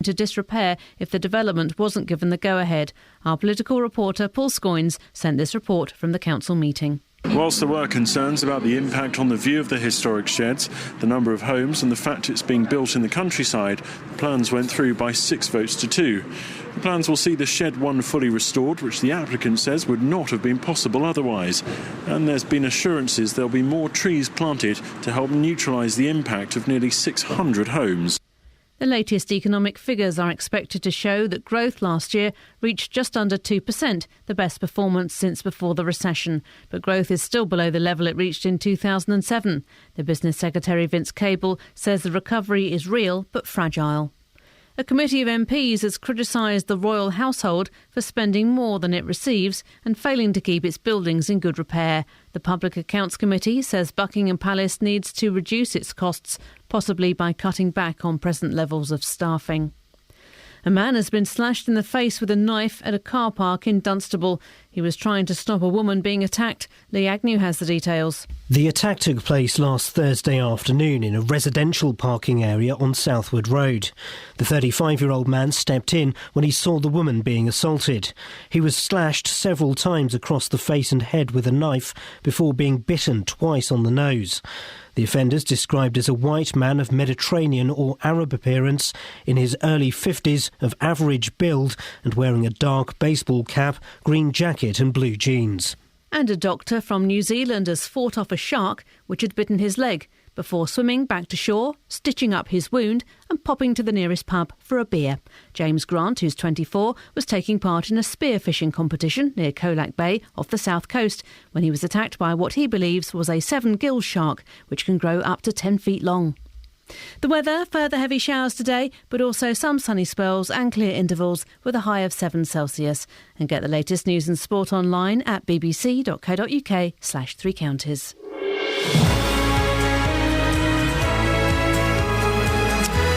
to disrepair if the development wasn't given the go-ahead. Our political reporter Paul Scoynes sent this report from the council meeting. Whilst there were concerns about the impact on the view of the historic sheds, the number of homes and the fact it's being built in the countryside, the plans went through by 6 votes to 2. The plans will see the Shed 1 fully restored, which the applicant says would not have been possible otherwise. And there's been assurances there'll be more trees planted to help neutralise the impact of nearly 600 homes. The latest economic figures are expected to show that growth last year reached just under 2%, the best performance since before the recession. But growth is still below the level it reached in 2007. The Business Secretary Vince Cable says the recovery is real but fragile. A committee of MPs has criticised the royal household for spending more than it receives and failing to keep its buildings in good repair. The Public Accounts Committee says Buckingham Palace needs to reduce its costs, possibly by cutting back on present levels of staffing. A man has been slashed in the face with a knife at a car park in Dunstable. He was trying to stop a woman being attacked. Lee Agnew has the details. The attack took place last Thursday afternoon in a residential parking area on Southwood Road. The 35-year-old man stepped in when he saw the woman being assaulted. He was slashed several times across the face and head with a knife before being bitten twice on the nose. The offender's described as a white man of Mediterranean or Arab appearance, in his early 50s, of average build and wearing a dark baseball cap, green jacket and blue jeans. And a doctor from New Zealand has fought off a shark which had bitten his leg before swimming back to shore, stitching up his wound and popping to the nearest pub for a beer. James Grant, who's 24, was taking part in a spearfishing competition near Colac Bay off the south coast when he was attacked by what he believes was a 7-gill shark, which can grow up to 10 feet long. The weather, further heavy showers today, but also some sunny spells and clear intervals with a high of 7 Celsius. And get the latest news and sport online at bbc.co.uk/3 counties.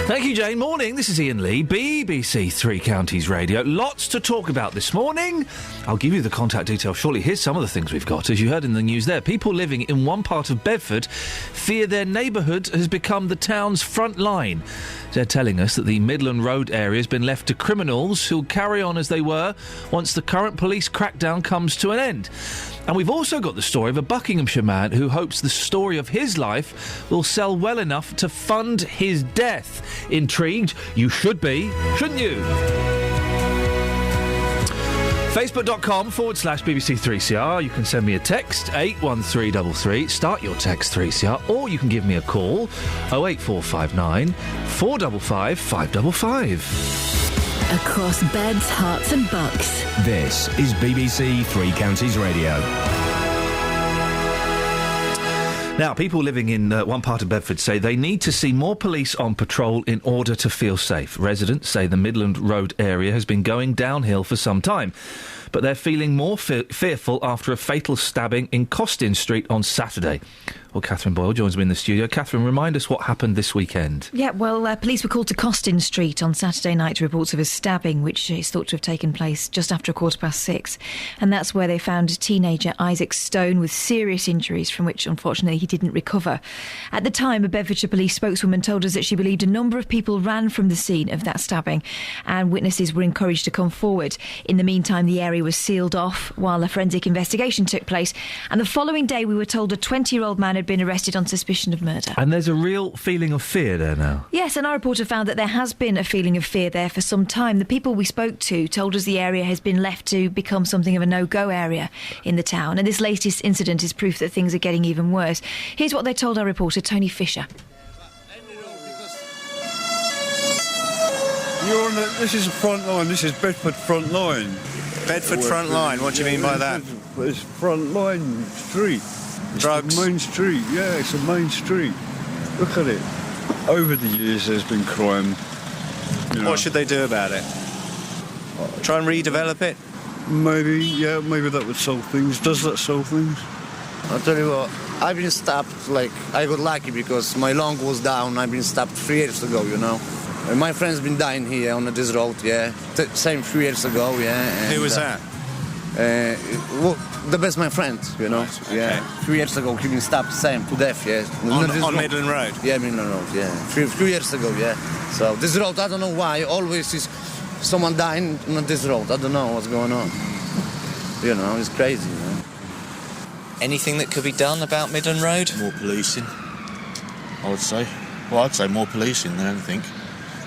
Thank you, Jane. Morning, this is Iain Lee, BBC Three Counties Radio. Lots to talk about this morning. I'll give you the contact details shortly. Here's some of the things we've got. As you heard in the news there, people living in one part of Bedford fear their neighbourhood has become the town's front line. They're telling us that the Midland Road area has been left to criminals who'll carry on as they were once the current police crackdown comes to an end. And we've also got the story of a Buckinghamshire man who hopes the story of his life will sell well enough to fund his death. Intrigued? You should be, shouldn't you? Facebook.com/BBC3CR. You can send me a text, 81333. Start your text 3CR. Or you can give me a call, 08459 455 555. Across beds, hearts and bucks. This is BBC Three Counties Radio. Now, people living in one part of Bedford say they need to see more police on patrol in order to feel safe. Residents say the Midland Road area has been going downhill for some time, but they're feeling more fearful after a fatal stabbing in Costin Street on Saturday. Well, Catherine Boyle joins me in the studio. Catherine, remind us what happened this weekend. Yeah, well, police were called to Costin Street on Saturday night to reports of a stabbing, which is thought to have taken place just after 6:15. And that's where they found teenager Isaac Stone with serious injuries from which, unfortunately, he didn't recover. At the time, a Bedfordshire police spokeswoman told us that she believed a number of people ran from the scene of that stabbing and witnesses were encouraged to come forward. In the meantime, the area was sealed off while a forensic investigation took place. And the following day, we were told a 20-year-old man had been arrested on suspicion of murder. And there's a real feeling of fear there now. Yes, and our reporter found that there has been a feeling of fear there for some time. The people we spoke to told us the area has been left to become something of a no-go area in the town. And this latest incident is proof that things are getting even worse. Here's what they told our reporter, Tony Fisher. This is the front line. This is Bedford front line. Bedford front line? What do you mean by that? It's front line street. Drugs? It's the main street, yeah, it's a main street. Look at it. Over the years there's been crime. What should they do about it? Try and redevelop it? Maybe that would solve things. Does that solve things? I'll tell you what, I've been stopped, I got lucky because my lung was down. I've been stopped 3 years ago, you know. And my friend's been dying here on this road, yeah. Same 3 years ago, yeah. Who was that? The best my friend, you know. Right, okay. Yeah. A few years ago, he been stabbed same to death. Yeah. On Midland Road. Yeah, Midland Road. Yeah. A few years ago. Yeah. So this road, I don't know why. Always is someone dying on this road. I don't know what's going on. You know, it's crazy. You know? Anything that could be done about Midland Road? More policing, I would say. Well, I'd say more policing than anything.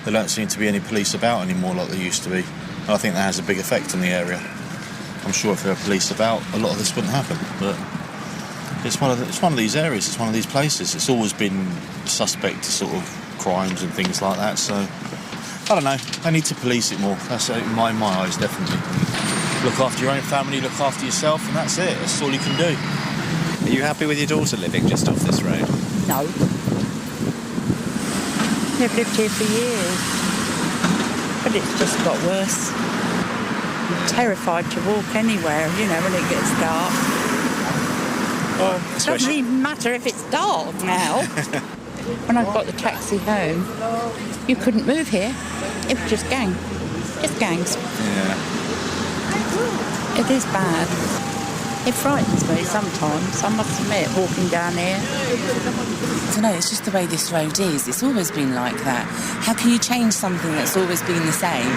There don't seem to be any police about anymore like there used to be. And I think that has a big effect on the area. I'm sure if there were police about, a lot of this wouldn't happen. But it's one of these areas, it's one of these places. It's always been suspect to sort of crimes and things like that. So, I don't know. They need to police it more. That's in my eyes, definitely. Look after your own family, look after yourself, and that's it. That's all you can do. Are you happy with your daughter living just off this road? No. They've lived here for years. But it's just got worse. I'm terrified to walk anywhere, you know, when it gets dark. Well, it doesn't even matter if it's dark now. When I got the taxi home, you couldn't move here. It was just gangs. Yeah. It is bad. It frightens me sometimes, I must admit, walking down here. I don't know, it's just the way this road is. It's always been like that. How can you change something that's always been the same?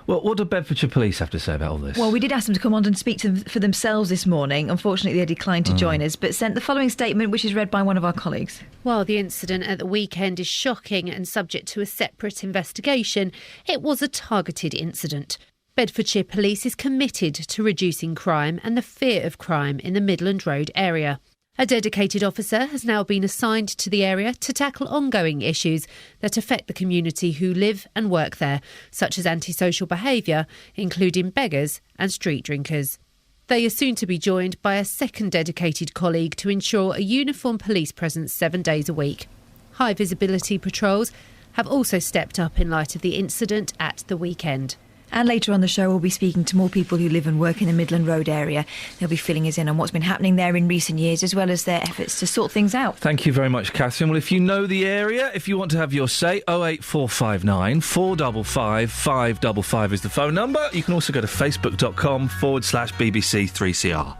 Well, what do Bedfordshire Police have to say about all this? Well, we did ask them to come on and speak for themselves this morning. Unfortunately, they declined to join us, but sent the following statement, which is read by one of our colleagues. While the incident at the weekend is shocking and subject to a separate investigation, it was a targeted incident. Bedfordshire Police is committed to reducing crime and the fear of crime in the Midland Road area. A dedicated officer has now been assigned to the area to tackle ongoing issues that affect the community who live and work there, such as antisocial behaviour, including beggars and street drinkers. They are soon to be joined by a second dedicated colleague to ensure a uniformed police presence 7 days a week. High visibility patrols have also stepped up in light of the incident at the weekend. And later on the show, we'll be speaking to more people who live and work in the Midland Road area. They'll be filling us in on what's been happening there in recent years, as well as their efforts to sort things out. Thank you very much, Catherine. Well, if you know the area, if you want to have your say, 08459 455 555 is the phone number. You can also go to facebook.com/BBC3CR.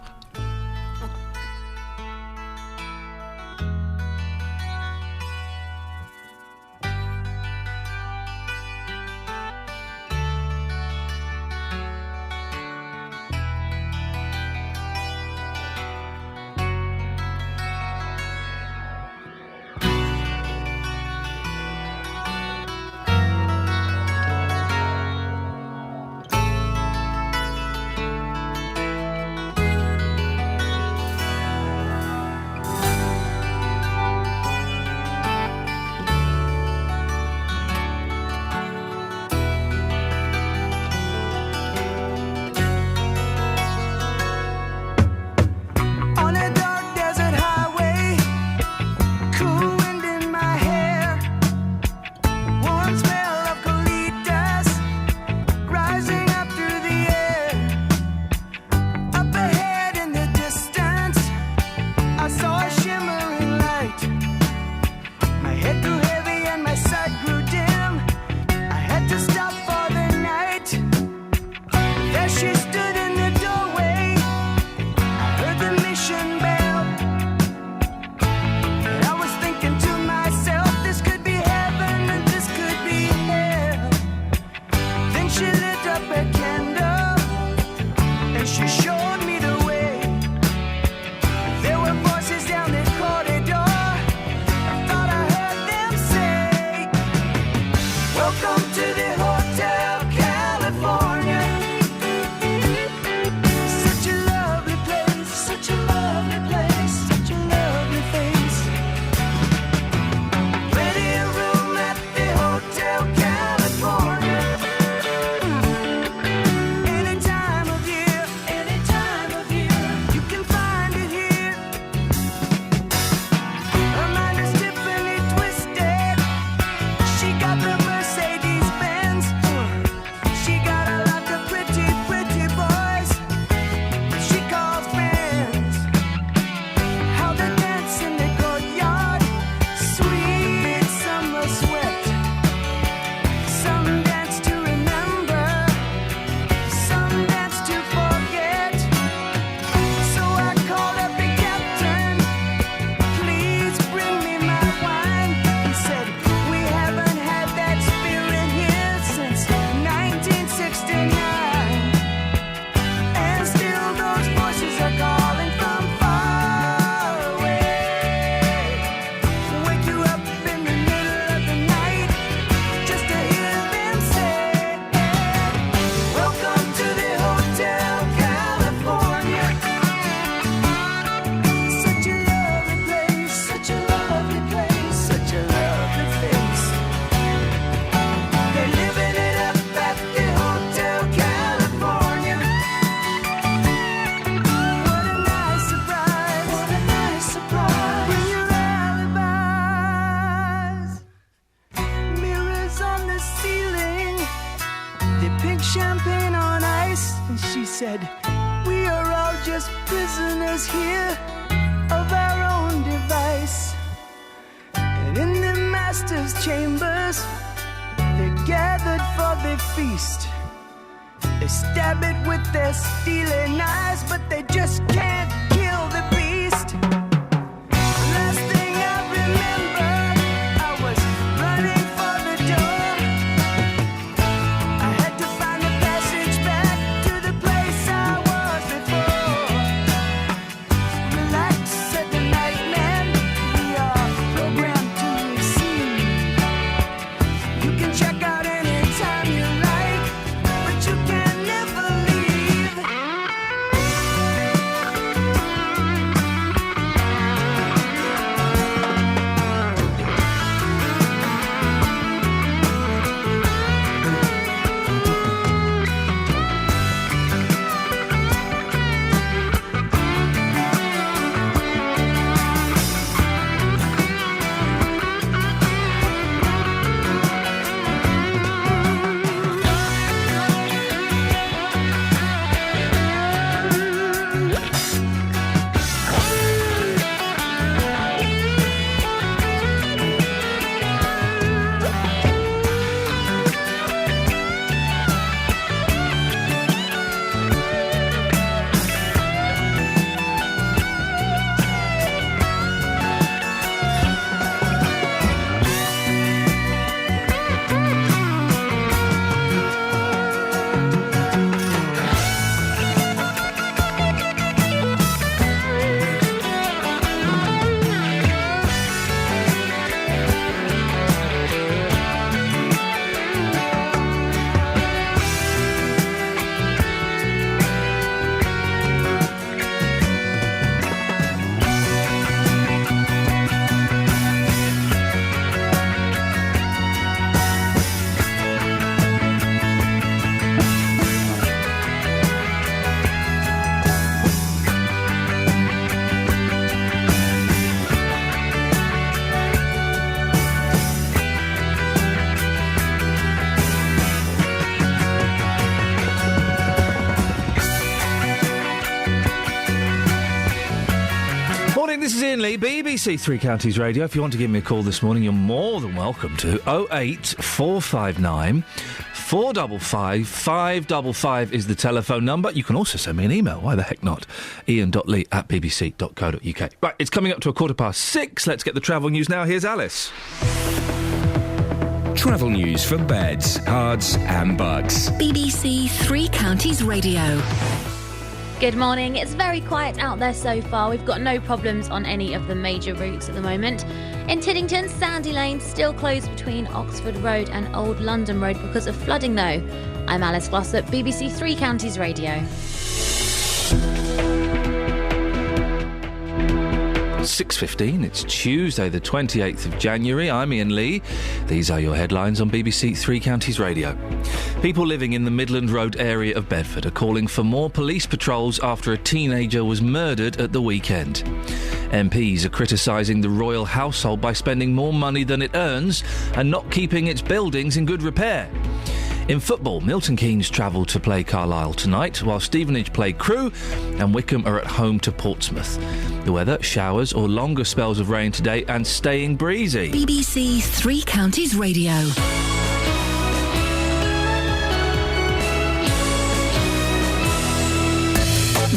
champagne on ice. And she said, we are all just prisoners here of our own device. And in the master's chambers, they're gathered for their feast. They stab it with their steely knives, but they just can't kill the beast. Last thing I remember, I was running for the door. I had to find a passage back to the place I was before. Relax, said the night man, we are programmed to receive. You can check out anytime you like, but you can never leave. This is Iain Lee, BBC Three Counties Radio. If you want to give me a call this morning, you're more than welcome to. 08459 455 555 is the telephone number. You can also send me an email. Why the heck not? ian.lee@bbc.co.uk. Right, it's coming up to 6:15. Let's get the travel news now. Here's Alice. Travel news for beds, cards and bugs. BBC Three Counties Radio. Good morning. It's very quiet out there so far. We've got no problems on any of the major routes at the moment. In Tiddington, Sandy Lane still closed between Oxford Road and Old London Road because of flooding though. I'm Alice Glossop, BBC Three Counties Radio. 6:15. It's Tuesday, the 28th of January. I'm Iain Lee. These are your headlines on BBC Three Counties Radio. People living in the Midland Road area of Bedford are calling for more police patrols after a teenager was murdered at the weekend. MPs are criticising the royal household by spending more money than it earns and not keeping its buildings in good repair. In football, Milton Keynes travel to play Carlisle tonight, while Stevenage play Crewe and Wickham are at home to Portsmouth. The weather, showers or longer spells of rain today and staying breezy. BBC Three Counties Radio.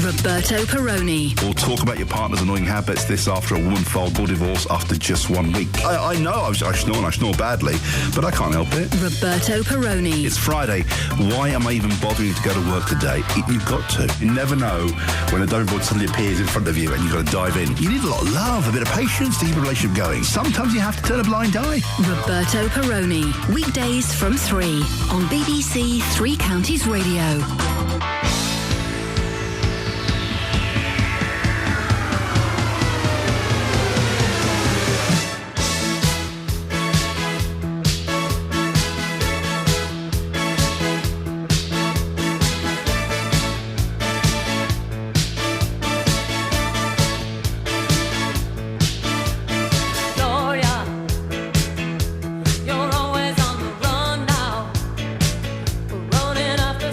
Roberto Perrone. We'll talk about your partner's annoying habits. This after a woman filed for divorce after just 1 week. I know I snore and I snore badly, but I can't help it. Roberto Perrone. It's Friday. Why am I even bothering to go to work today? You've got to. You never know when a diving board suddenly appears in front of you and you've got to dive in. You need a lot of love, a bit of patience to keep a relationship going. Sometimes you have to turn a blind eye. Roberto Perrone. Weekdays from 3 on BBC Three Counties Radio. You're always on the run now, running after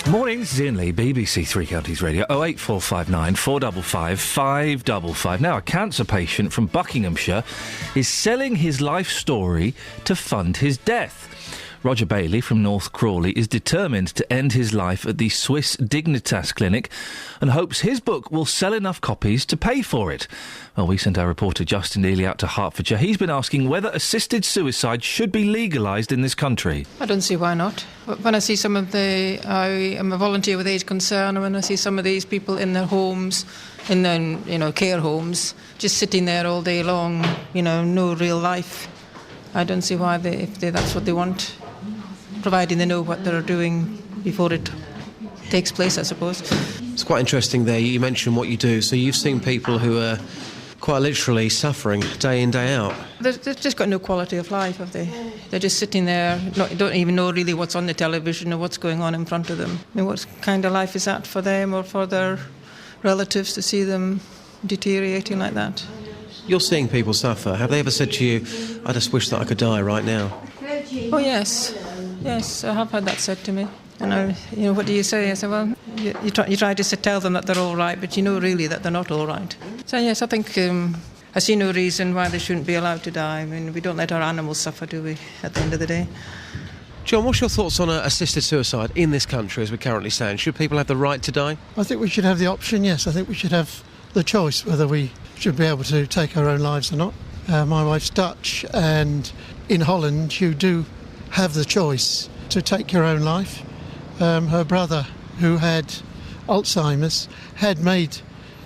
Morning, this is Iain Lee, BBC Three Counties Radio, 08459 455 555. Now, a cancer patient from Buckinghamshire is selling his life story to fund his death. Roger Bailey from North Crawley is determined to end his life at the Swiss Dignitas Clinic and hopes his book will sell enough copies to pay for it. Well, we sent our reporter Justin Dealey out to Hertfordshire. He's been asking whether assisted suicide should be legalised in this country. I don't see why not. When I see some of I am a volunteer with Age Concern, and when I see some of these people in their homes, in their, care homes, just sitting there all day long, no real life, I don't see why that's what they want, providing they know what they're doing before it takes place, I suppose. It's quite interesting there, you mentioned what you do. So you've seen people who are quite literally suffering day in, day out. They've just got no quality of life, have they? They're just sitting there, don't even know really what's on the television or what's going on in front of them. What kind of life is that for them or for their relatives to see them deteriorating like that? You're seeing people suffer. Have they ever said to you, I just wish that I could die right now? Oh, yes. Yes, I have had that said to me. And what do you say? I say, well, you try to tell them that they're all right, but you know really that they're not all right. So, yes, I think I see no reason why they shouldn't be allowed to die. I mean, we don't let our animals suffer, do we, at the end of the day? John, what's your thoughts on assisted suicide in this country as we currently stand? Should people have the right to die? I think we should have the option, yes. I think we should have the choice whether we should be able to take our own lives or not. My wife's Dutch, and in Holland you do have the choice to take your own life. Her brother, who had Alzheimer's, had made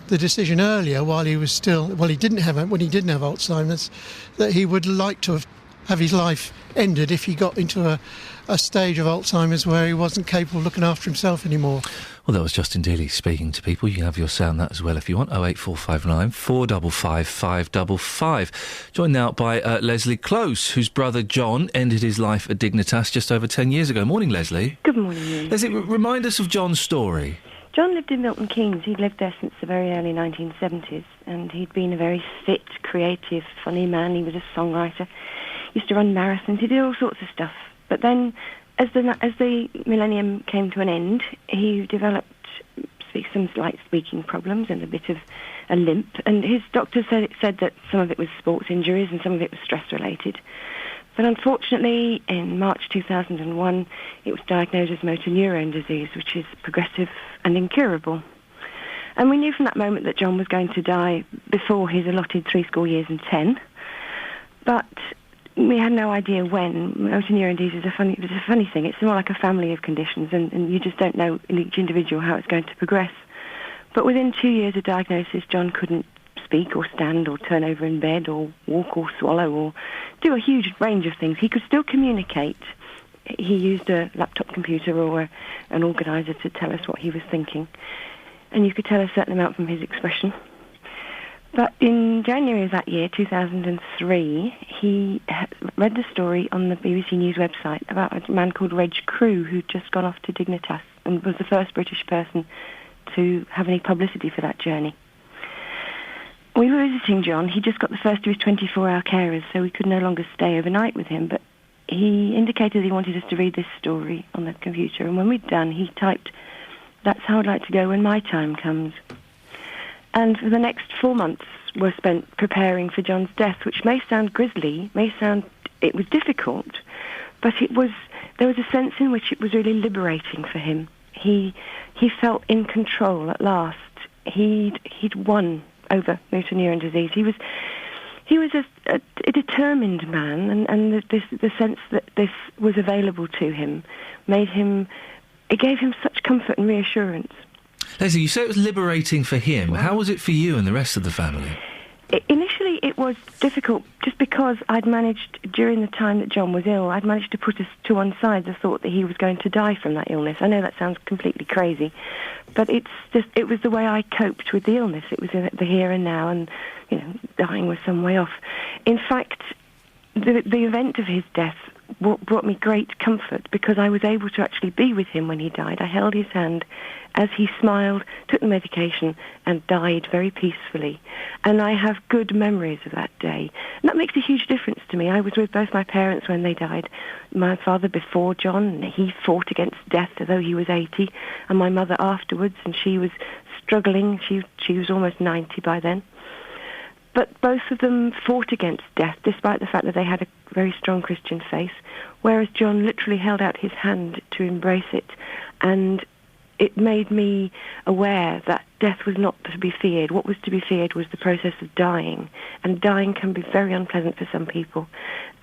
the decision earlier when he didn't have Alzheimer's, that he would like to have his life ended if he got into a stage of Alzheimer's where he wasn't capable of looking after himself anymore. Well, that was Justin Dealey speaking to people. You can have your say on that as well if you want. 08459 455 555. Joined now by Leslie Close, whose brother John ended his life at Dignitas just over 10 years ago. Morning, Leslie. Good morning, Iain. Leslie, remind us of John's story. John lived in Milton Keynes. He'd lived there since the very early 1970s, and he'd been a very fit, creative, funny man. He was a songwriter. He used to run marathons. He did all sorts of stuff. But then, as the millennium came to an end, he developed some slight speaking problems and a bit of a limp. And his doctor said that some of it was sports injuries and some of it was stress-related. But unfortunately, in March 2001, it was diagnosed as motor neurone disease, which is progressive and incurable. And we knew from that moment that John was going to die before his allotted 3 school years and 10. But we had no idea when. Motor neurone disease is a funny thing. It's more like a family of conditions, and you just don't know in each individual how it's going to progress. But within 2 years of diagnosis, John couldn't speak or stand or turn over in bed or walk or swallow or do a huge range of things. He could still communicate. He used a laptop computer or an organiser to tell us what he was thinking. And you could tell a certain amount from his expression. But in January of that year, 2003, he read the story on the BBC News website about a man called Reg Crew who'd just gone off to Dignitas and was the first British person to have any publicity for that journey. We were visiting John. He just got the first of his 24-hour carers, so we could no longer stay overnight with him. But he indicated he wanted us to read this story on the computer, and when we'd done, he typed, "That's how I'd like to go when my time comes." And for the next 4 months were spent preparing for John's death, which may sound grisly, it was difficult, but there was a sense in which it was really liberating for him. He felt in control at last. He'd won over motor neurone disease. He was a determined man, and the sense that this was available to him it gave him such comfort and reassurance. Leslie, you say it was liberating for him. How was it for you and the rest of the family? Initially, it was difficult just because I'd managed, during the time that John was ill, I'd managed to put us to one side the thought that he was going to die from that illness. I know that sounds completely crazy, but it was the way I coped with the illness. It was the here and now, and dying was some way off. In fact, the event of his death brought me great comfort because I was able to actually be with him when he died. I held his hand as he smiled, took the medication, and died very peacefully. And I have good memories of that day. And that makes a huge difference to me. I was with both my parents when they died. My father before John, and he fought against death, although he was 80, and my mother afterwards, and she was struggling. She was almost 90 by then. But both of them fought against death, despite the fact that they had a very strong Christian faith, whereas John literally held out his hand to embrace it. And it made me aware that death was not to be feared. What was to be feared was the process of dying, and dying can be very unpleasant for some people.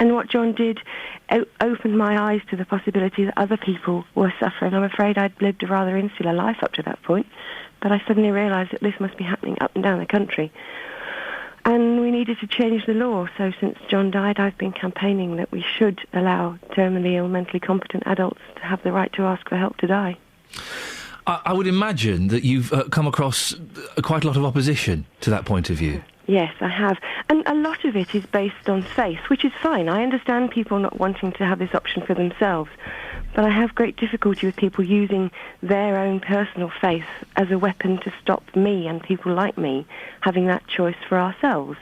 And what John did opened my eyes to the possibility that other people were suffering. I'm afraid I'd lived a rather insular life up to that point, but I suddenly realised that this must be happening up and down the country. And we needed to change the law, so since John died, I've been campaigning that we should allow terminally ill, mentally competent adults to have the right to ask for help to die. I would imagine that you've come across quite a lot of opposition to that point of view. Yes, I have. And a lot of it is based on faith, which is fine. I understand people not wanting to have this option for themselves. But I have great difficulty with people using their own personal faith as a weapon to stop me and people like me having that choice for ourselves.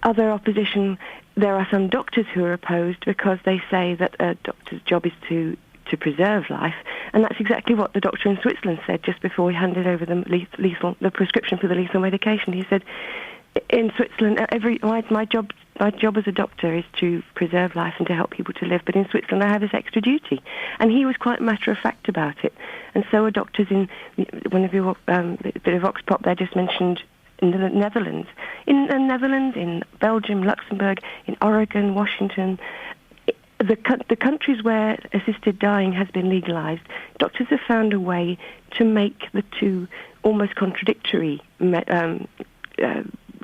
Other opposition, there are some doctors who are opposed because they say that a doctor's job is to preserve life, and that's exactly what the doctor in Switzerland said just before he handed over the prescription for the lethal medication. He said, in Switzerland, my job as a doctor is to preserve life and to help people to live, but in Switzerland I have this extra duty. And he was quite matter-of-fact about it. And so are doctors in one of your bit of Vox Pop there just mentioned in the Netherlands. In the Netherlands, in Belgium, Luxembourg, in Oregon, Washington, the countries where assisted dying has been legalised, doctors have found a way to make the two almost contradictory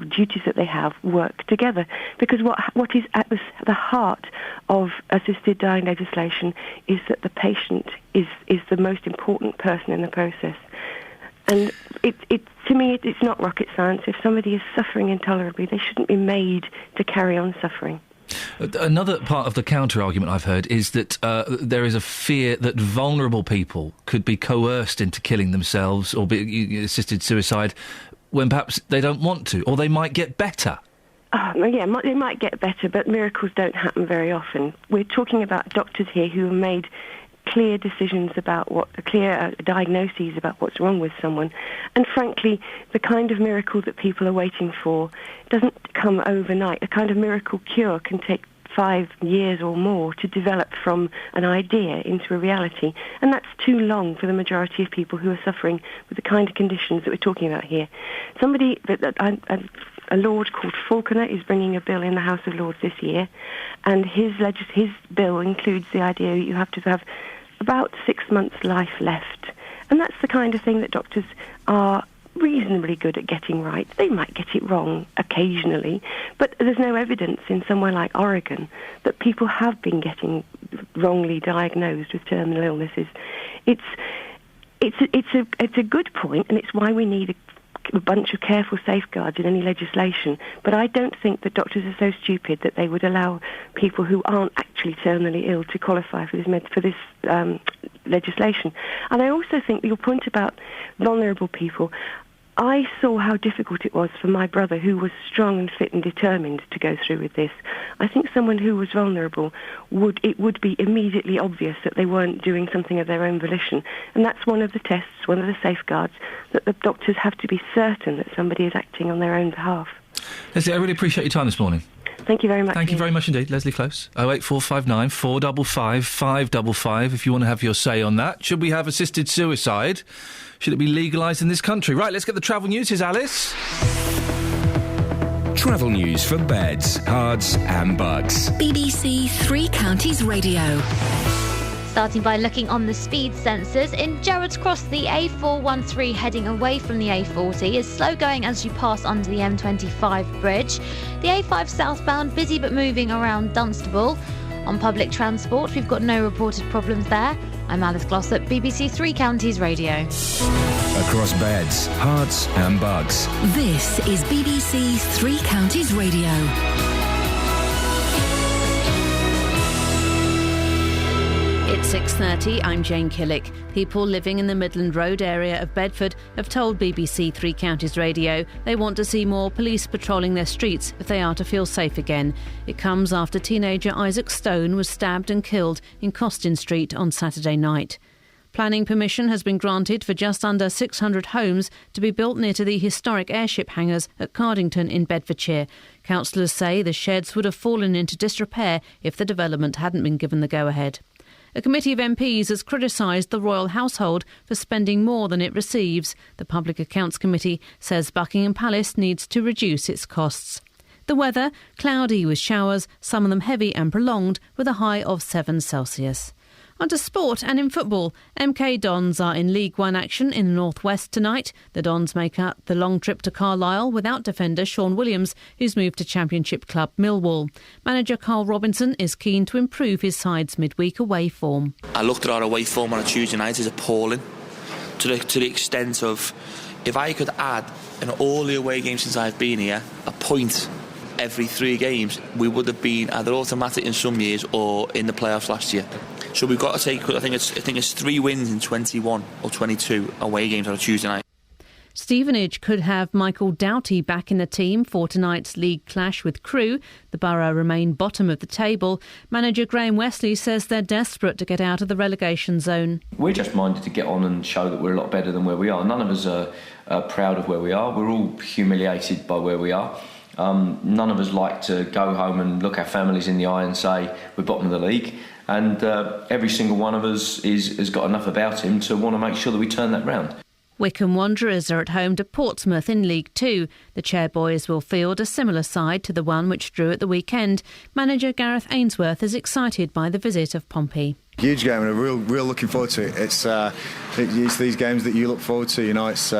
duties that they have work together. Because what is at the heart of assisted dying legislation is that the patient is the most important person in the process. And to me, it's not rocket science. If somebody is suffering intolerably, they shouldn't be made to carry on suffering. Another part of the counter-argument I've heard is that there is a fear that vulnerable people could be coerced into killing themselves or be assisted suicide when perhaps they don't want to, or they might get better. They might get better, but miracles don't happen very often. We're talking about doctors here who have made clear decisions about clear diagnoses about what's wrong with someone. And frankly, the kind of miracle that people are waiting for doesn't come overnight. A kind of miracle cure can take 5 years or more to develop from an idea into a reality. And that's too long for the majority of people who are suffering with the kind of conditions that we're talking about here. A lord called Falconer is bringing a bill in the House of Lords this year, and his bill includes the idea that you have to have about 6 months' life left. And that's the kind of thing that doctors are reasonably good at getting right. They might get it wrong occasionally, but there's no evidence in somewhere like Oregon that people have been getting wrongly diagnosed with terminal illnesses. It's a good point, and it's why we need a bunch of careful safeguards in any legislation. But I don't think that doctors are so stupid that they would allow people who aren't actually terminally ill to qualify for this legislation. And I also think your point about vulnerable people, I saw how difficult it was for my brother, who was strong and fit and determined to go through with this. I think someone who was vulnerable it would be immediately obvious that they weren't doing something of their own volition. And that's one of the tests, one of the safeguards, that the doctors have to be certain that somebody is acting on their own behalf. Leslie, I really appreciate your time this morning. Thank you very much. Thank you very much indeed, Leslie Close. 08459 455 555 if you want to have your say on that. Should we have assisted suicide? Should it be legalised in this country? Right, let's get the travel news. Here's Alice. Travel news for beds, cards and bugs. BBC Three Counties Radio. Starting by looking on the speed sensors. In Gerrards Cross, the A413 heading away from the A40 is slow going as you pass under the M25 bridge. The A5 southbound busy but moving around Dunstable. On public transport, we've got no reported problems there. I'm Alice Glossop, BBC Three Counties Radio. Across beds, hearts and bugs. This is BBC Three Counties Radio. 6:30, I'm Jane Killick. People living in the Midland Road area of Bedford have told BBC Three Counties Radio they want to see more police patrolling their streets if they are to feel safe again. It comes after teenager Isaac Stone was stabbed and killed in Costin Street on Saturday night. Planning permission has been granted for just under 600 homes to be built near to the historic airship hangars at Cardington in Bedfordshire. Councillors say the sheds would have fallen into disrepair if the development hadn't been given the go-ahead. A committee of MPs has criticised the royal household for spending more than it receives. The Public Accounts Committee says Buckingham Palace needs to reduce its costs. The weather, cloudy with showers, some of them heavy and prolonged, with a high of 7 Celsius. On to sport and in football. MK Dons are in League One action in the North West tonight. The Dons make up the long trip to Carlisle without defender Sean Williams, who's moved to Championship club Millwall. Manager Carl Robinson is keen to improve his side's midweek away form. I looked at our away form on a Tuesday night, it's appalling. To the extent of, if I could add in all the away games since I've been here, a point every 3 games, we would have been either automatic in some years or in the playoffs last year. So we've got to take, I think it's 3 wins in 21 or 22 away games on a Tuesday night. Stevenage could have Michael Doughty back in the team for tonight's league clash with Crewe. The Borough remain bottom of the table. Manager Graham Wesley says they're desperate to get out of the relegation zone. We're just minded to get on and show that we're a lot better than where we are. None of us are proud of where we are. We're all humiliated by where we are. None of us like to go home and look our families in the eye and say we're bottom of the league. And every single one of us has got enough about him to want to make sure that we turn that round. Wycombe Wanderers are at home to Portsmouth in League Two. The Chairboys will field a similar side to the one which drew at the weekend. Manager Gareth Ainsworth is excited by the visit of Pompey. Huge game and a real looking forward to it. It's these games that you look forward to. You know, it's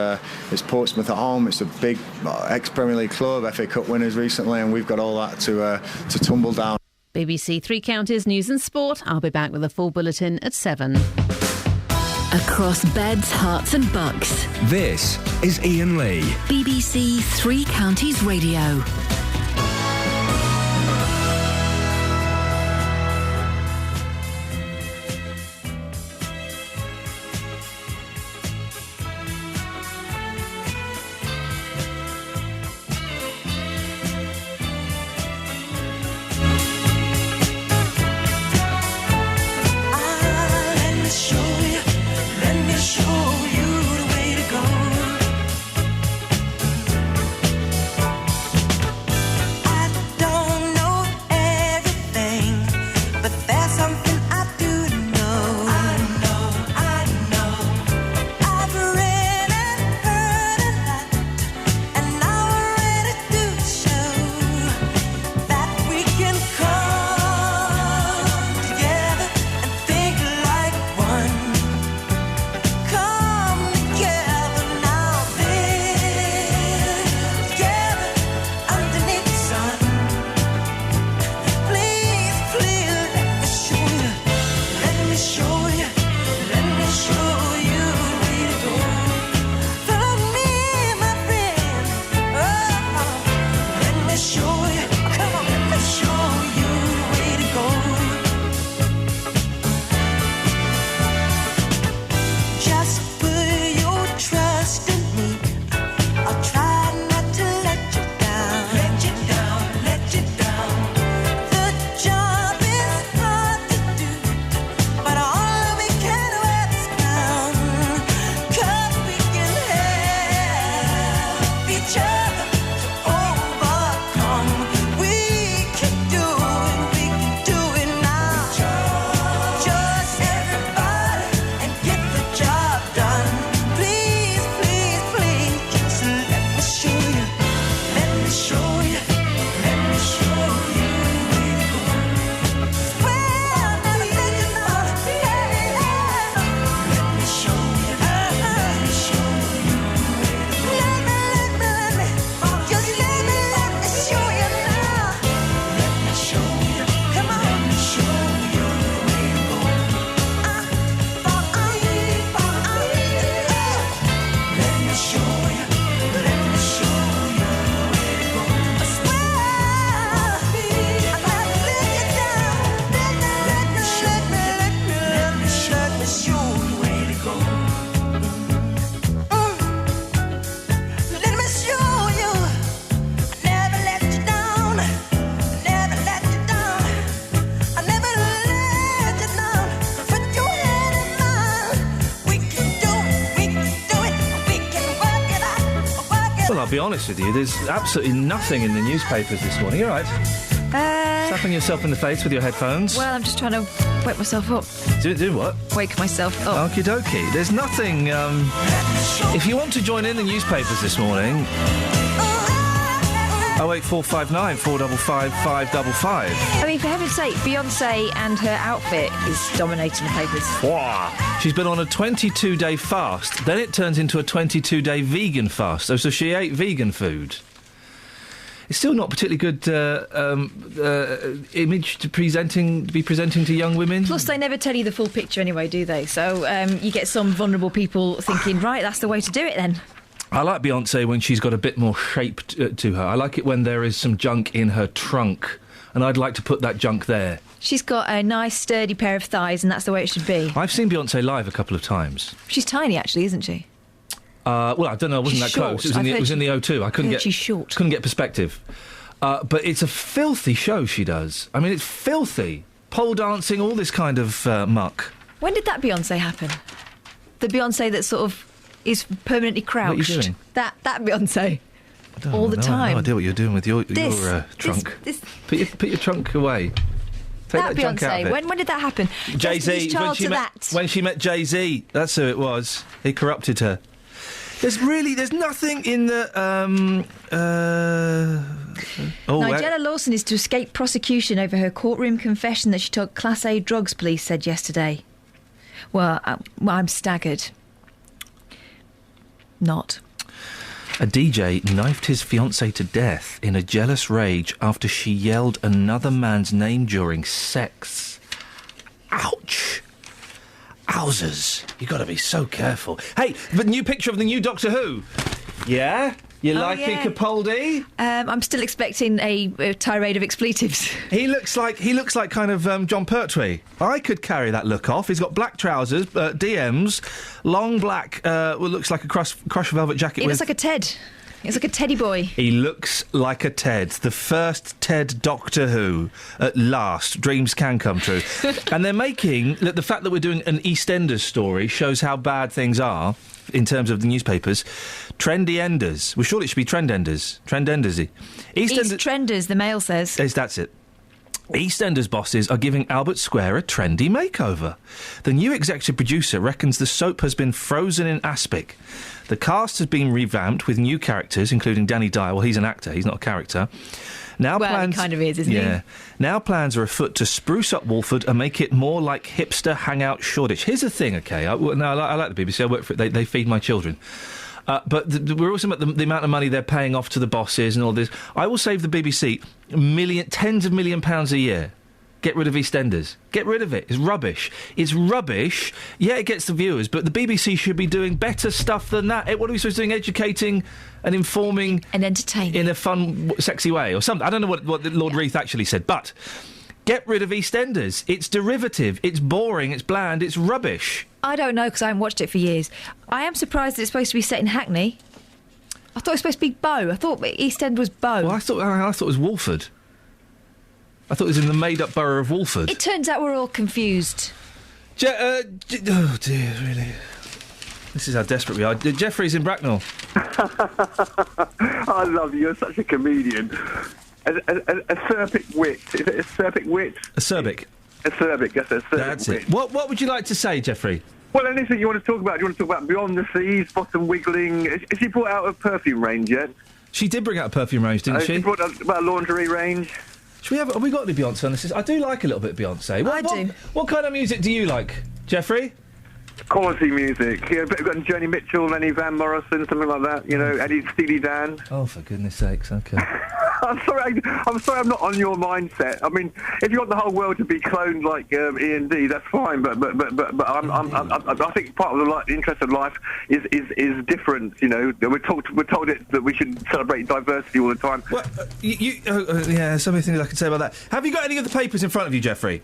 Portsmouth at home. It's a big ex-Premier League club, FA Cup winners recently, and we've got all that to tumble down. BBC Three Counties News and Sport. I'll be back with a full bulletin at 7. Across beds, hearts and bucks. This is Iain Lee. BBC Three Counties Radio. Well, I'll be honest with you, there's absolutely nothing in the newspapers this morning. You all right? Slapping yourself in the face with your headphones? Well, I'm just trying to wake myself up. Do what? Wake myself up. Okie dokie. There's nothing... if you want to join in the newspapers this morning... 08459 455 555. I mean, for heaven's sake, Beyonce and her outfit is dominating the papers. Wow. She's been on a 22-day fast. Then it turns into a 22-day vegan fast. So she ate vegan food. It's still not particularly good image to be presenting to young women. Plus, they never tell you the full picture anyway, do they? So you get some vulnerable people thinking, right, that's the way to do it then. I like Beyonce when she's got a bit more shape to her. I like it when there is some junk in her trunk, and I'd like to put that junk there. She's got a nice, sturdy pair of thighs, and that's the way it should be. I've seen Beyonce live a couple of times. She's tiny, actually, isn't she? Well, I don't know. I wasn't that close. It was in the O2. I couldn't get. She's short. Couldn't get perspective. But it's a filthy show she does. I mean, it's filthy. Pole dancing, all this kind of muck. When did that Beyonce happen? The Beyonce that sort of is permanently crouched. What are you doing? That Beyonce. All the time. I have no idea what you're doing with your trunk. Put your trunk away. Take that junk out of it. When did that happen? Jay-Z. When she met Jay-Z, that's who it was. He corrupted her. There's nothing in the... Nigella Lawson is to escape prosecution over her courtroom confession that she took Class A drugs, police said yesterday. Well, I'm staggered. Not. A DJ knifed his fiancée to death in a jealous rage after she yelled another man's name during sex. Ouch! Owzers. You got to be so careful. Hey, the new picture of the new Doctor Who. Yeah? You liking Capaldi? I'm still expecting a tirade of expletives. He looks like kind of John Pertwee. I could carry that look off. He's got black trousers, DMs, long black, looks like a crush velvet jacket. He looks like a Ted. He's like a teddy boy. He looks like a Ted. The first Ted Doctor Who. At last, dreams can come true. And they're making... the fact that we're doing an EastEnders story shows how bad things are in terms of the newspapers. Trendy Enders. Well, surely it should be Trendenders. Trendendersy. Trenders, the Mail says. That's it. EastEnders bosses are giving Albert Square a trendy makeover. The new executive producer reckons the soap has been frozen in aspic. The cast has been revamped with new characters, including Danny Dyer. Well, he's an actor, he's not a character. He kind of is, isn't he? Yeah. Now plans are afoot to spruce up Walford and make it more like hipster hangout Shoreditch. Here's the thing, OK? I like the BBC. I work for it. They feed my children. But we're also about the amount of money they're paying off to the bosses and all this. I will save the BBC tens of £1 million a year. Get rid of EastEnders. Get rid of it. It's rubbish. It's rubbish. Yeah, it gets the viewers, but the BBC should be doing better stuff than that. What are we supposed to be doing? Educating and informing... and entertaining. In a fun, sexy way or something. I don't know what Lord Reith actually said, but... get rid of EastEnders. It's derivative. It's boring. It's bland. It's rubbish. I don't know, because I haven't watched it for years. I am surprised that it's supposed to be set in Hackney. I thought it was supposed to be Bow. I thought EastEnd was Bow. Well, I thought it was Walford. I thought it was in the made-up borough of Walford. It turns out we're all confused. Oh, dear, really. This is how desperate we are. Jeffrey's in Bracknell. I love you. You're such a comedian. A Serpic wit. Is it a Serpic wit? A Serbic. A Serbic, yes, a Serbic That's wit. it. What would you like to say, Jeffrey? Well, anything you want to talk about. Do you want to talk about Beyond the Seas, Bottom Wiggling? Has she brought out a perfume range yet? She did bring out a perfume range, didn't she? She brought out a lingerie range. Have we got any Beyonce on this? I do like a little bit of Beyonce. I do. What kind of music do you like, Jeffrey? Quality music. Yeah, we've got Joni Mitchell, Lenny Van Morrison, something like that. You know, Eddie Steely Dan. Oh, for goodness sakes! Okay. I'm sorry. I'm not on your mindset. I mean, if you want the whole world to be cloned like Ian D, that's fine. But I think part of the interest of life is different. You know, we're told that we should celebrate diversity all the time. Well, yeah, so many things I could say about that. Have you got any of the papers in front of you, Jeffrey?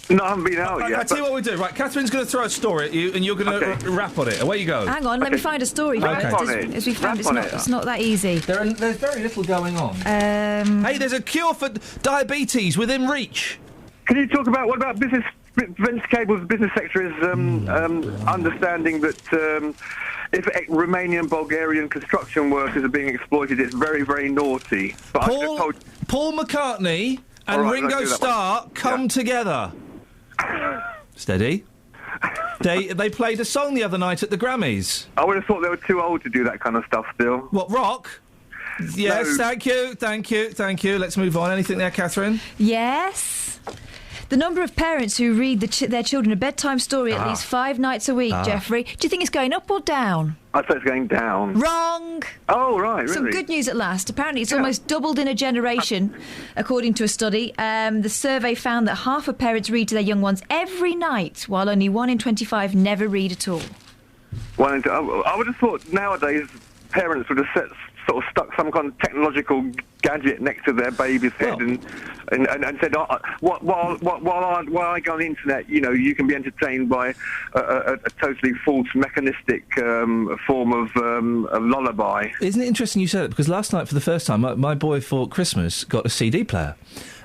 No, I haven't been out yet. I'll tell you what we'll do. Right, Catherine's going to throw a story at you, and you're going to rap on it. Away you go. Hang on, let me find a story. Okay. As we found, it's not that easy. There's very little going on. Hey, there's a cure for diabetes within reach. Can you talk about what about business? Vince Cable's business sector is understanding that if Romanian, Bulgarian construction workers are being exploited, it's very, very naughty. But I just told... Paul McCartney and Ringo Starr come together. Steady. They played a song the other night at the Grammys. I would have thought they were too old to do that kind of stuff still. What, rock? Yes, No. thank you. Let's move on. Anything there, Catherine? Yes. The number of parents who read their children a bedtime story at least 5 nights a week, Jeffrey, do you think it's going up or down? I'd say it's going down. Wrong. Oh, right, really? Some good news at last. Apparently it's almost doubled in a generation, according to a study. The survey found that half of parents read to their young ones every night, while only 1 in 25 never read at all. I would have thought nowadays parents would have sort of stuck some kind of technological gadget next to their baby's head and said, while I go on the internet, you can be entertained by a totally false mechanistic form of lullaby. Isn't it interesting you said it? Because last night, for the first time, my boy for Christmas got a CD player.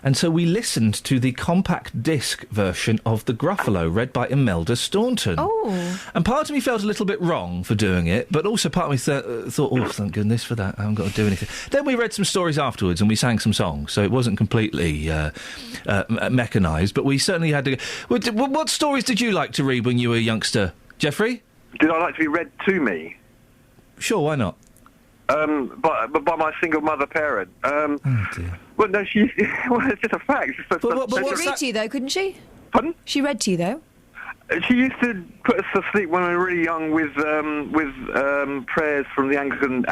And so we listened to the compact disc version of The Gruffalo, read by Imelda Staunton. Oh. And part of me felt a little bit wrong for doing it, but also part of me thought, oh, thank goodness for that, I haven't got to do anything. Then we read some stories afterwards and we sang some songs, so it wasn't completely mechanised, but we certainly had to... What stories did you like to read when you were a youngster, Jeffrey? Did I like to be read to me? Sure, why not? By my single mother parent. Oh, dear. Well, no, it's just a fact. But she read to you, though, couldn't she? Pardon? She read to you, though? She used to put us to sleep when we were really young with prayers from the Anglican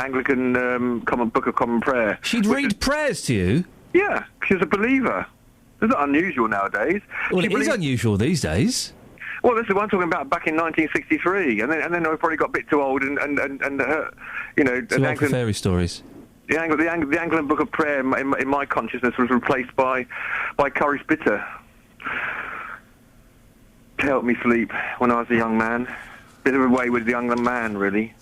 Common Book of Common Prayer. She'd read prayers to you? Yeah, she was a believer. It's not unusual nowadays. Well, it is unusual these days. Well, this is what I'm talking about back in 1963, and then I probably got a bit too old, and So for fairy stories. The Anglican Book of Prayer in my consciousness was replaced by Courage Bitter. To help me sleep when I was a young man. Bit of a wayward young man, really.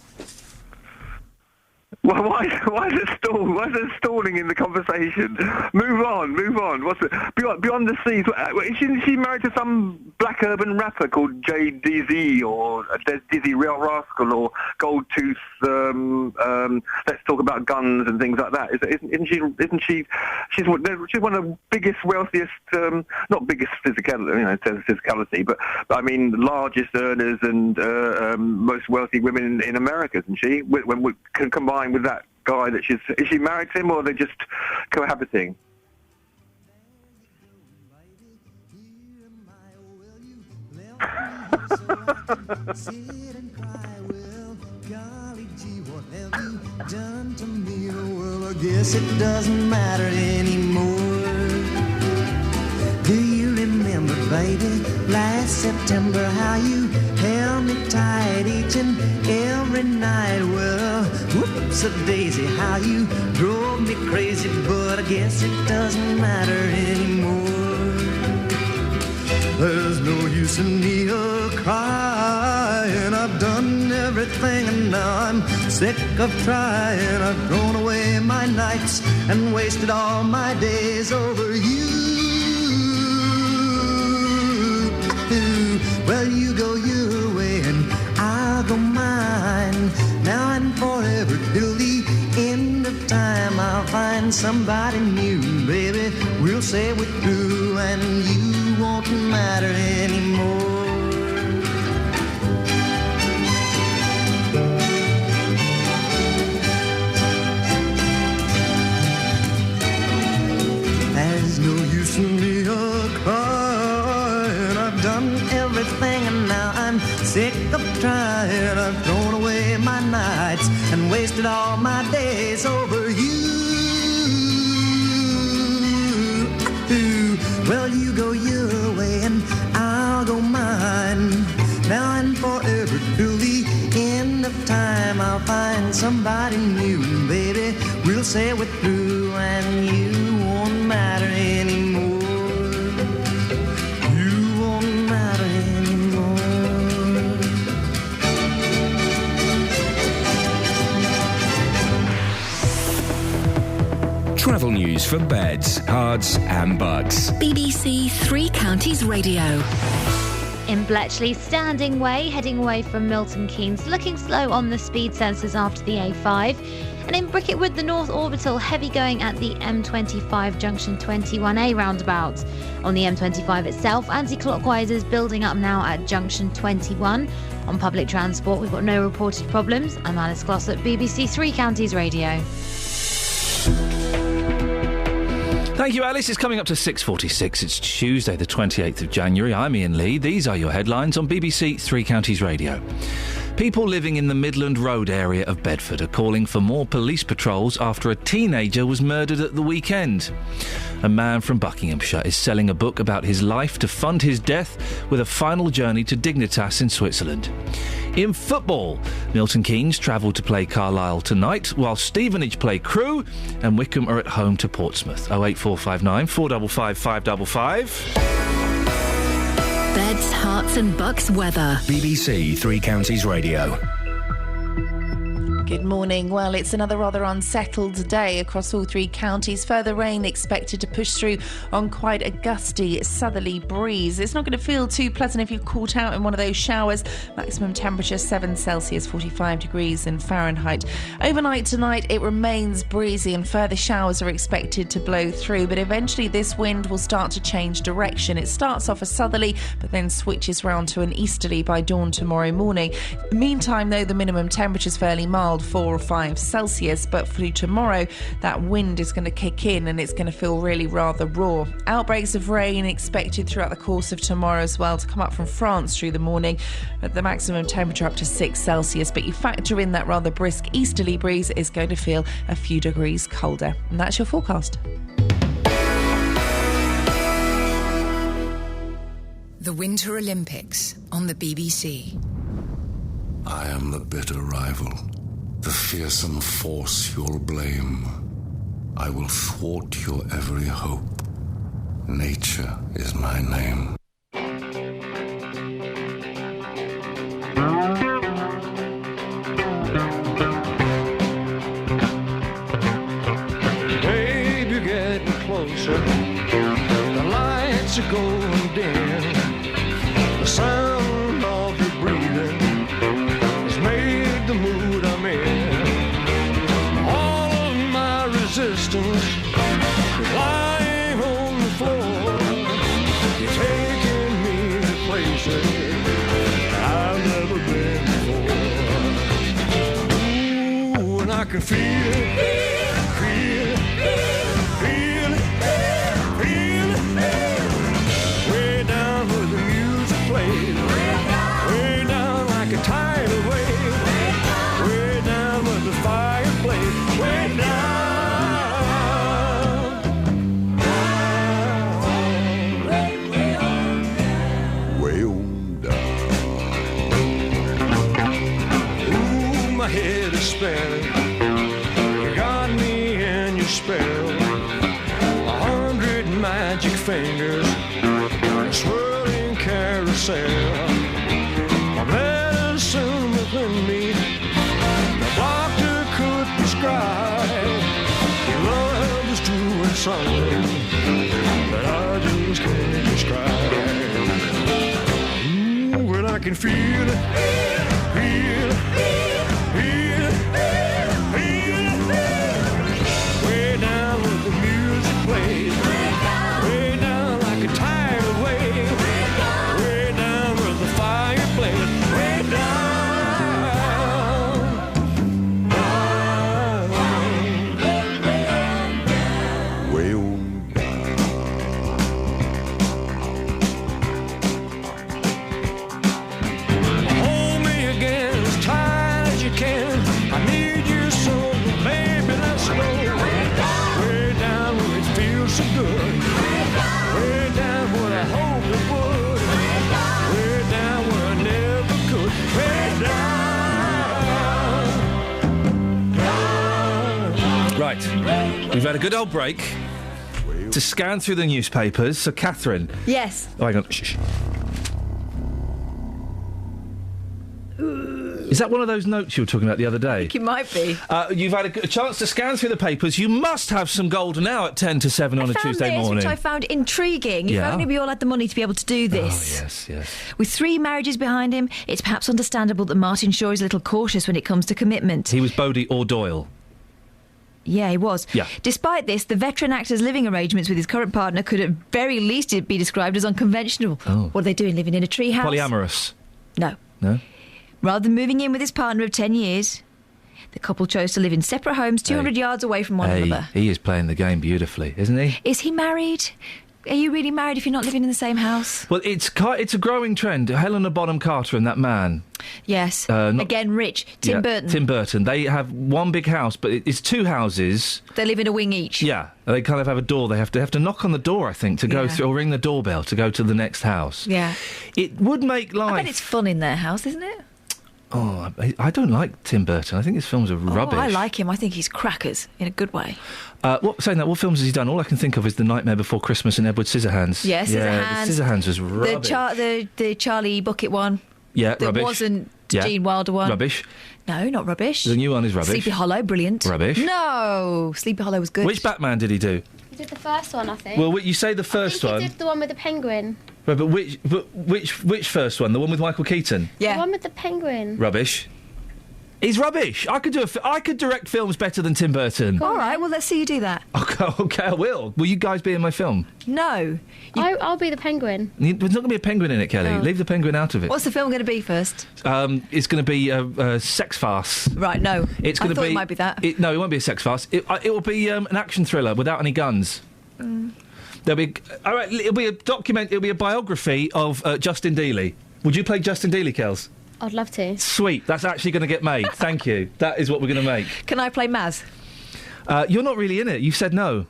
Well, why is it stalled? Why is there stalling in the conversation? Move on. What's it? Beyond the Seas. Is she married to some black urban rapper called Jay Dizzy or Des Dizzy Real Rascal or Gold Tooth? Let's talk about guns and things like that. Isn't she? She's one of the biggest, wealthiest, not biggest physicality, but I mean largest earners and most wealthy women in America, isn't she? When we can combine with that guy is she married to him or are they just cohabiting? Done to me, well, I guess it doesn't matter anymore. Do you remember, baby, last September, how you held me tight each and every night? Well, whoops a daisy, how you drove me crazy, but I guess it doesn't matter anymore. There's no use in me crying. I've done everything and now I'm sick of trying. I've thrown away my nights and wasted all my days over you. Well, you go your way and I'll go mine. Now and forever till the end of time, I'll find somebody new, baby. We'll say we're through and you won't matter anymore. There's no use in me crying. I've done everything and now I'm sick of trying. I've thrown away my nights and wasted all my days over you. Well, you go your way and I'll go mine. Now and forever till the end of time, I'll find somebody new, baby. We'll say we're through and you won't matter anymore. You won't matter anymore. Travel news for beds, cards and bugs. BBC Three Counties Radio. In Bletchley, Standing Way, heading away from Milton Keynes, looking slow on the speed sensors after the A5. And in Bricketwood, the North Orbital, heavy going at the M25 junction 21A roundabout. On the M25 itself, anti-clockwise is building up now at junction 21. On public transport, we've got no reported problems. I'm Alice Glossop, BBC Three Counties Radio. Thank you, Alice. It's coming up to 6:46. It's Tuesday, the 28th of January. I'm Iain Lee. These are your headlines on BBC Three Counties Radio. People living in the Midland Road area of Bedford are calling for more police patrols after a teenager was murdered at the weekend. A man from Buckinghamshire is selling a book about his life to fund his death with a final journey to Dignitas in Switzerland. In football, Milton Keynes travel to play Carlisle tonight, while Stevenage play Crewe and Wickham are at home to Portsmouth. 08459 455 555. Beds, Herts and Bucks weather. BBC Three Counties Radio. Good morning. Well, it's another rather unsettled day across all three counties. Further rain expected to push through on quite a gusty southerly breeze. It's not going to feel too pleasant if you're caught out in one of those showers. Maximum temperature 7 Celsius, 45 degrees in Fahrenheit. Overnight tonight, it remains breezy and further showers are expected to blow through. But eventually this wind will start to change direction. It starts off a southerly, but then switches round to an easterly by dawn tomorrow morning. Meantime, though, the minimum temperature is fairly mild, 4 or 5 Celsius, but through tomorrow that wind is going to kick in and it's going to feel really rather raw. Outbreaks of rain expected throughout the course of tomorrow as well to come up from France through the morning, at the maximum temperature up to 6 Celsius, but you factor in that rather brisk easterly breeze, is going to feel a few degrees colder. And that's your forecast. The Winter Olympics on the BBC. I am the bitter rival, the fearsome force you'll blame. I will thwart your every hope. Nature is my name. Babe, you're getting closer. The lights are going dim. The sound of your breathing has made the mood I'm in. All of my resistance is lying on the floor. You're taking me to places I've never been before. Ooh, and I can feel it, feel it, feel it, feel it. Way down where the music plays, way down like a tidal wave, way down where the fire plays, way down. Way on down. Ooh, my head is spinning. You got me in your spell. 100 magic fingers, a swirling carousel. A medicine within me, the doctor could prescribe. Your love is doing something that I just can't describe. Ooh, and I can feel it, feel it, feel it, feel it. Way down where the music plays, way down like a tidal wave, way down where the fire plays, way down. Way on down. Hold me again as tight as you can. I need you so, baby, let's go. Way down where it feels so good. Way down where I hope it would. Way down where I never could. Way down. Right, we've had a good old break to scan through the newspapers. So, Catherine. Yes. Oh, hang on. Shh. Is that one of those notes you were talking about the other day? I think it might be. You've had a chance to scan through the papers. You must have some gold now at 10 to 7 on a Tuesday morning. Which I found intriguing. Yeah. If only we all had the money to be able to do this. Oh, yes, yes. With 3 marriages behind him, it's perhaps understandable that Martin Shaw is a little cautious when it comes to commitment. He was Bodie or Doyle. Yeah, he was. Yeah. Despite this, the veteran actor's living arrangements with his current partner could at very least be described as unconventional. Oh. What are they doing, living in a treehouse? Polyamorous. No. No? Rather than moving in with his partner of 10 years, the couple chose to live in separate homes 200 yards away from one another. He is playing the game beautifully, isn't he? Is he married? Are you really married if you're not living in the same house? Well, it's a growing trend. Helena Bonham Carter and that man. Yes. Again, rich. Tim Burton. Tim Burton. They have one big house, but it's 2 houses. They live in a wing each. Yeah. They kind of have a door. They have to knock on the door, I think, to go through, or ring the doorbell to go to the next house. Yeah. It would make life... I bet it's fun in their house, isn't it? Oh, I don't like Tim Burton. I think his films are rubbish. I like him. I think he's crackers in a good way. Saying that, what films has he done? All I can think of is The Nightmare Before Christmas and Edward Scissorhands. Yeah, Scissorhands. Yeah, the Scissorhands was rubbish. The Charlie Bucket one. Yeah, that rubbish. Wasn't the Gene Wilder one. Rubbish. No, not rubbish. The new one is rubbish. Sleepy Hollow, brilliant. Rubbish. No, Sleepy Hollow was good. Which Batman did he do? He did the first one, I think. Well, you say the first one. He did the one with the penguin. Right, but which first one? The one with Michael Keaton? Yeah. The one with the penguin. Rubbish. He's rubbish. I could direct films better than Tim Burton. All right, well, let's see you do that. Okay, I will. Will you guys be in my film? No. I'll be the penguin. There's not going to be a penguin in it, Kelly. Oh. Leave the penguin out of it. What's the film going to be first? It's going to be a sex farce. Right, no. It's going I thought it might be that. No, it won't be a sex farce. It will be an action thriller without any guns. There'll be... All right, it'll be a document. It'll be a biography of Justin Dealey. Would you play Justin Dealey, Kels? I'd love to. Sweet. That's actually going to get made. Thank you. That is what we're going to make. Can I play Maz? You're not really in it. You said no.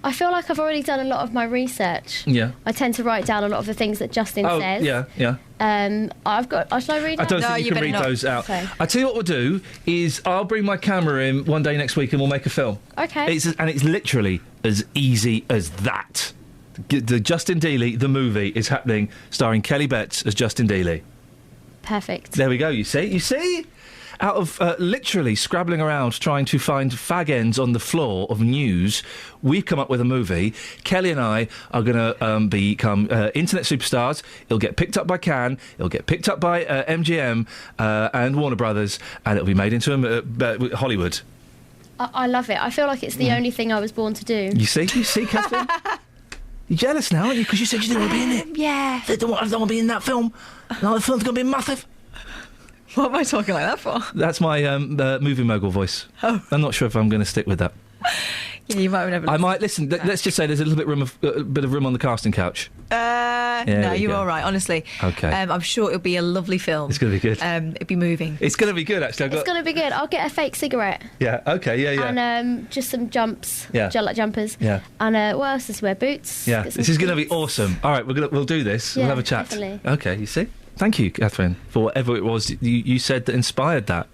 I feel like I've already done a lot of my research. Yeah. I tend to write down a lot of the things that Justin says. Yeah. Shall I read I out? don't think you can read those out. Okay. I tell you what we'll do is I'll bring my camera in one day next week and we'll make a film. Okay. It's literally as easy as that. The Justin Dealey, the movie, is happening, starring Kelly Betts as Justin Dealey. Perfect. There we go, you see? Out of literally scrabbling around trying to find fag ends on the floor of news, we've come up with a movie. Kelly and I are going to become internet superstars. It'll get picked up by Cannes, it'll get picked up by MGM and Warner Brothers, and it'll be made into Hollywood. I love it. I feel like it's the only thing I was born to do. You see, Catherine? You're jealous now, aren't you? Because you said you didn't want to be in it. Yeah. I don't want to be in that film. No, the film's going to be massive. What am I talking like that for? That's my movie mogul voice. Oh. I'm not sure if I'm going to stick with that. Yeah, you might never. I might listen. Let's just say there's a little bit of room on the casting couch. No, you're all right. Honestly. Okay. I'm sure it'll be a lovely film. It's going to be good. It'll be moving. It's going to be good, actually. It's going to be good. I'll get a fake cigarette. Yeah. Okay. Yeah. And just some jumps. Yeah. Like jumpers. Yeah. And what else does he wear? Boots. Yeah. This is going to be awesome. All right, we'll do this. Yeah, we'll have a chat. Definitely. Okay. You see. Thank you, Catherine, for whatever it was you said that inspired that.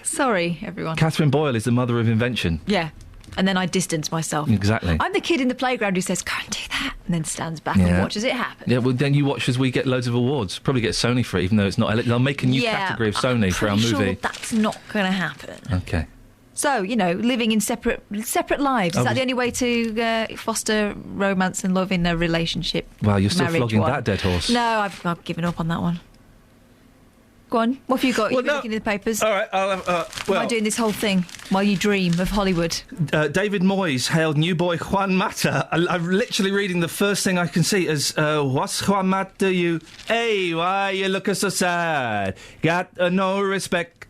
Sorry, everyone. Catherine Boyle is the mother of invention. Yeah. And then I distance myself. Exactly. I'm the kid in the playground who says, "Go and do that," and then stands back and watches it happen. Yeah, well, then you watch as we get loads of awards. Probably get Sony for it, even though it's not. They'll make a new category of Sony for our movie. Sure that's not going to happen. Okay. So, living in separate lives. Is that the only way to foster romance and love in a relationship? Well, you're still marriage flogging one? that dead horse. No, I've given up on that one. Go on. What have you got? You've been looking in the papers. All right. I'll have, Am I doing this whole thing while you dream of Hollywood? David Moyes hailed new boy Juan Mata. I'm literally reading the first thing I can see as, what's Juan Mata you? Hey, why you looking so sad? Got no respect.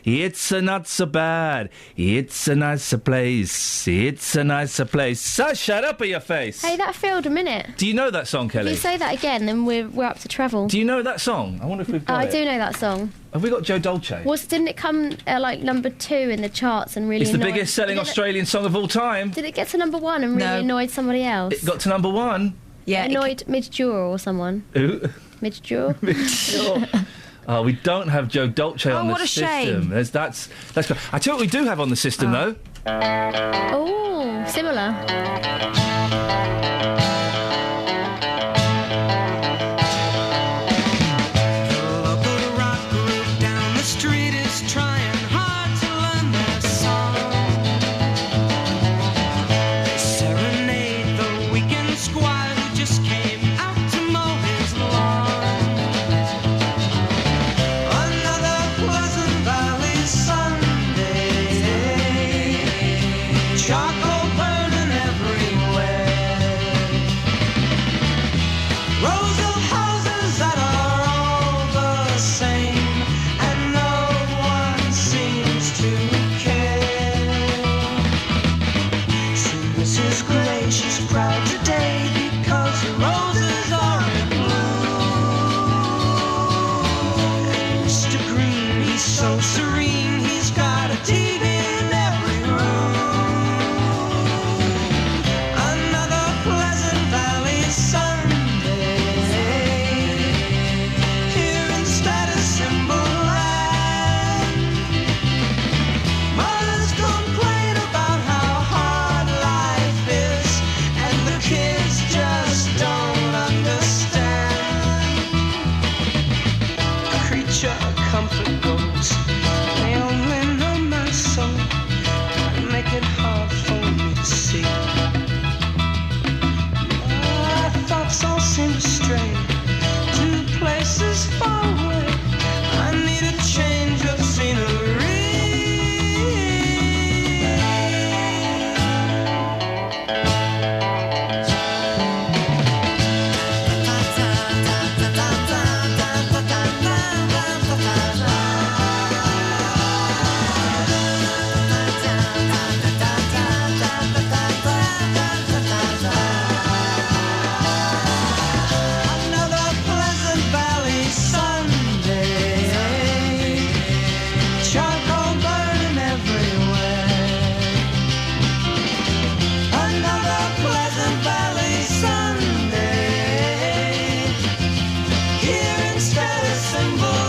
It's not so bad. It's a nicer place. It's a nicer place. So shut up in your face. Hey, that failed a minute. Do you know that song, Kelly? If you say that again, then we're up to travel. Do you know that song? I wonder if we've got I it. do know that song. Have we got Joe Dolce? Didn't it come number 2 in the charts and really It's the annoyed... biggest selling Australian song of all time. Did it get to number 1 and really annoyed somebody else? It got to number 1. Yeah. It annoyed Midge Jewell or someone. Who? Midge Jewell. Oh, we don't have Joe Dolce on the what a system. shame. That's good. I tell you what we do have on the system, though. Oh, similar. trying hard to learn their song. They serenade the weekend squire who just came out to mow his lawn. Another Pleasant Valley Sunday, charcoal burning everywhere, rows of houses that are all the same, and no one seems to care. So Mrs. Gray, she's proud today because her roses are in bloom. And Mr. Green, he's so serene, he's got a TV in every room. Another Pleasant Valley Sunday, here in Status Symbol Land. Mothers complain about how hard life is, and the kids just don't understand. A creature of comfort goes, they only know my soul, and make it hard for me to see. My thoughts all seem to stray to places far away. I need a change of scenery. Another Pleasant Valley Sunday, charcoal burning everywhere. Another Pleasant Valley Sunday, here in Status Symbol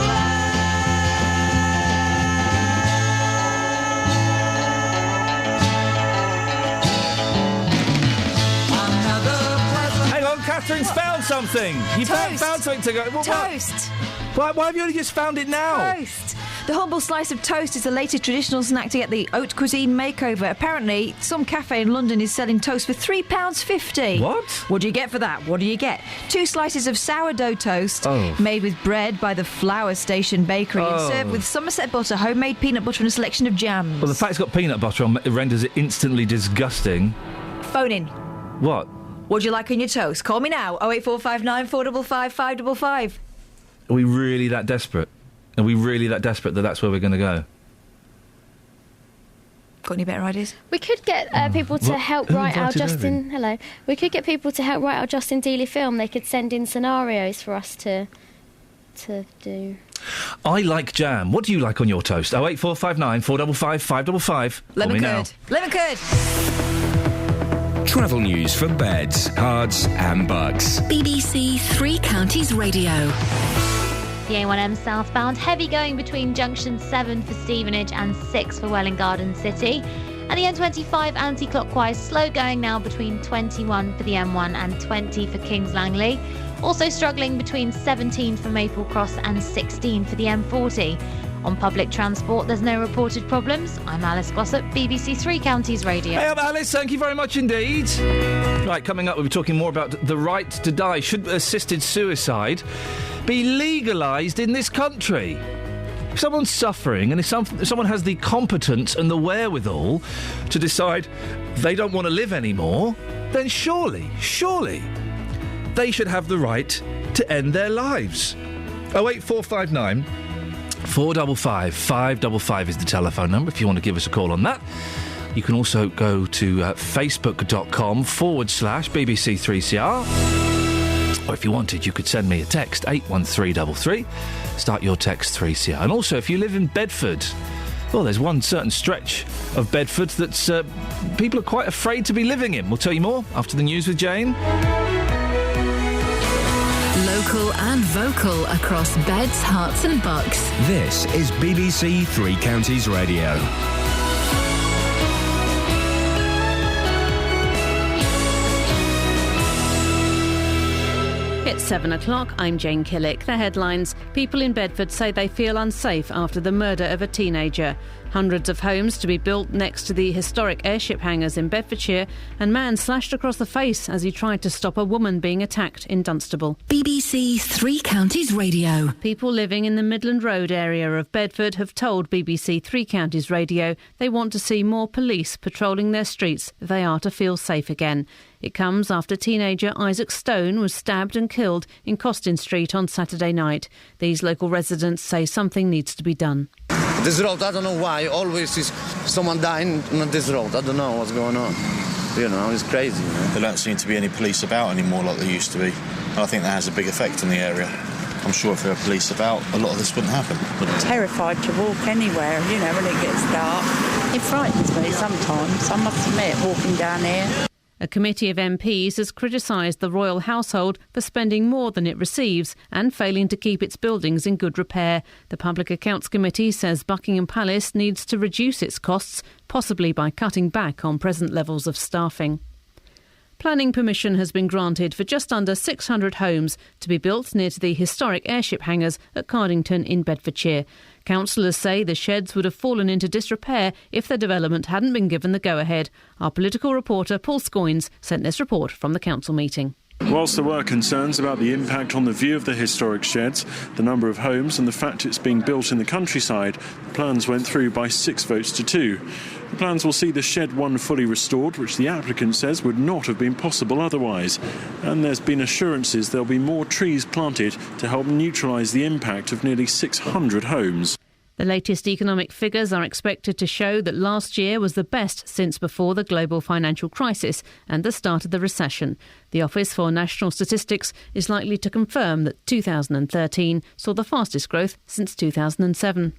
Hang on, Catherine's found something. You found something to go. Toast. Why have you only just found it now? Toast. The humble slice of toast is the latest traditional snack to get the haute cuisine makeover. Apparently, some cafe in London is selling toast for £3.50. What? What do you get for that? What do you get? 2 slices of sourdough toast made with bread by the Flour Station Bakery and served with Somerset butter, homemade peanut butter and a selection of jams. Well, the fact it's got peanut butter on renders it instantly disgusting. Phone in. What? What do you like on your toast? Call me now. 08459 455 555. Are we really that desperate? Are we really that desperate that that's where we're going to go? Got any better ideas? We could get people to help write our Justin. Hello. We could get people to help write our Justin Dealey film. They could send in scenarios for us to do. I like jam. What do you like on your toast? 08459 455 555. Lemon Call me now. curd. Lemon curd. Travel news for beds, cards and bugs. BBC Three Counties Radio. The A1M southbound, heavy going between junction 7 for Stevenage and 6 for Welwyn Garden City. And the M25 anti-clockwise, slow going now between 21 for the M1 and 20 for Kings Langley. Also struggling between 17 for Maple Cross and 16 for the M40. On public transport, there's no reported problems. I'm Alice Glossop, BBC Three Counties Radio. Hey, I'm Alice. Thank you very much indeed. Right, coming up, we'll be talking more about the right to die. Should assisted suicide be legalised in this country? If someone's suffering and if someone has the competence and the wherewithal to decide they don't want to live anymore, then surely, they should have the right to end their lives. 08459 455 555 is the telephone number if you want to give us a call on that. You can also go to facebook.com/BBC3CR. Or if you wanted, you could send me a text, 81333. Start your text 3CR. And also, if you live in Bedford, well, there's one certain stretch of Bedford that's people are quite afraid to be living in. We'll tell you more after the news with Jane. Local and vocal across beds, hearts and bucks. This is BBC Three Counties Radio. It's 7 o'clock. I'm Jane Killick. The headlines. People in Bedford say they feel unsafe after the murder of a teenager. Hundreds of homes to be built next to the historic airship hangars in Bedfordshire, and man slashed across the face as he tried to stop a woman being attacked in Dunstable. BBC Three Counties Radio. People living in the Midland Road area of Bedford have told BBC Three Counties Radio they want to see more police patrolling their streets if they are to feel safe again. It comes after teenager Isaac Stone was stabbed and killed in Costin Street on Saturday night. These local residents say something needs to be done. This road, I don't know why, always is someone dying on this road. I don't know what's going on. You know, it's crazy. There don't seem to be any police about anymore like there used to be. And I think that has a big effect in the area. I'm sure if there were police about, a lot of this wouldn't happen. I'm terrified to walk anywhere, you know, when it gets dark. It frightens me sometimes, I must admit, walking down here. A committee of MPs has criticised the royal household for spending more than it receives and failing to keep its buildings in good repair. The Public Accounts Committee says Buckingham Palace needs to reduce its costs, possibly by cutting back on present levels of staffing. Planning permission has been granted for just under 600 homes to be built near to the historic airship hangars at Cardington in Bedfordshire. Councillors say the sheds would have fallen into disrepair if the development hadn't been given the go-ahead. Our political reporter Paul Scoynes sent this report from the council meeting. Whilst there were concerns about the impact on the view of the historic sheds, the number of homes and the fact it's being built in the countryside, the plans went through by 6 votes to 2. The plans will see the Shed 1 fully restored, which the applicant says would not have been possible otherwise. And there's been assurances there'll be more trees planted to help neutralise the impact of nearly 600 homes. The latest economic figures are expected to show that last year was the best since before the global financial crisis and the start of the recession. The Office for National Statistics is likely to confirm that 2013 saw the fastest growth since 2007.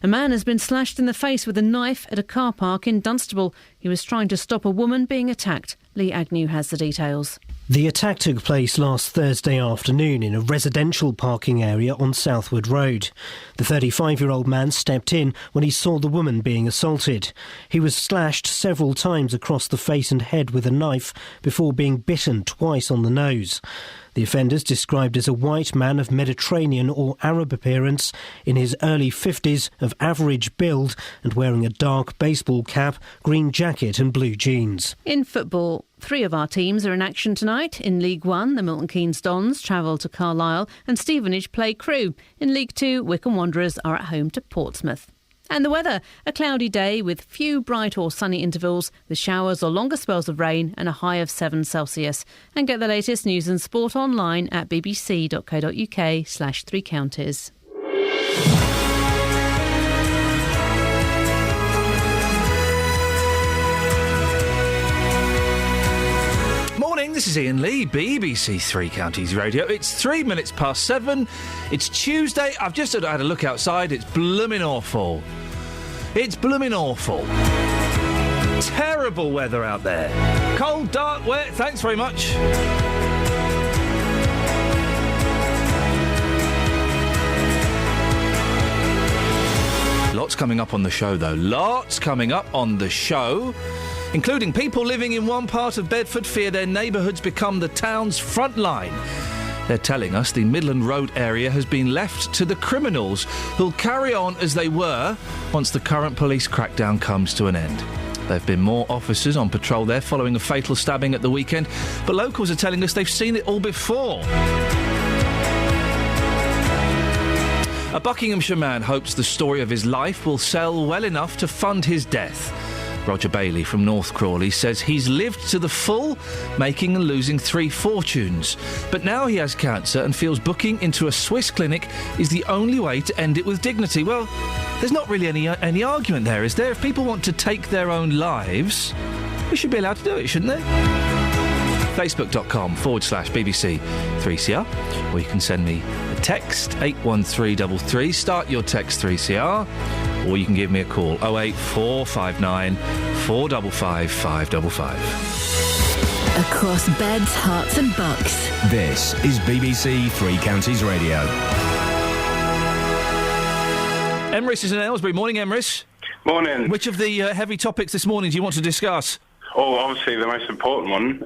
A man has been slashed in the face with a knife at a car park in Dunstable. He was trying to stop a woman being attacked. Lee Agnew has the details. The attack took place last Thursday afternoon in a residential parking area on Southwood Road. The 35-year-old man stepped in when he saw the woman being assaulted. He was slashed several times across the face and head with a knife before being bitten twice on the nose. The offender's described as a white man of Mediterranean or Arab appearance, in his early 50s, of average build and wearing a dark baseball cap, green jacket and blue jeans. In football, 3 of our teams are in action tonight. In League 1, the Milton Keynes Dons travel to Carlisle and Stevenage play Crewe. In League 2, Wycombe Wanderers are at home to Portsmouth. And the weather, a cloudy day with few bright or sunny intervals, with showers or longer spells of rain and a high of 7 Celsius. And get the latest news and sport online at bbc.co.uk/3 counties. Morning, this is Iain Lee, BBC Three Counties Radio. It's 3 minutes past 7. It's Tuesday. I've just had a look outside. It's blooming awful. It's blooming awful. Terrible weather out there. Cold, dark, wet. Thanks very much. Lots coming up on the show, though. Lots coming up on the show, including people living in one part of Bedford fear their neighbourhoods become the town's front line. They're telling us the Midland Road area has been left to the criminals, who'll carry on as they were once the current police crackdown comes to an end. There have been more officers on patrol there following a fatal stabbing at the weekend, but locals are telling us they've seen it all before. A Buckinghamshire man hopes the story of his life will sell well enough to fund his death. Roger Bailey from North Crawley says he's lived to the full, making and losing 3 fortunes. But now he has cancer and feels booking into a Swiss clinic is the only way to end it with dignity. Well, there's not really any argument there, is there? If people want to take their own lives, we should be allowed to do it, shouldn't they? Facebook.com/BBC 3CR, or you can send me a text 81333. Start your text 3CR. Or you can give me a call, 08459 455 555. Across beds, hearts and bucks. This is BBC Three Counties Radio. Emrys is in Aylesbury. Morning, Emrys. Morning. Which of the heavy topics this morning do you want to discuss? Oh, obviously the most important one,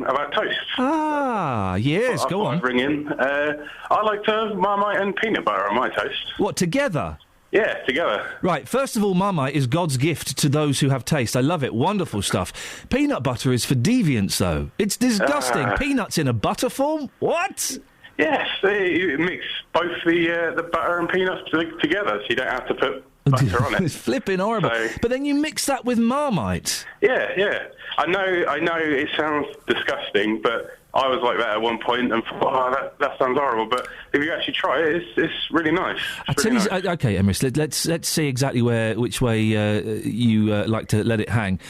about toast. Ah, yes, go on. Ring in. I like to have Marmite and peanut butter on my toast. What, together? Yeah, together. Right, first of all, Marmite is God's gift to those who have taste. I love it. Wonderful stuff. Peanut butter is for deviants, though. It's disgusting. Peanuts in a butter form? What? Yes, you mix both the butter and peanuts together, so you don't have to put butter on it. It's flipping horrible. So, but then you mix that with Marmite. Yeah. I know it sounds disgusting, but I was like that at one point and thought, oh, that sounds horrible. But if you actually try it, it's really nice. Okay, Emrys, let's see exactly which way you like to let it hang.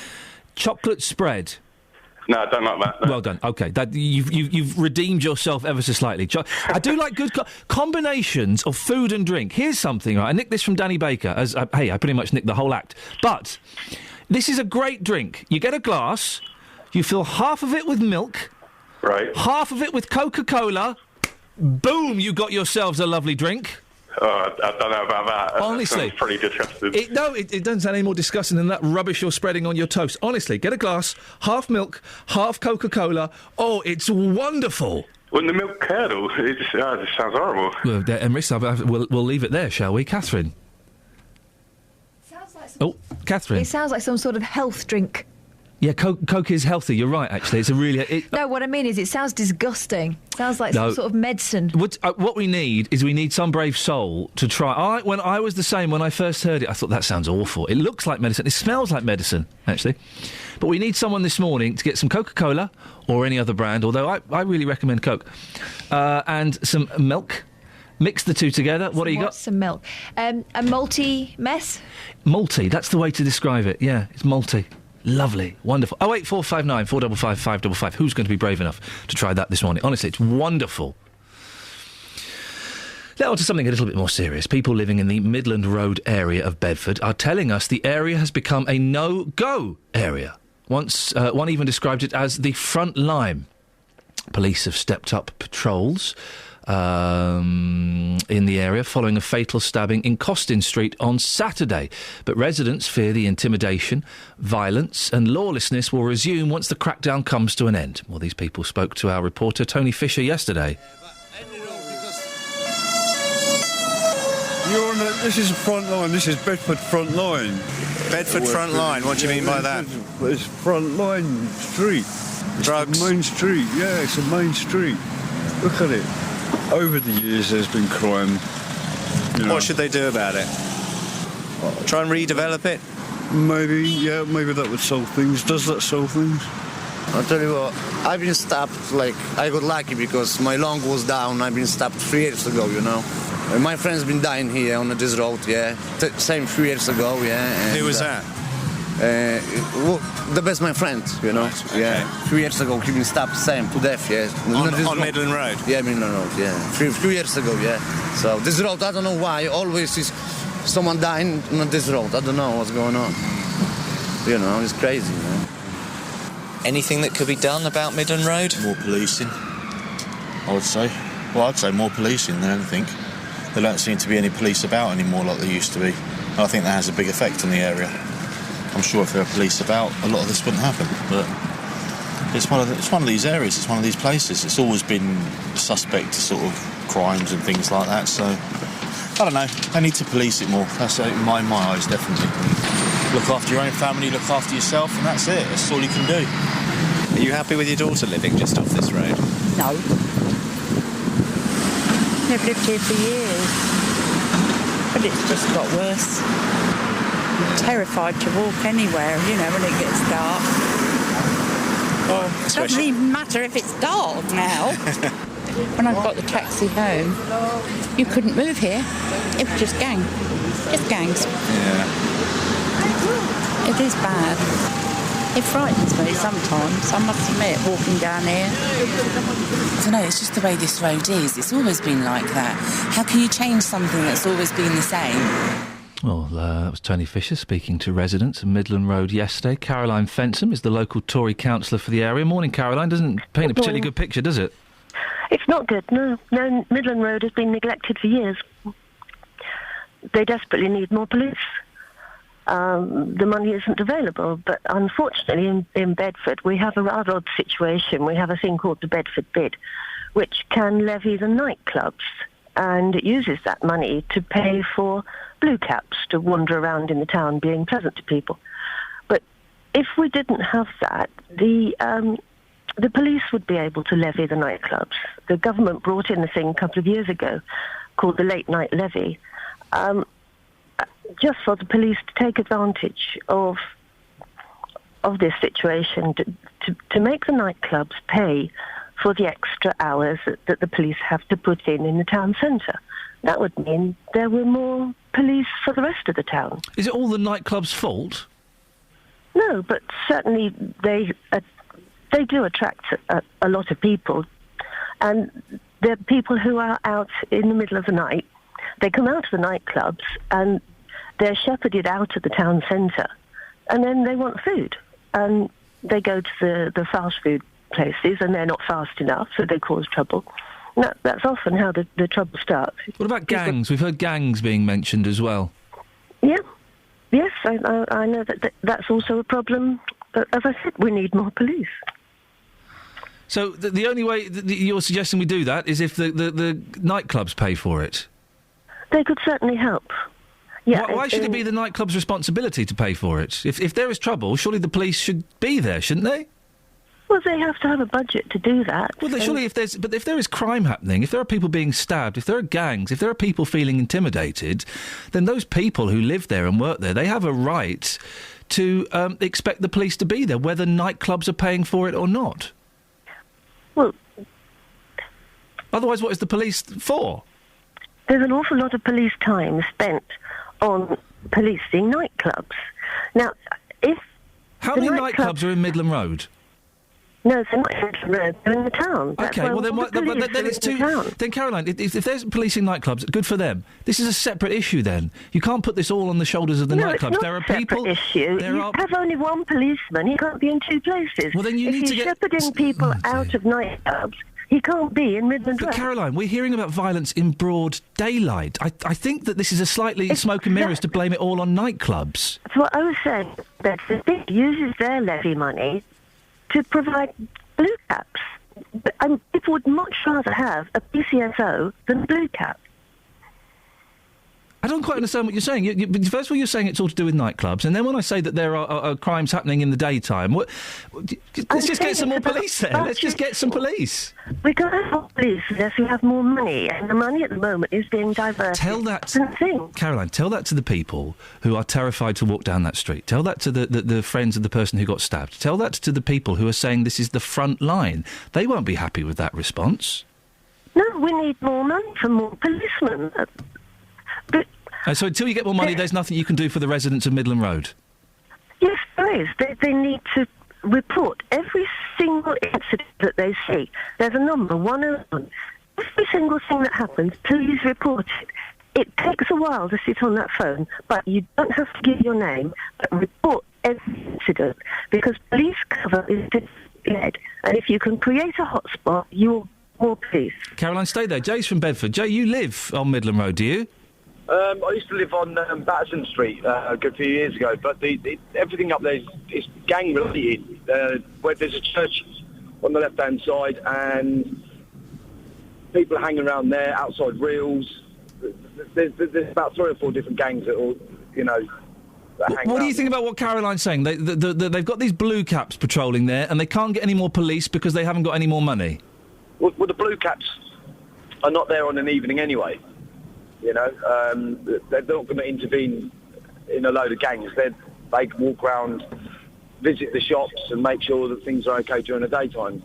Chocolate spread. No, I don't like that. No. Well done. Okay, you've redeemed yourself ever so slightly. I do like good combinations of food and drink. Here's something. Right? I nicked this from Danny Baker. I pretty much nicked the whole act. But this is a great drink. You get a glass. You fill half of it with milk. Right. Half of it with Coca-Cola. Boom! You got yourselves a lovely drink. Oh, I don't know about that. Honestly. That sounds pretty disgusting. It doesn't sound any more disgusting than that rubbish you're spreading on your toast. Honestly, get a glass, half milk, half Coca-Cola. Oh, it's wonderful. When the milk curdles, it just sounds horrible. Well, Emrys, we'll leave it there, shall we? Catherine? Catherine. It sounds like some sort of health drink. Yeah, Coke is healthy. You're right, actually. It's a really... No, what I mean is it sounds disgusting. It sounds like some sort of medicine. What we need is some brave soul to try. When I was the same when I first heard it, I thought, that sounds awful. It looks like medicine. It smells like medicine, actually. But we need someone this morning to get some Coca-Cola or any other brand, although I really recommend Coke, and some milk. Mix the two together. What do you got? Some milk. A malty mess? Malty, that's the way to describe it. Yeah, it's malty. Lovely, wonderful. 08459 455 555. Who's going to be brave enough to try that this morning? Honestly, it's wonderful. Now on to something a little bit more serious. People living in the Midland Road area of Bedford are telling us the area has become a no-go area. One even described it as the front line. Police have stepped up patrols in the area following a fatal stabbing in Costin Street on Saturday. But residents fear the intimidation, violence and lawlessness will resume once the crackdown comes to an end. Well, these people spoke to our reporter Tony Fisher yesterday. This is front line. This is Bedford front line. Bedford front line. What do you mean by that? It's front line street. Drugs. It's a main street. Yeah, it's a main street. Look at it. Over the years, there's been crime. What should they do about it? Try and redevelop it? Maybe that would solve things. Does that solve things? I'll tell you what, I've been stopped, I got lucky because my lung was down. I've been stopped 3 years ago, you know. And my friend's been dying here on this road, yeah. Same 3 years ago, yeah. And, who was that? The best my friend, you know. Right, okay. Yeah, 3 years ago, he been stopped, same, to death, yeah. On Midland Road? Yeah, Midland Road, yeah. 3 years ago, yeah. So this road, I don't know why, always is someone dying on this road. I don't know what's going on. You know, it's crazy, man. Anything that could be done about Midland Road? More policing, I would say. Well, I'd say more policing than anything. There don't seem to be any police about anymore like there used to be. And I think that has a big effect on the area. I'm sure if there were police about, a lot of this wouldn't happen. But it's one of these areas, it's one of these places. It's always been suspect to sort of crimes and things like that. So, I don't know. They need to police it more. That's in my eyes, definitely. Look after your own family, look after yourself, and that's it. That's all you can do. Are you happy with your daughter living just off this road? No. They've lived here for years. But it's just got worse. I'm terrified to walk anywhere, you know, when it gets dark. It doesn't even matter if it's dark now. When I got the taxi home, you couldn't move here. It was just gangs. Yeah. It is bad. It frightens me sometimes, I must admit, walking down here. I don't know, it's just the way this road is. It's always been like that. How can you change something that's always been the same? Well, that was Tony Fisher speaking to residents of Midland Road yesterday. Caroline Fensham is the local Tory councillor for the area. Morning, Caroline. Doesn't paint a particularly good picture, does it? It's not good, no. No, Midland Road has been neglected for years. They desperately need more police. the money isn't available. But unfortunately, in Bedford, we have a rather odd situation. We have a thing called the Bedford bid, which can levy the nightclubs, and it uses that money to pay for blue caps to wander around in the town being pleasant to people. But if we didn't have that, the police would be able to levy the nightclubs. The government brought in a thing a couple of years ago called the late night levy, just for the police to take advantage of this situation, to make the nightclubs pay for the extra hours that the police have to put in the town centre. That would mean there were more police for the rest of the town. Is it all the nightclub's fault? No, but certainly they do attract a lot of people, and they're people who are out in the middle of the night. They come out of the nightclubs and they're shepherded out of the town centre, and then they want food, and they go to the fast food places, and they're not fast enough, so they cause trouble. That's often how the trouble starts. What about gangs? We've heard gangs being mentioned as well. Yeah. Yes, I know that's also a problem. But as I said, we need more police. So the only way you're suggesting we do that is if the nightclubs pay for it? They could certainly help. Yeah. Why should it be the nightclub's responsibility to pay for it? If there is trouble, surely the police should be there, shouldn't they? Well, they have to have a budget to do that. Well, surely if there is crime happening, if there are people being stabbed, if there are gangs, if there are people feeling intimidated, then those people who live there and work there, they have a right to expect the police to be there, whether nightclubs are paying for it or not. Well, otherwise, what is the police for? There's an awful lot of police time spent on policing nightclubs. Now, if how many nightclubs are in Midland Road? No, they're not in Midland Road. They're in the town. That's okay, well then it's too. Then Caroline, if there's policing nightclubs, good for them. This is a separate issue. Then you can't put this all on the shoulders of the nightclubs. It's not there are a separate people. Issue. You have only one policeman. He can't be in two places. Well, then you need to get shepherding people out of nightclubs. He can't be in Midland Road. But Caroline, we're hearing about violence in broad daylight. I think that this is a slightly smoke and mirrors to blame it all on nightclubs. That's what I was saying. That the state uses their levy money to provide blue caps. People would much rather have a PCSO than a blue cap. I don't quite understand what you're saying. First of all, you're saying it's all to do with nightclubs, and then when I say that there are crimes happening in the daytime, let's just get some more police there. Let's just get some police. We can't have more police unless we have more money, and the money at the moment is being diverted. Caroline, tell that to the people who are terrified to walk down that street. Tell that to the friends of the person who got stabbed. Tell that to the people who are saying this is the front line. They won't be happy with that response. No, we need more money for more policemen. So until you get more money, there's nothing you can do for the residents of Midland Road? Yes, there is. They need to report every single incident that they see. There's a number, 101. Every single thing that happens, please report it. It takes a while to sit on that phone, but you don't have to give your name, but report every incident, because police cover is dead. And if you can create a hotspot, you'll more police. Caroline, stay there. Jay's from Bedford. Jay, you live on Midland Road, do you? I used to live on Batterson Street a good few years ago, but everything up there is gang-related. Where there's a church on the left-hand side, and people are hanging around there, outside reels. There's about 3 or 4 different gangs that all, What do you think about what Caroline's saying? They've got these blue caps patrolling there, and they can't get any more police because they haven't got any more money. Well, the blue caps are not there on an evening anyway. They're not going to intervene in a load of gangs. They walk around, visit the shops, and make sure that things are okay during the daytime.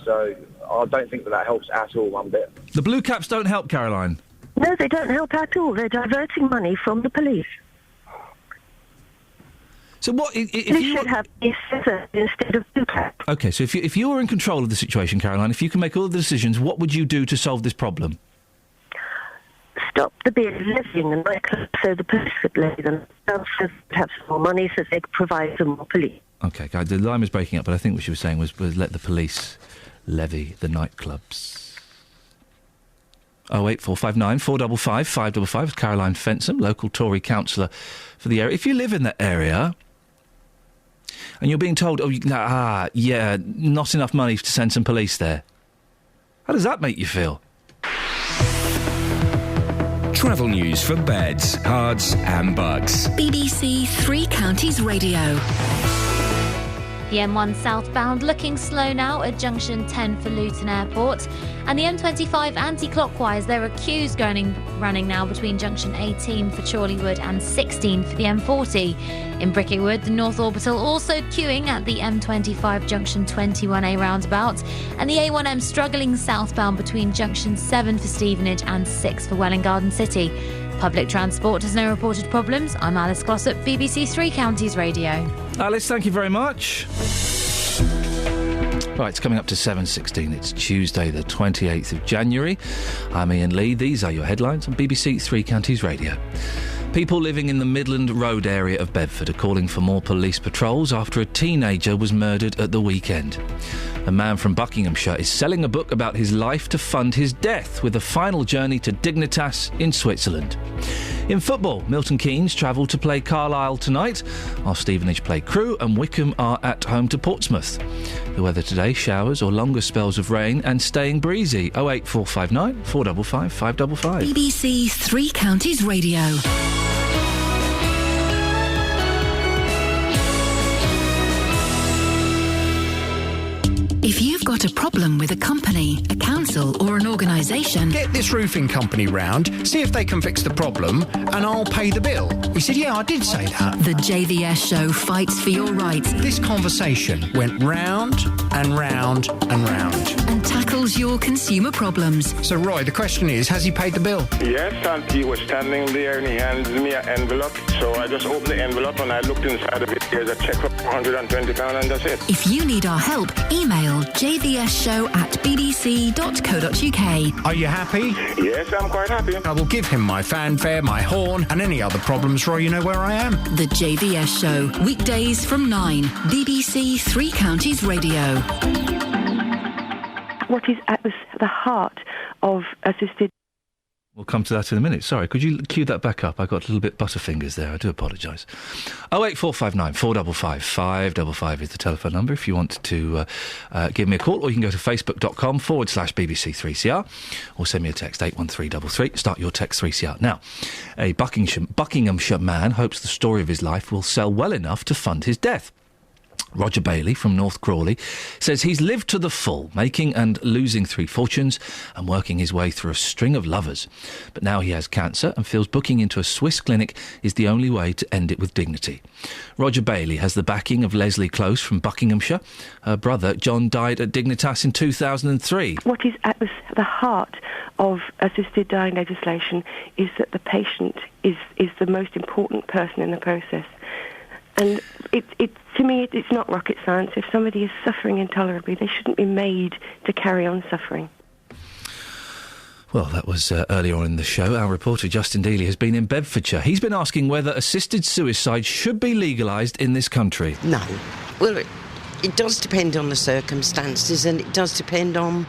So I don't think that helps at all one bit. The blue caps don't help, Caroline. No, they don't help at all. They're diverting money from the police. So what? If you should have PCSO instead of blue cap. Okay, so if you were in control of the situation, Caroline, if you can make all the decisions, what would you do to solve this problem? Stop the beer levying the nightclubs so the police could levy them. So have some more money so they could provide some more police. Okay, guys, the line was breaking up, but I think what she was saying was let the police levy the nightclubs. 08459 455 555. Caroline Fensham, local Tory councillor for the area. If you live in that area and you're being told, not enough money to send some police there, how does that make you feel? Travel news for beds, cards and bugs. BBC Three Counties Radio. The M1 southbound looking slow now at junction 10 for Luton Airport. And the M25 anti-clockwise, there are queues running now between junction 18 for Chorleywood and 16 for the M40. In Bricketwood, the North Orbital also queuing at the M25 junction 21A roundabout. And the A1M struggling southbound between junction 7 for Stevenage and 6 for Welwyn Garden City. Public transport has no reported problems. I'm Alice Glossop, BBC Three Counties Radio. Alice, thank you very much. Right, it's coming up to 7:16. It's Tuesday, the 28th of January. I'm Iain Lee. These are your headlines on BBC Three Counties Radio. People living in the Midland Road area of Bedford are calling for more police patrols after a teenager was murdered at the weekend. A man from Buckinghamshire is selling a book about his life to fund his death, with a final journey to Dignitas in Switzerland. In football, Milton Keynes travel to play Carlisle tonight, while Stevenage play Crewe and Wickham are at home to Portsmouth. The weather today, showers or longer spells of rain and staying breezy. 08459 455 555. BBC Three Counties Radio. If you've got a problem with a company, a council or an organisation... Get this roofing company round, see if they can fix the problem, and I'll pay the bill. He said, yeah, I did say that. The JVS show fights for your rights. This conversation went round and round and round. And tackles your consumer problems. So, Roy, the question is, has he paid the bill? Yes, and he was standing there and he handed me an envelope. So I just opened the envelope and I looked inside of it. There's a cheque for £120 and that's it. If you need our help, email jvsshow@bbc.co.uk. Are you happy? Yes, I'm quite happy. I will give him my fanfare, my horn, and any other problems, Roy, you know where I am. The JVS Show, weekdays from 9, BBC Three Counties Radio. What is at the heart of assisted... We'll come to that in a minute. Sorry, could you cue that back up? I got a little bit butterfingers there. I do apologise. 08459 455 555 is the telephone number if you want to give me a call, or you can go to facebook.com/BBC3CR or send me a text 81333. Start your text 3CR. Now, a Buckinghamshire man hopes the story of his life will sell well enough to fund his death. Roger Bailey from North Crawley says he's lived to the full, making and losing 3 fortunes and working his way through a string of lovers. But now he has cancer and feels booking into a Swiss clinic is the only way to end it with dignity. Roger Bailey has the backing of Leslie Close from Buckinghamshire. Her brother, John, died at Dignitas in 2003. What is at the heart of assisted dying legislation is that the patient is the most important person in the process. And to me, it's not rocket science. If somebody is suffering intolerably, they shouldn't be made to carry on suffering. Well, that was earlier on in the show. Our reporter, Justin Dealey, has been in Bedfordshire. He's been asking whether assisted suicide should be legalised in this country. No. Well, it does depend on the circumstances, and it does depend on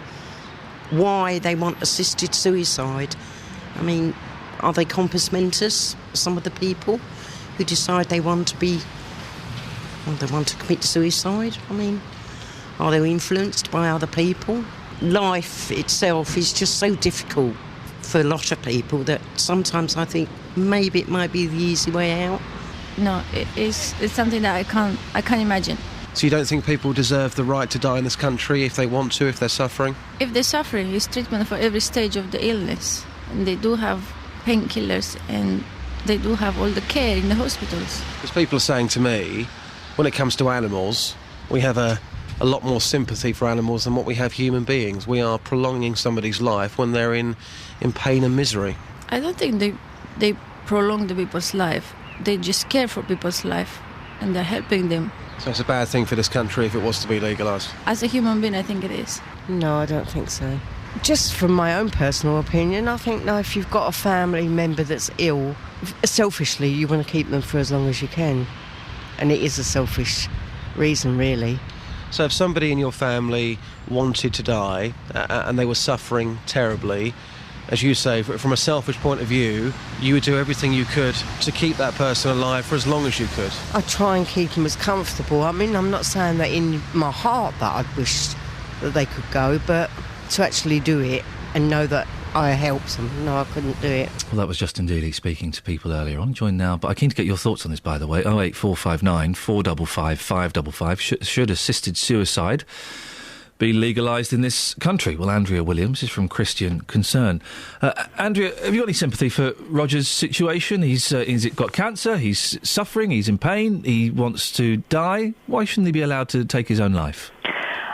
why they want assisted suicide. I mean, are they compos mentis, some of the people who decide they want to commit suicide? I mean, are they influenced by other people? Life itself is just so difficult for a lot of people that sometimes I think maybe it might be the easy way out. No, it's something that I can't imagine. So you don't think people deserve the right to die in this country if they want to, if they're suffering? If they're suffering, it's treatment for every stage of the illness. And they do have painkillers and they do have all the care in the hospitals. Because people are saying to me, when it comes to animals, we have a lot more sympathy for animals than what we have human beings. We are prolonging somebody's life when they're in pain and misery. I don't think they prolong the people's life. They just care for people's life and they're helping them. So it's a bad thing for this country if it was to be legalised? As a human being, I think it is. No, I don't think so. Just from my own personal opinion, I think now if you've got a family member that's ill, selfishly you want to keep them for as long as you can. And it is a selfish reason, really. So if somebody in your family wanted to die and they were suffering terribly, as you say, from a selfish point of view, you would do everything you could to keep that person alive for as long as you could. I try and keep them as comfortable. I mean, I'm not saying that in my heart that I'd wish that they could go, but to actually do it and know that I helped them, no, I couldn't do it. Well, that was Justin Dealey speaking to people earlier on. Joined now, but I'm keen to get your thoughts on this, by the way. 08459 455 555. Should assisted suicide be legalised in this country? Well, Andrea Williams is from Christian Concern. Andrea, have you got any sympathy for Roger's situation? He's got cancer, he's suffering, he's in pain, he wants to die. Why shouldn't he be allowed to take his own life?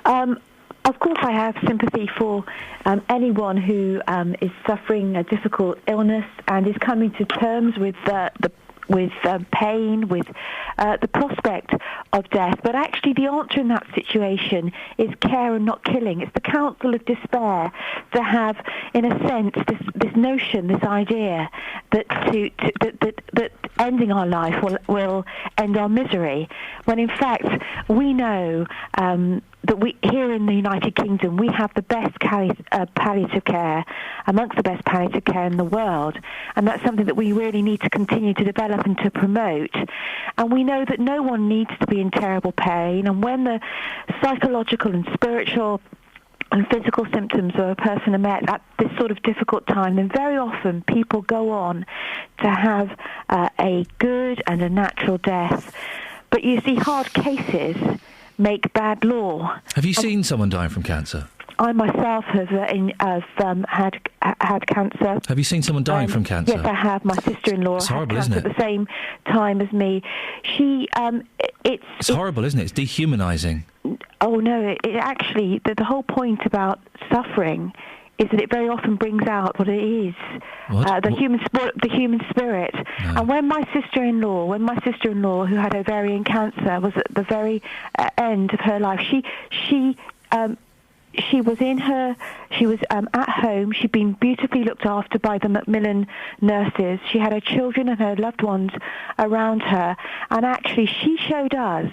Of course I have sympathy for anyone who is suffering a difficult illness and is coming to terms with pain, with the prospect of death. But actually the answer in that situation is care and not killing. It's the counsel of despair to have, in a sense, this notion, this idea that ending our life will end our misery, when in fact we know that we here in the United Kingdom we have the best palliative care, amongst the best palliative care in the world, and that's something that we really need to continue to develop and to promote. And we know that no one needs to be in terrible pain, and when the psychological and spiritual and physical symptoms of a person are met at this sort of difficult time, then very often people go on to have a good and a natural death. But you see, hard cases make bad law. Have you seen someone dying from cancer? I myself have had cancer. Have you seen someone dying from cancer? Yes, I have. My sister-in-law It's had horrible, cancer isn't it? at the same time as me. It's horrible, isn't it? It's dehumanising. Oh no! It actually the whole point about suffering is that it very often brings out what it is, the human spirit. No. And when my sister-in-law, who had ovarian cancer, was at the very end of her life, she was at home. She'd been beautifully looked after by the Macmillan nurses. She had her children and her loved ones around her, and actually she showed us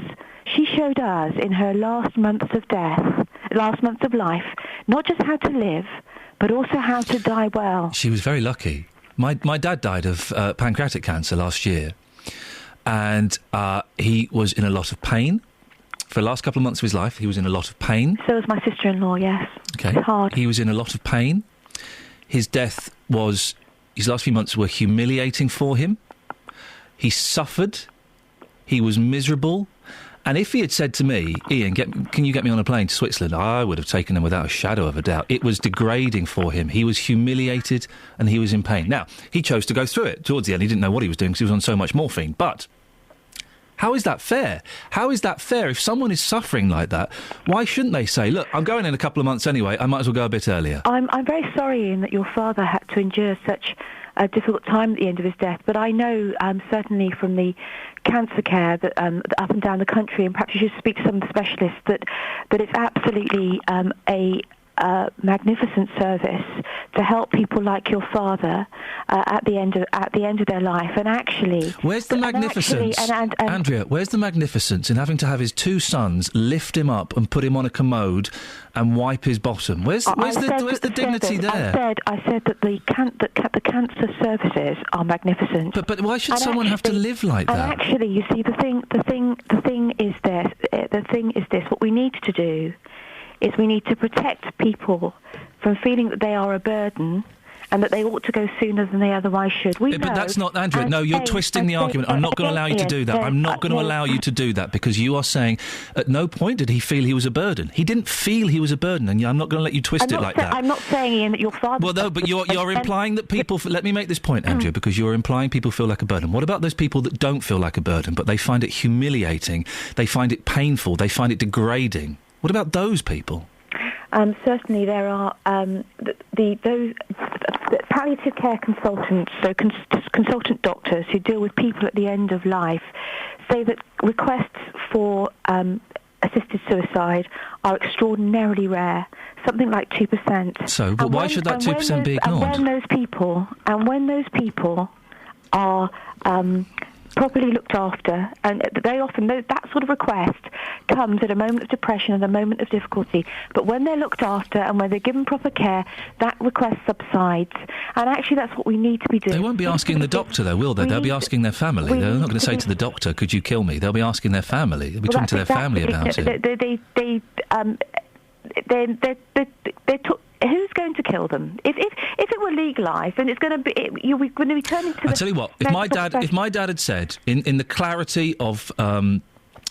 in her last months of life, not just how to live, but also how to die well. She was very lucky. My dad died of pancreatic cancer last year, and he was in a lot of pain. For the last couple of months of his life, he was in a lot of pain. So was my sister-in-law, yes. Okay. It's hard. He was in a lot of pain. His last few months were humiliating for him. He suffered. He was miserable. And if he had said to me, Ian, can you get me on a plane to Switzerland? I would have taken him without a shadow of a doubt. It was degrading for him. He was humiliated and he was in pain. Now, he chose to go through it. Towards the end, he didn't know what he was doing because he was on so much morphine. But how is that fair? How is that fair? If someone is suffering like that, why shouldn't they say, look, I'm going in a couple of months anyway, I might as well go a bit earlier? I'm very sorry, Ian, that your father had to endure such a difficult time at the end of his death, but I know certainly from the cancer care that up and down the country, and perhaps you should speak to some of the specialists, that it's absolutely a magnificent service to help people like your father at the end of their life. And actually, where's the magnificence, Andrea? Where's the magnificence in having to have his two sons lift him up and put him on a commode and wipe his bottom? Where's the dignity there? I said that the cancer services are magnificent. But why should someone have to live like that? And actually, you see, the thing is this. What we need to do is we need to protect people from feeling that they are a burden and that they ought to go sooner than they otherwise should. But that's not, Andrea. No, you're twisting the argument. I'm not going to allow you to do that. I'm not going to allow you to do that because you are saying at no point did he feel he was a burden. He didn't feel he was a burden, and I'm not going to let you twist it like that. I'm not saying, Ian, that your father... Well, no, but you're implying that people... Let me make this point, Andrea, because you're implying people feel like a burden. What about those people that don't feel like a burden, but they find it humiliating, they find it painful, they find it degrading? What about those people? Certainly there are those palliative care consultants, so consultant doctors who deal with people at the end of life, say that requests for assisted suicide are extraordinarily rare, something like 2%. So, but why should that 2% be ignored? And when those people are properly looked after, and very often that sort of request comes at a moment of depression and a moment of difficulty. But when they're looked after and when they're given proper care, that request subsides. And actually, that's what we need to be doing. They won't be asking the doctor, though, will they? They'll be asking their family. They're not going to say to the doctor, "Could you kill me?" They'll be asking their family. They'll be talking to their family about it. Who's going to kill them? If it were legalised, then it's going to be you're going to be turning to. I tell you what, if my dad had said in the clarity of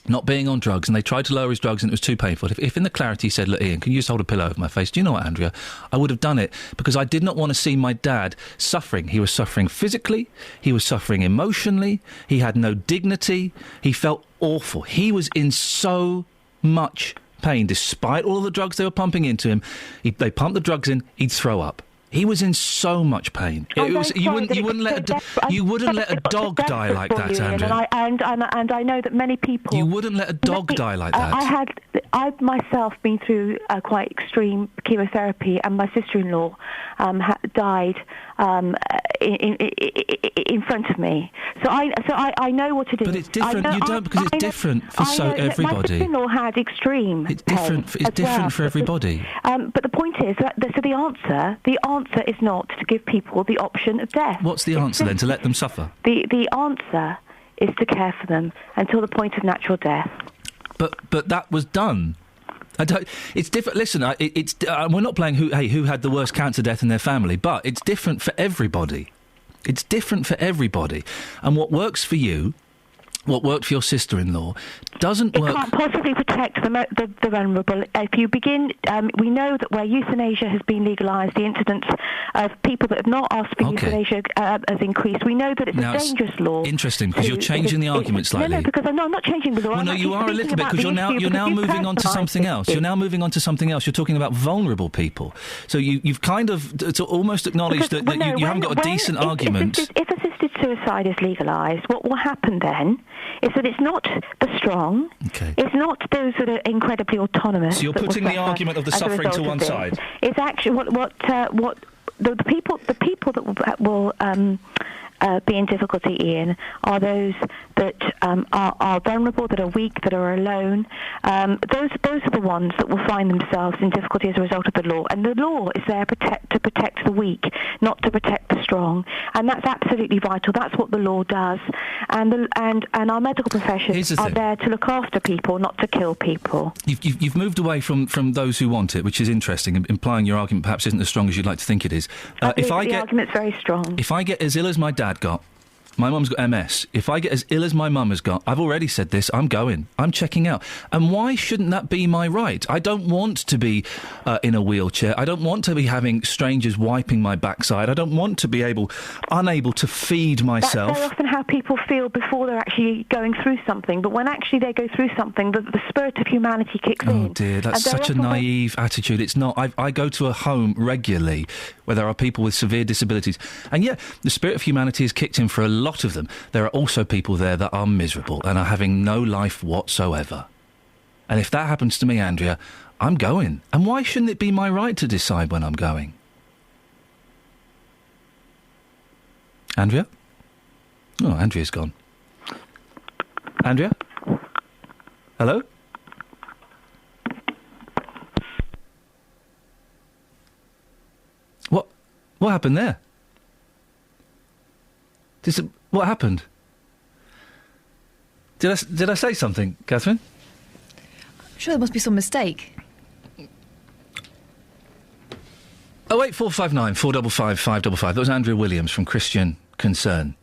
not being on drugs, and they tried to lower his drugs and it was too painful. If in the clarity he said, "Look, Ian, can you just hold a pillow over my face?" Do you know what, Andrea? I would have done it because I did not want to see my dad suffering. He was suffering physically. He was suffering emotionally. He had no dignity. He felt awful. He was in so much pain, despite all the drugs they were pumping into him. They pumped the drugs in, he'd throw up. He was in so much pain. You wouldn't let a dog die like that, Andrea. And I know that many people. You wouldn't let a dog die like that. I've myself been through quite extreme chemotherapy, and my sister-in-law died in front of me. So I know what it is. But it's different. Because it's different for everybody. My sister-in-law had extreme. It's different. It's different for everybody. But the point is that the answer is not to give people the option of death. What's the answer then? To let them suffer? The answer is to care for them until the point of natural death. But that was done. It's different. Listen, we're not playing who had the worst cancer death in their family, but it's different for everybody. It's different for everybody. And what works for you, what worked for your sister-in-law, doesn't work. It can't possibly protect the vulnerable. If you begin, we know that where euthanasia has been legalised, the incidence of people that have not asked for euthanasia has increased. We know that it's a dangerous law. Interesting, because you're changing the argument slightly. No, because I'm not changing the law. Well, no, you are a little bit, because you're now moving on to something else. You're now moving on to something else. You're talking about vulnerable people. So you've kind of almost acknowledged that you haven't got a decent argument. If assisted suicide is legalised, what will happen then is that it's not the strong, it's not those that are incredibly autonomous. So you're putting the argument of the suffering to one side. It's actually what the people that will be in difficulty, Ian, are those that are vulnerable, that are weak, that are alone. Those are the ones that will find themselves in difficulty as a result of the law. And the law is there to protect the weak, not to protect the strong. And that's absolutely vital. That's what the law does. And our medical professions are there to look after people, not to kill people. You've moved away from those who want it, which is interesting, implying your argument perhaps isn't as strong as you'd like to think it is. The argument's very strong. If I get as ill as my dad got, my mum's got MS. If I get as ill as my mum has got, I've already said this, I'm going. I'm checking out. And why shouldn't that be my right? I don't want to be in a wheelchair. I don't want to be having strangers wiping my backside. I don't want to be unable to feed myself. That's very often how people feel before they're actually going through something. But when actually they go through something, the spirit of humanity kicks in. Oh dear, that's such a naive attitude. It's not. I go to a home regularly where there are people with severe disabilities. And yeah, the spirit of humanity is kicked in for a lot of them. There are also people there that are miserable and are having no life whatsoever. And if that happens to me, Andrea, I'm going. And why shouldn't it be my right to decide when I'm going? Andrea? Oh, Andrea's gone. Andrea? Hello? What happened there? What happened? Did I say something, Catherine? I'm sure there must be some mistake. 08459 455 555. That was Andrea Williams from Christian Concern.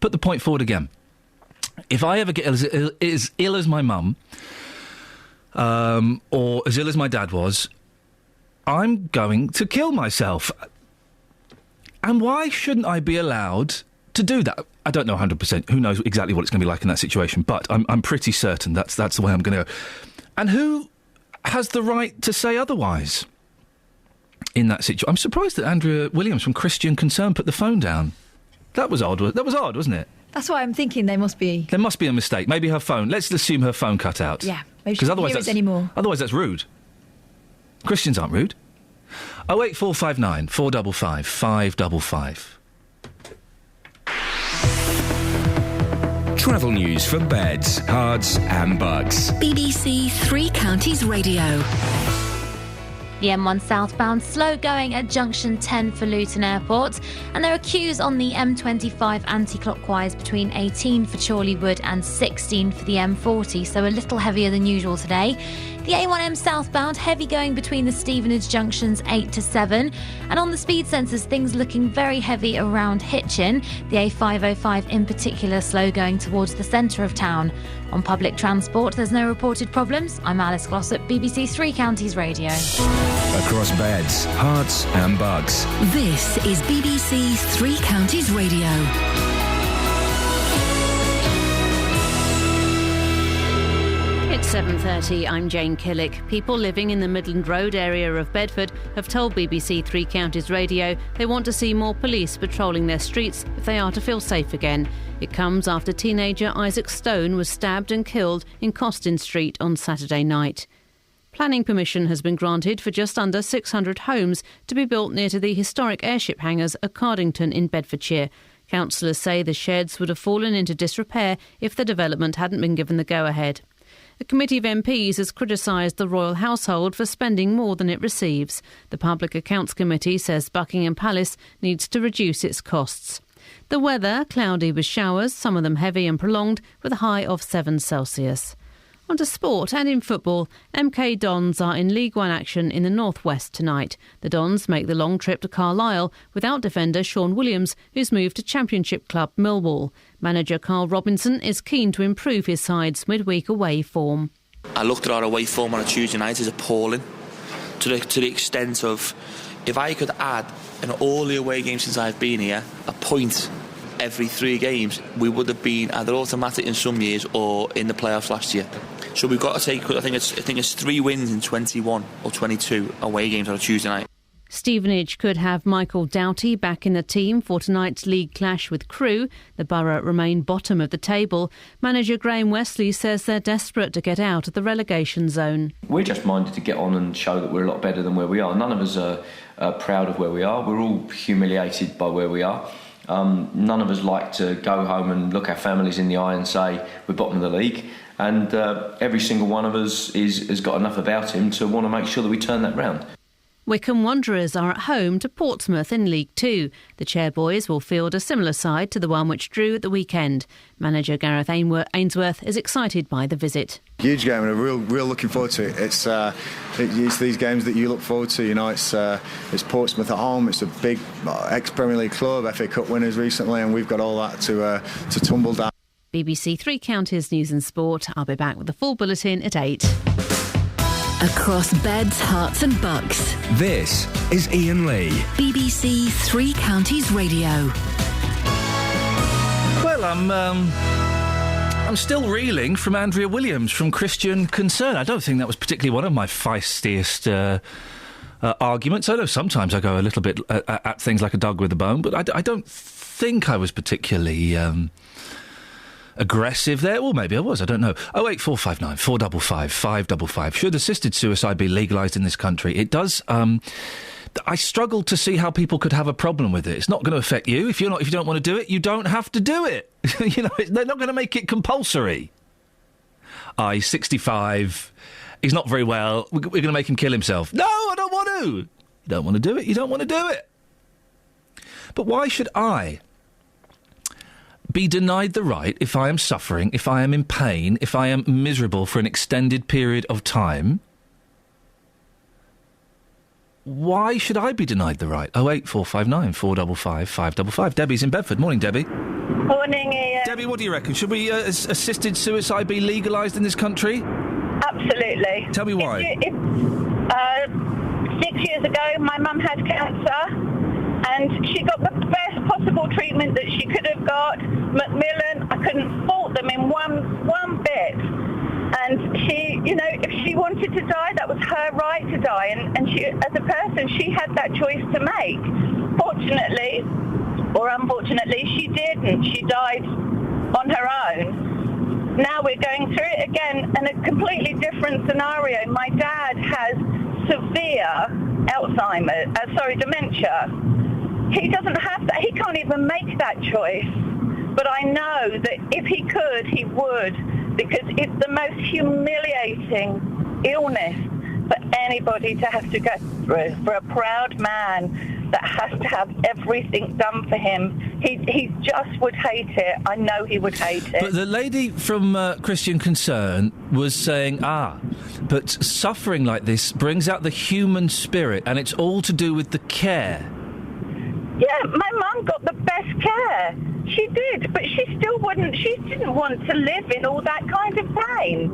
Put the point forward again. If I ever get as ill as my mum, or as ill as my dad was, I'm going to kill myself. And why shouldn't I be allowed to do that? I don't know 100%. Who knows exactly what it's going to be like in that situation, but I'm pretty certain that's the way I'm going to go. And who has the right to say otherwise in that situation? I'm surprised that Andrea Williams from Christian Concern put the phone down. That was odd, wasn't it? That's why I'm thinking there must be a mistake. Maybe her phone. Let's assume her phone cut out. Yeah, maybe she can't hear us anymore. Otherwise that's rude. Christians aren't rude. 08459 455 555. Travel news for beds, cards and bugs. BBC Three Counties Radio. The M1 southbound slow going at junction 10 for Luton Airport, and there are queues on the M25 anti-clockwise between 18 for Chorleywood and 16 for the M40, so a little heavier than usual today. The A1M southbound heavy going between the Stevenage junctions 8 to 7, and on the speed sensors things looking very heavy around Hitchin. The A505 in particular slow going towards the centre of town. On public transport there's no reported problems. I'm Alice Glossop, BBC Three Counties Radio. Across beds, hearts and bugs. This is BBC Three Counties Radio. It's 7:30, I'm Jane Killick. People living in the Midland Road area of Bedford have told BBC Three Counties Radio they want to see more police patrolling their streets if they are to feel safe again. It comes after teenager Isaac Stone was stabbed and killed in Costin Street on Saturday night. Planning permission has been granted for just under 600 homes to be built near to the historic airship hangars at Cardington in Bedfordshire. Councillors say the sheds would have fallen into disrepair if the development hadn't been given the go-ahead. A committee of MPs has criticised the royal household for spending more than it receives. The Public Accounts Committee says Buckingham Palace needs to reduce its costs. The weather, cloudy with showers, some of them heavy and prolonged, with a high of 7 Celsius. On to sport, and in football, MK Dons are in League One action in the North West tonight. The Dons make the long trip to Carlisle without defender Sean Williams, who's moved to Championship club Millwall. Manager Carl Robinson is keen to improve his side's midweek away form. I looked at our away form on a Tuesday night as appalling, to the extent of, if I could add in all the away games since I've been here, a point every 3 games, we would have been either automatic in some years or in the playoffs last year. So we've got to take, I think it's 3 wins in 21 or 22 away games on a Tuesday night. Stevenage could have Michael Doughty back in the team for tonight's league clash with Crewe. The borough remain bottom of the table. Manager Graham Wesley says they're desperate to get out of the relegation zone. We're just minded to get on and show that we're a lot better than where we are. None of us are proud of where we are. We're all humiliated by where we are. None of us like to go home and look our families in the eye and say we're bottom of the league. And every single one of us has got enough about him to want to make sure that we turn that round. Wycombe Wanderers are at home to Portsmouth in League Two. The Chairboys will field a similar side to the one which drew at the weekend. Manager Gareth Ainsworth is excited by the visit. Huge game, and a real looking forward to it. It's these games that you look forward to. You know, it's Portsmouth at home. It's a big ex-Premier League club, FA Cup winners recently, and we've got all that to tumble down. BBC Three Counties News and Sport. I'll be back with the full bulletin at 8. Across beds, hearts and bucks. This is Iain Lee. BBC Three Counties Radio. Well, I'm still reeling from Andrea Williams from Christian Concern. I don't think that was particularly one of my feistiest arguments. I know sometimes I go a little bit at things like a dog with a bone, but I don't think I was particularly aggressive there. Well, maybe I was, I don't know. 08459 455 555. Should assisted suicide be legalised in this country? It does. I struggle to see how people could have a problem with it. It's not going to affect you. If you don't want to do it, you don't have to do it. You know, they're not going to make it compulsory. He's 65. He's not very well. We're going to make him kill himself. No, I don't want to. You don't want to do it. You don't want to do it. But why should I be denied the right, if I am suffering, if I am in pain, if I am miserable for an extended period of time? Why should I be denied the right? 08459 455 555. Debbie's in Bedford. Morning, Debbie. Morning, Ian. Debbie, what do you reckon? Should we assisted suicide be legalised in this country? Absolutely. Tell me why. 6 years ago, my mum had cancer, and she got the best possible treatment that she could have got. Macmillan, I couldn't fault them in one bit. And she, you know, if she wanted to die, that was her right to die. And she, as a person, she had that choice to make. Fortunately, or unfortunately, she didn't. She died on her own. Now we're going through it again in a completely different scenario. My dad has severe dementia. He doesn't have that. He can't even make that choice. But I know that if he could, he would, because it's the most humiliating illness for anybody to have to go through, for a proud man that has to have everything done for him. He just would hate it. I know he would hate it. But the lady from Christian Concern was saying, but suffering like this brings out the human spirit, and it's all to do with the care. Yeah, my mum got the best care. She did, but she still wouldn't. She didn't want to live in all that kind of pain.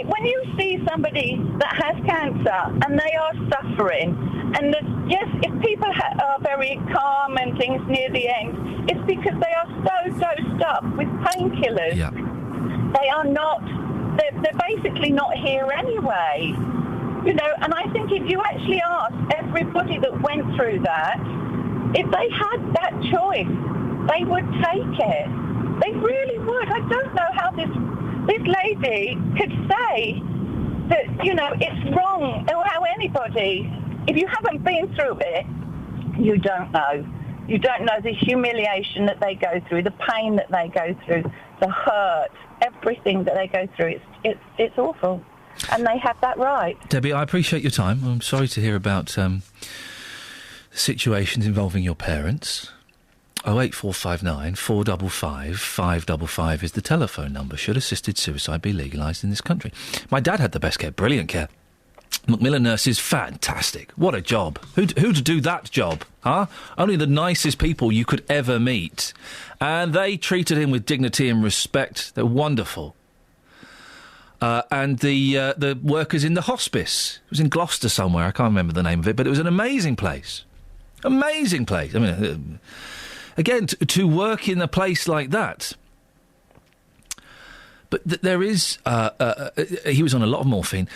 When you see somebody that has cancer and they are suffering, and yes, if people are very calm and things near the end, it's because they are so dosed up with painkillers. Yeah. They are not. They're basically not here anyway. You know, and I think if you actually ask everybody that went through that, if they had that choice, they would take it. They really would. I don't know how this lady could say that, you know, it's wrong, or how anybody, if you haven't been through it, you don't know. You don't know the humiliation that they go through, the pain that they go through, the hurt, everything that they go through. It's awful. And they have that right. Debbie, I appreciate your time. I'm sorry to hear about situations involving your parents. 08459 455 555 is the telephone number. Should assisted suicide be legalised in this country? My dad had the best care, brilliant care. Macmillan nurses, fantastic. What a job. Who'd do that job, huh? Only the nicest people you could ever meet. And they treated him with dignity and respect. They're wonderful. And the workers in the hospice. It was in Gloucester somewhere, I can't remember the name of it, but it was an amazing place. Amazing place. I mean, again, to work in a place like that. But there is... he was on a lot of morphine,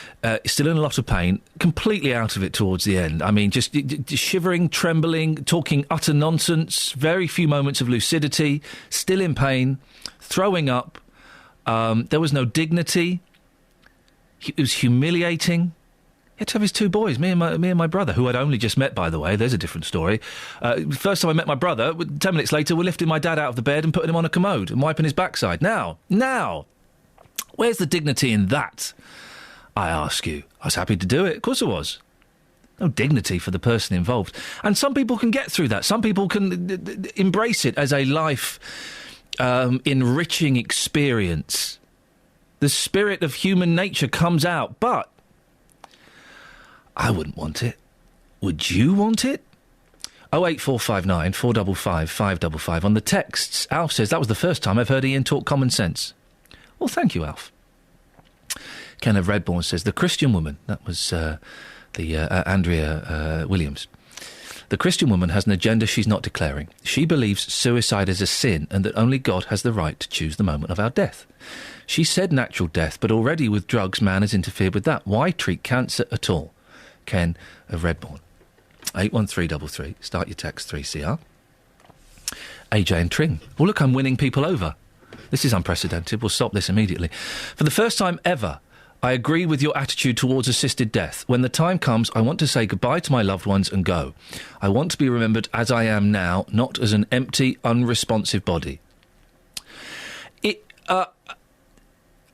still in a lot of pain, completely out of it towards the end. I mean, just shivering, trembling, talking utter nonsense, very few moments of lucidity, still in pain, throwing up. There was no dignity. It was humiliating. He had to have his two boys, me and my brother, who I'd only just met, by the way. There's a different story. First time I met my brother, 10 minutes later, we're lifting my dad out of the bed and putting him on a commode and wiping his backside. Now, where's the dignity in that, I ask you? I was happy to do it. Of course I was. No dignity for the person involved. And some people can get through that. Some people can embrace it as a life enriching experience. The spirit of human nature comes out, but I wouldn't want it. Would you want it? 08459 455 555. On the texts, Alf says, that was the first time I've heard Iain talk common sense. Well, thank you, Alf. Ken of Redbourne says, the Christian woman, that was Andrea Williams. The Christian woman has an agenda she's not declaring. She believes suicide is a sin and that only God has the right to choose the moment of our death. She said natural death, but already with drugs, man has interfered with that. Why treat cancer at all? Ken of Redbourne. 81333. Start your text 3CR. AJ and Tring. Well, look, I'm winning people over. This is unprecedented. We'll stop this immediately. For the first time ever, I agree with your attitude towards assisted death. When the time comes, I want to say goodbye to my loved ones and go. I want to be remembered as I am now, not as an empty, unresponsive body.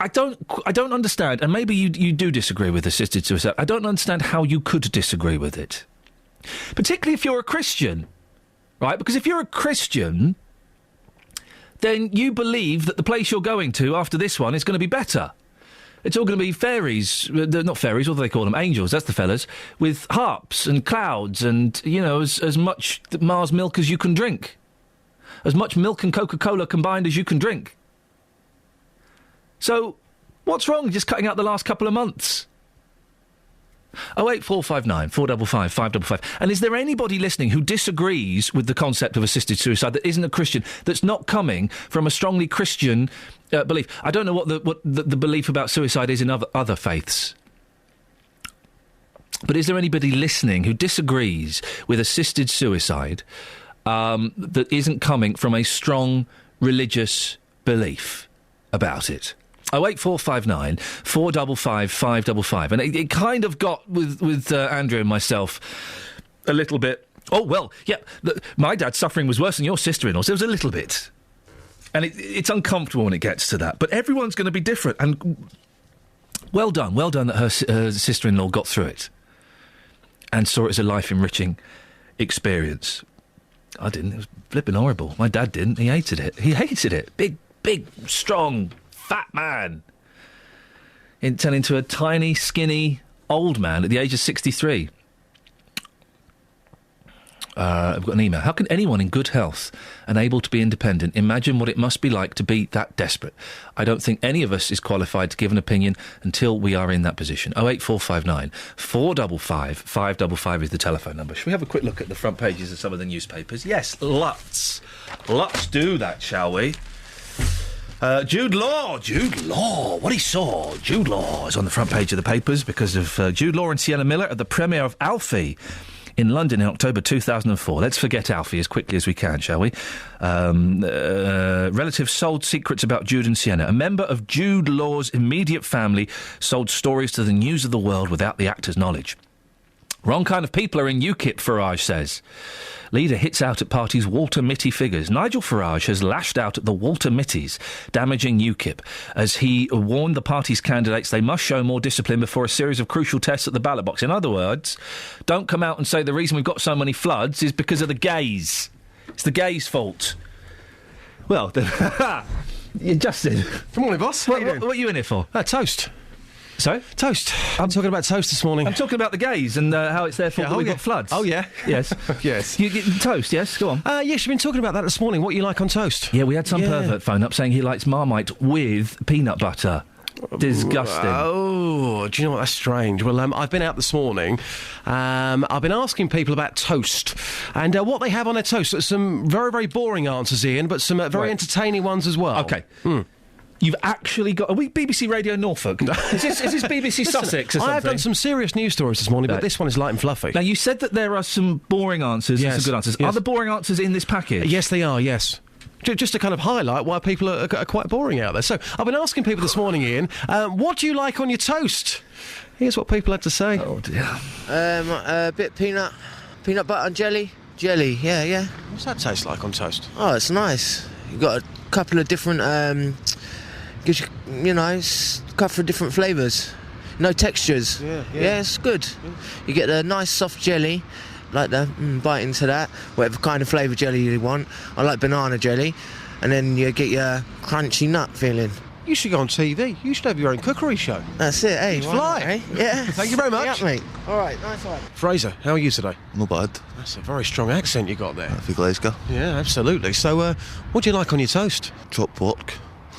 I don't understand, and maybe you do disagree with assisted suicide. I don't understand how you could disagree with it. Particularly if you're a Christian, right? Because if you're a Christian, then you believe that the place you're going to after this one is going to be better. It's all going to be fairies, not fairies, what do they call them? Angels, that's the fellas, with harps and clouds and, you know, as much Mars milk as you can drink. As much milk and Coca-Cola combined as you can drink. So, what's wrong just cutting out the last couple of months? 08459 455 555. And is there anybody listening who disagrees with the concept of assisted suicide that isn't a Christian, that's not coming from a strongly Christian belief? I don't know what the belief about suicide is in other faiths. But is there anybody listening who disagrees with assisted suicide that isn't coming from a strong religious belief about it? 08459 455 555. And it kind of got with Andrew and myself a little bit. Oh, well, yeah, my dad's suffering was worse than your sister-in-law's. It was a little bit. And it's uncomfortable when it gets to that. But everyone's going to be different. And well done that her sister-in-law got through it and saw it as a life-enriching experience. I didn't. It was flipping horrible. My dad didn't. He hated it. Big, strong, fat man. It turned into a tiny, skinny, old man at the age of 63. I've got an email. How can anyone in good health and able to be independent imagine what it must be like to be that desperate? I don't think any of us is qualified to give an opinion until we are in that position. 08459 455 555 is the telephone number. Shall we have a quick look at the front pages of some of the newspapers? Yes, let's do that, shall we? Jude Law, what he saw. Jude Law is on the front page of the papers because of Jude Law and Sienna Miller at the premiere of Alfie in London in October 2004. Let's forget Alfie as quickly as we can, shall we? Relatives sold secrets about Jude and Sienna. A member of Jude Law's immediate family sold stories to the news of the world without the actor's knowledge. Wrong kind of people are in UKIP, Farage says. Leader hits out at party's Walter Mitty figures. Nigel Farage has lashed out at the Walter Mitties, damaging UKIP, as he warned the party's candidates they must show more discipline before a series of crucial tests at the ballot box. In other words, don't come out and say the reason we've got so many floods is because of the gays. It's the gays' fault. Well, Justin. Good morning, boss. What are you in here for? Toast. Sorry? Toast. I'm talking about toast this morning. I'm talking about the gays and how it's their fault that we've got floods. Oh, yeah. Yes. Yes. Toast, yes, go on. Yes, you've been talking about that this morning. What you like on toast? Yeah, we had some pervert phone up saying he likes Marmite with peanut butter. Disgusting. Oh, do you know what? That's strange. Well, I've been out this morning. I've been asking people about toast and what they have on their toast. Some very, very boring answers, Ian, but some very entertaining ones as well. OK. You've actually got... Are we BBC Radio Norfolk? Is this BBC Sussex or something? I have done some serious news stories this morning, but this one is light and fluffy. Now, you said that there are some boring answers and some good answers. Yes. Are the boring answers in this package? Yes, they are, yes. Just to kind of highlight why people are quite boring out there. So, I've been asking people this morning, Ian, what do you like on your toast? Here's what people had to say. Oh, dear. A bit peanut butter and jelly. Jelly, yeah. What's that taste like on toast? Oh, it's nice. You've got a couple of different... gives you, a couple of different flavours. No textures. Yeah, it's good. Yeah. You get a nice soft jelly, like the bite into that, whatever kind of flavour jelly you want. I like banana jelly, and then you get your crunchy nut feeling. You should go on TV. You should have your own cookery show. That's it, eh? Fly. Eh? Yeah. Thank you very much. Yeah, mate. All right, nice one. Fraser, how are you today? Not bad. That's a very strong accent you got there. For Glasgow. Yeah, absolutely. So, what do you like on your toast? Chopped pork.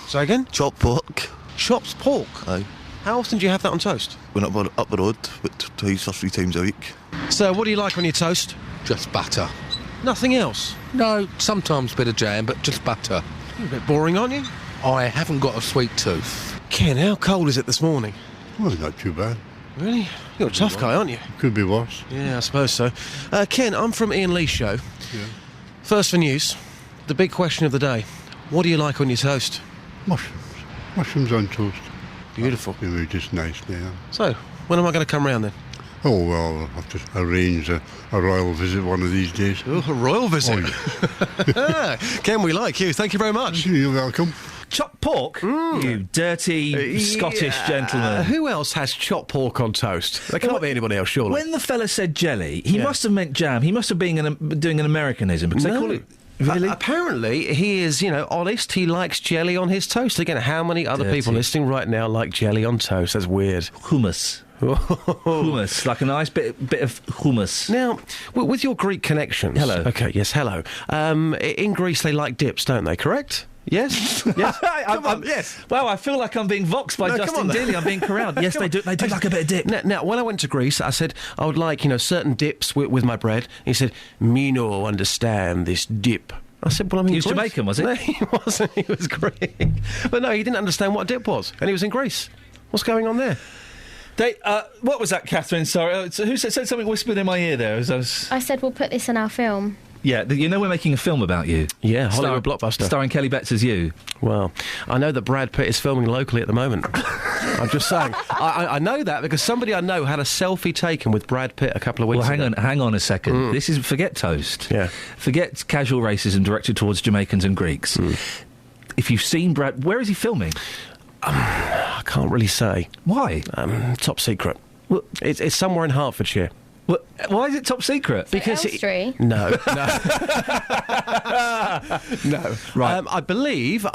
Say again? Chopped pork. Chopped pork? Aye. How often do you have that on toast? When up the road, twice or 3 times a week. So, what do you like on your toast? Just butter. Nothing else? No, sometimes a bit of jam, but just butter. You're a bit boring, aren't you? I haven't got a sweet tooth. Ken, how cold is it this morning? Well, not too bad. Really? You're a tough guy, aren't you? Could be worse. Yeah, I suppose so. Ken, I'm from Iain Lee's show. Yeah. First for news, the big question of the day. What do you like on your toast? Mushrooms. Mushrooms on toast. Beautiful. They were just nice, yeah. So, when am I going to come round then? Oh, well, I'll have to arrange a royal visit one of these days. Oh, a royal visit? Oh, yeah. Ken, we like you. Thank you very much. You're welcome. Chopped pork? You dirty Scottish gentleman. Who else has chopped pork on toast? There can't be anybody else, surely. When the fella said jelly, he must have meant jam. He must have been doing an Americanism, because they call it... Really? Apparently, he is, honest. He likes jelly on his toast. Again, how many other people listening right now like jelly on toast? That's weird. Hummus. Hummus, like a nice bit of hummus. Now, with your Greek connections... Hello. OK, yes, hello. In Greece, they like dips, don't they, correct? Yes? Yes? Come on, yes. Wow, I feel like I'm being voxed by Justin Dealey. I'm being corralled. Yes, they do like a bit of dip. Now, when I went to Greece, I said I would like, certain dips with my bread. He said, me no understand this dip. I said, well, I'm in He was Greece. Jamaican, was he? No, he wasn't. He was Greek. But no, he didn't understand what a dip was. And he was in Greece. What's going on there? What was that, Catherine? Sorry. Who said something whispered in my ear there? I said we'll put this in our film. Yeah, we're making a film about you. Yeah, Hollywood blockbuster. Starring Kelly Betts as you. Well, I know that Brad Pitt is filming locally at the moment. I'm just saying. I know that because somebody I know had a selfie taken with Brad Pitt a couple of weeks ago. Well, hang on a second. This is... Forget toast. Yeah. Forget casual racism directed towards Jamaicans and Greeks. if you've seen Brad... Where is he filming? I can't really say. Why? Top secret. Well, it's somewhere in Hertfordshire. Well, why is it top secret? Because Elstree? No. No. Right. I believe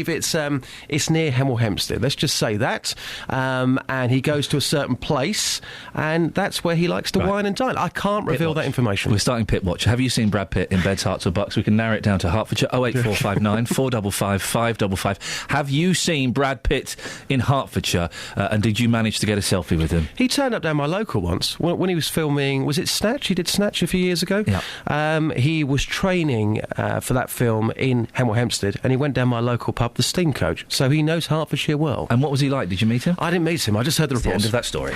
it's near Hemel Hempstead. Let's just say that. And he goes to a certain place, and that's where he likes to wine and dine. I can't reveal that information. We're starting Pit Watch. Have you seen Brad Pitt in Beds, Hearts or Bucks? We can narrow it down to Hertfordshire. 08459 455 555. Have you seen Brad Pitt in Hertfordshire? And did you manage to get a selfie with him? He turned up down my local once when he was filming. Was it Snatch? He did Snatch a few years ago. Yeah. He was training for that film in Hemel Hempstead, and he went down my local pub, the Steam Coach. So he knows Hertfordshire well. And what was he like? Did you meet him? I didn't meet him. I just heard the reports. End of that story.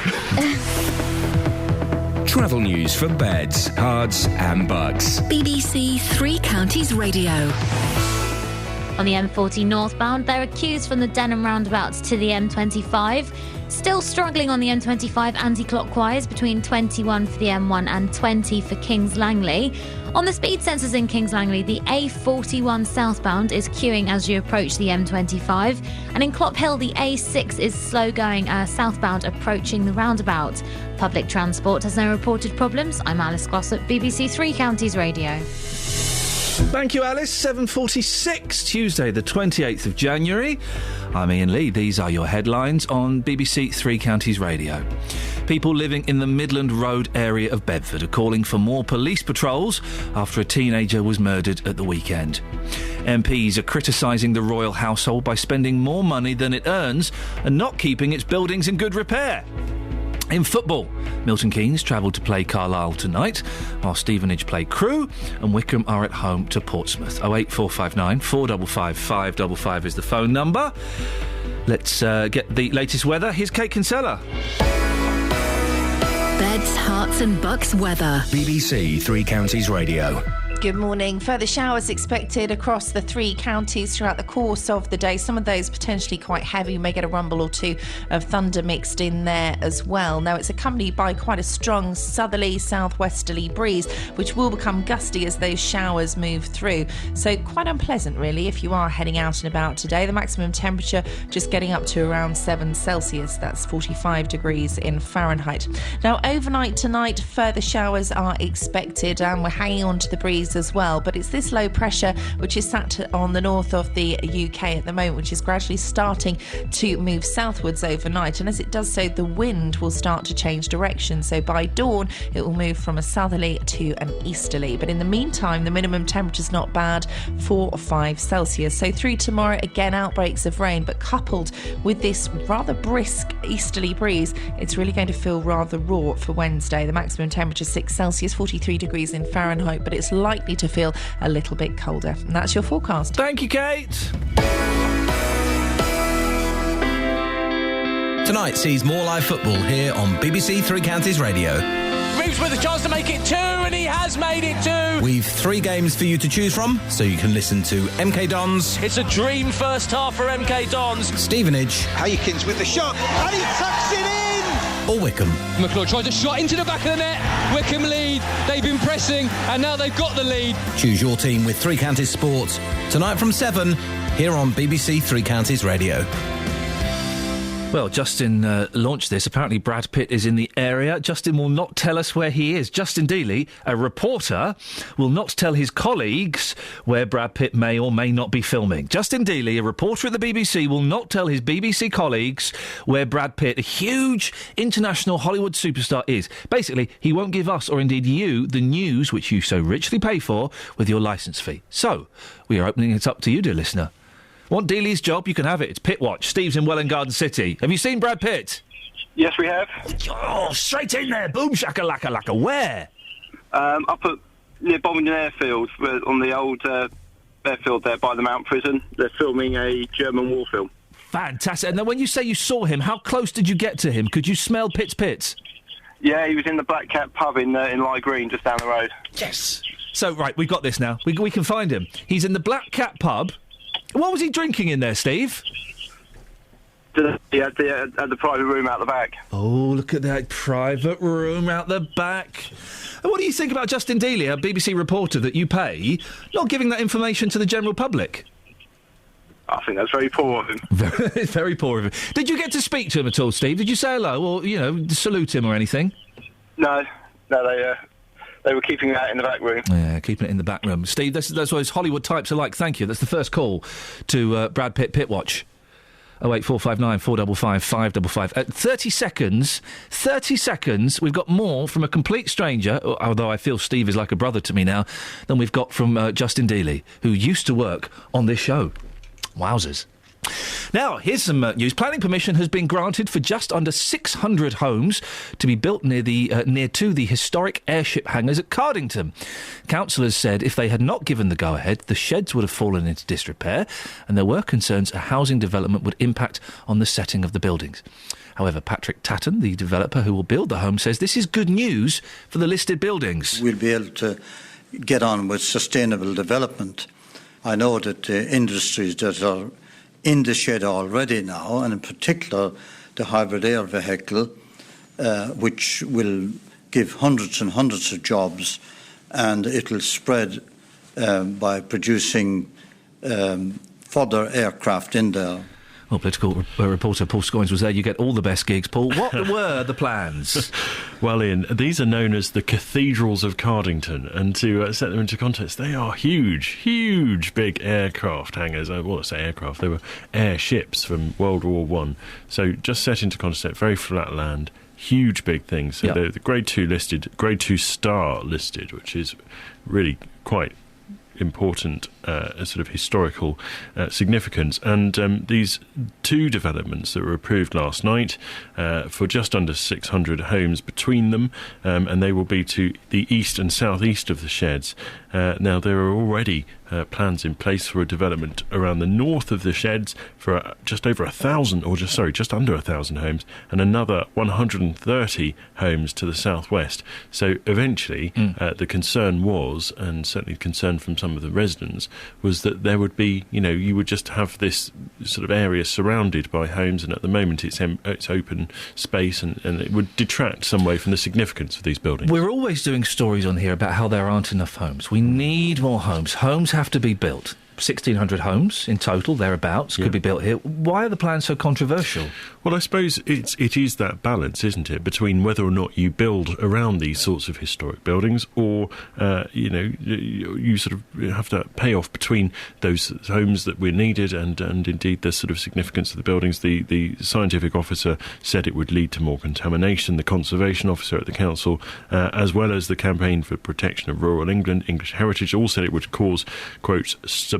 Travel news for beds, cards and bugs. BBC Three Counties Radio. On the M40 northbound, there are queues from the Denham roundabouts to the M25. Still struggling on the M25 anti-clockwise between 21 for the M1 and 20 for Kings Langley. On the speed sensors in Kings Langley, the A41 southbound is queuing as you approach the M25. And in Clop Hill, the A6 is slow going southbound approaching the roundabout. Public transport has no reported problems. I'm Alice Glossop, BBC Three Counties Radio. Thank you, Alice. 7:46, Tuesday, the 28th of January. I'm Iain Lee. These are your headlines on BBC Three Counties Radio. People living in the Midland Road area of Bedford are calling for more police patrols after a teenager was murdered at the weekend. MPs are criticising the royal household by spending more money than it earns and not keeping its buildings in good repair. In football, Milton Keynes travelled to play Carlisle tonight, while Stevenage play Crewe, and Wickham are at home to Portsmouth. 08459 455 555 is the phone number. Let's get the latest weather. Here's Kate Kinsella. Beds, Hearts and Bucks weather. BBC Three Counties Radio. Good morning. Further showers expected across the three counties throughout the course of the day. Some of those potentially quite heavy. You may get a rumble or two of thunder mixed in there as well. Now, it's accompanied by quite a strong southerly, southwesterly breeze, which will become gusty as those showers move through. So quite unpleasant, really, if you are heading out and about today. The maximum temperature just getting up to around 7 Celsius. That's 45 degrees in Fahrenheit. Now, overnight tonight, further showers are expected, and we're hanging on to the breeze as well, but it's this low pressure which is sat on the north of the UK at the moment, which is gradually starting to move southwards overnight, and as it does so, the wind will start to change direction. So by dawn it will move from a southerly to an easterly, but in the meantime the minimum temperature is not bad, 4 or 5 Celsius. So through tomorrow, again, outbreaks of rain, but coupled with this rather brisk easterly breeze, it's really going to feel rather raw for Wednesday. The maximum temperature 6 Celsius, 43 degrees in Fahrenheit, but it's likely to feel a little bit colder. And that's your forecast. Thank you, Kate. Tonight sees more live football here on BBC Three Counties Radio. Reeves with a chance to make it 2, and he has made it 2. We've 3 games for you to choose from, so you can listen to MK Dons. It's a dream first half for MK Dons. Stevenage. Haykins with the shot, and he tucks it in! Or Wickham. McClure tries a shot into the back of the net. Wickham lead. They've been pressing, and now they've got the lead. Choose your team with Three Counties Sport. Tonight from 7, here on BBC Three Counties Radio. Well, Justin launched this. Apparently Brad Pitt is in the area. Justin will not tell us where he is. Justin Dealey, a reporter, will not tell his colleagues where Brad Pitt may or may not be filming. Justin Dealey, a reporter at the BBC, will not tell his BBC colleagues where Brad Pitt, a huge international Hollywood superstar, is. Basically, he won't give us, or indeed you, the news which you so richly pay for with your licence fee. So, we are opening it up to you, dear listener. Want Dealey's job? You can have it. It's Pit Watch. Steve's in Welwyn Garden City. Have you seen Brad Pitt? Yes, we have. Oh, straight in there. Boom, shaka-laka, laka. Where? Up at near Bombington Airfield, on the old airfield there by the Mount Prison. They're filming a German war film. Fantastic. And then when you say you saw him, how close did you get to him? Could you smell Pitt's pits? Yeah, he was in the Black Cat pub in Lye Green, just down the road. Yes. So, right, we've got this now. We can find him. He's in the Black Cat pub. What was he drinking in there, Steve? He had the private room out the back. Oh, look at that private room out the back. And what do you think about Justin Dealey, a BBC reporter that you pay, not giving that information to the general public? I think that's very poor of him. Very poor of him. Did you get to speak to him at all, Steve? Did you say hello or, salute him or anything? No, they were keeping that in the back room. Yeah, keeping it in the back room. Steve, that's what those Hollywood types are like. Thank you. That's the first call to Brad Pitt Pitwatch. 08459 455 555. 30 seconds. 30 seconds. We've got more from a complete stranger, although I feel Steve is like a brother to me now, than we've got from Justin Dealey, who used to work on this show. Wowzers. Now, here's some news. Planning permission has been granted for just under 600 homes to be built near to the historic airship hangars at Cardington. Councillors said if they had not given the go-ahead, the sheds would have fallen into disrepair, and there were concerns a housing development would impact on the setting of the buildings. However, Patrick Tatton, the developer who will build the home, says this is good news for the listed buildings. We'll be able to get on with sustainable development. I know that the industries that are in the shed already now, and in particular the hybrid air vehicle, which will give hundreds and hundreds of jobs, and it will spread by producing further aircraft in there. Well, political reporter Paul Scoins was there. You get all the best gigs, Paul. What were the plans? Well, Ian, these are known as the cathedrals of Cardington, and to set them into context, they are huge, big aircraft hangars. Well, I say aircraft, they were airships from World War One. So just set into context, very flat land, huge big things. So they're the Grade 2 listed, Grade 2 star listed, which is really quite important sort of historical significance. And these two developments that were approved last night for just under 600 homes between them, and they will be to the east and southeast of the sheds. Now, there are already plans in place for a development around the north of the sheds for just under 1,000 homes, and another 130 homes to the southwest. So eventually, the concern was, and certainly concern from some of the residents, was that there would be, you would just have this sort of area surrounded by homes, and at the moment it's open space, and it would detract some way from the significance of these buildings. We're always doing stories on here about how there aren't enough homes. We need more homes. Homes have to be built. 1,600 homes in total, thereabouts, could be built here. Why are the plans so controversial? Well, I suppose it is that balance, isn't it, between whether or not you build around these sorts of historic buildings, or you sort of have to pay off between those homes that were needed and indeed the sort of significance of the buildings. The scientific officer said it would lead to more contamination. The conservation officer at the council, as well as the Campaign for Protection of Rural England, English Heritage, all said it would cause, quote,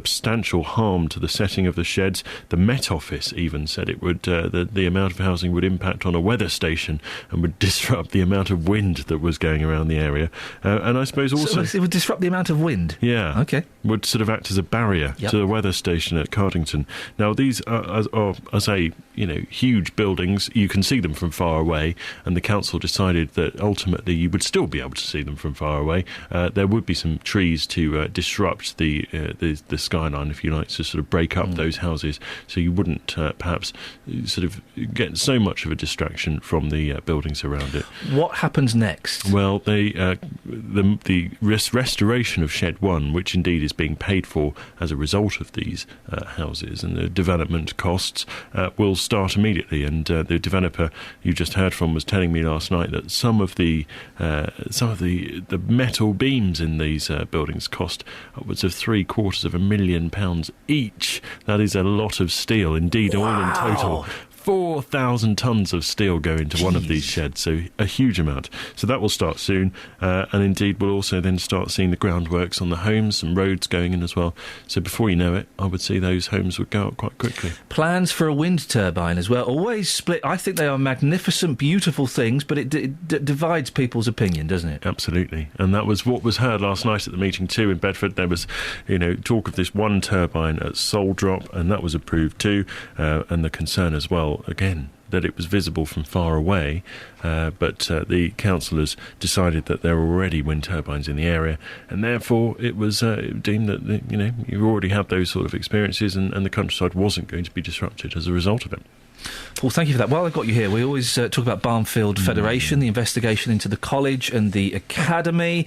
substantial harm to the setting of the sheds. The Met Office even said it would the amount of housing would impact on a weather station and would disrupt the amount of wind that was going around the area. And I suppose also... So it would disrupt the amount of wind? Yeah. OK. Would sort of act as a barrier to the weather station at Cardington. Now, these are I say, huge buildings. You can see them from far away, and the council decided that ultimately you would still be able to see them from far away. There would be some trees to disrupt the skyline, if you like, to sort of break up those houses, so you wouldn't perhaps sort of get so much of a distraction from the buildings around it. What happens next? Well, the restoration of Shed 1, which indeed is being paid for as a result of these houses, and the development costs will start immediately. And the developer you just heard from was telling me last night that some of the metal beams in these buildings cost upwards of £750,000 each. That is a lot of steel. Indeed, all in total, 4,000 tonnes of steel go into one of these sheds, so a huge amount. So that will start soon, and indeed we'll also then start seeing the groundworks on the homes, some roads going in as well. So before you know it, I would see those homes would go up quite quickly. Plans for a wind turbine as well, always split. I think they are magnificent, beautiful things, but it divides people's opinion, doesn't it? Absolutely, and that was what was heard last night at the meeting too in Bedford. There was, talk of this one turbine at Sole Drop, and that was approved too, and the concern as well, again, that it was visible from far away, but the councillors decided that there were already wind turbines in the area, and therefore it was deemed that you already had those sort of experiences, and the countryside wasn't going to be disrupted as a result of it. Paul, thank you for that. While I've got you here, we always talk about Barnfield Federation, the investigation into the college and the academy.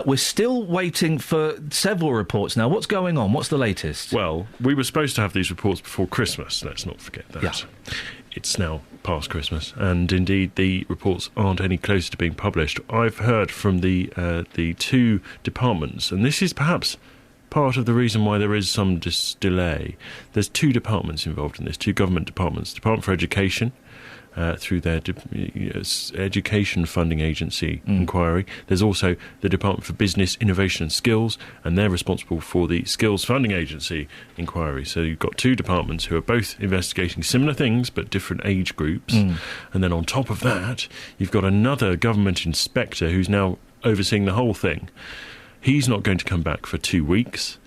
We're still waiting for several reports now. What's going on? What's the latest? Well, we were supposed to have these reports before Christmas. Let's not forget that. Yeah. It's now past Christmas, and indeed the reports aren't any closer to being published. I've heard from the two departments, and this is perhaps part of the reason why there is some delay. There's two departments involved in this, two government departments. Department for Education, through their Education Funding Agency inquiry. There's also the Department for Business, Innovation and Skills, and they're responsible for the Skills Funding Agency inquiry. So you've got two departments who are both investigating similar things but different age groups. And then on top of that, you've got another government inspector who's now overseeing the whole thing. He's not going to come back for 2 weeks,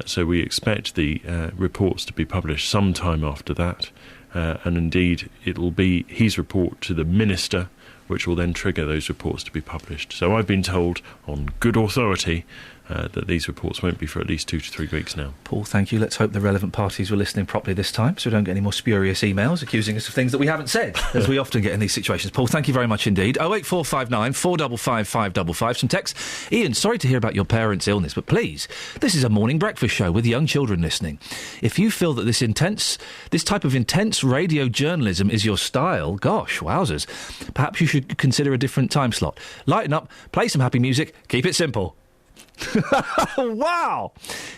so we expect the reports to be published sometime after that. And indeed, it'll be his report to the Minister, which will then trigger those reports to be published. So I've been told on good authority that these reports won't be for at least 2 to 3 weeks now. Paul, thank you. Let's hope the relevant parties were listening properly this time, so we don't get any more spurious emails accusing us of things that we haven't said, as we often get in these situations. Paul, thank you very much indeed. 08459 455 555. Some texts. Iain, sorry to hear about your parents' illness, but please, this is a morning breakfast show with young children listening. If you feel that this type of intense radio journalism is your style, gosh, wowzers, perhaps you should consider a different time slot. Lighten up, play some happy music, keep it simple. Wow!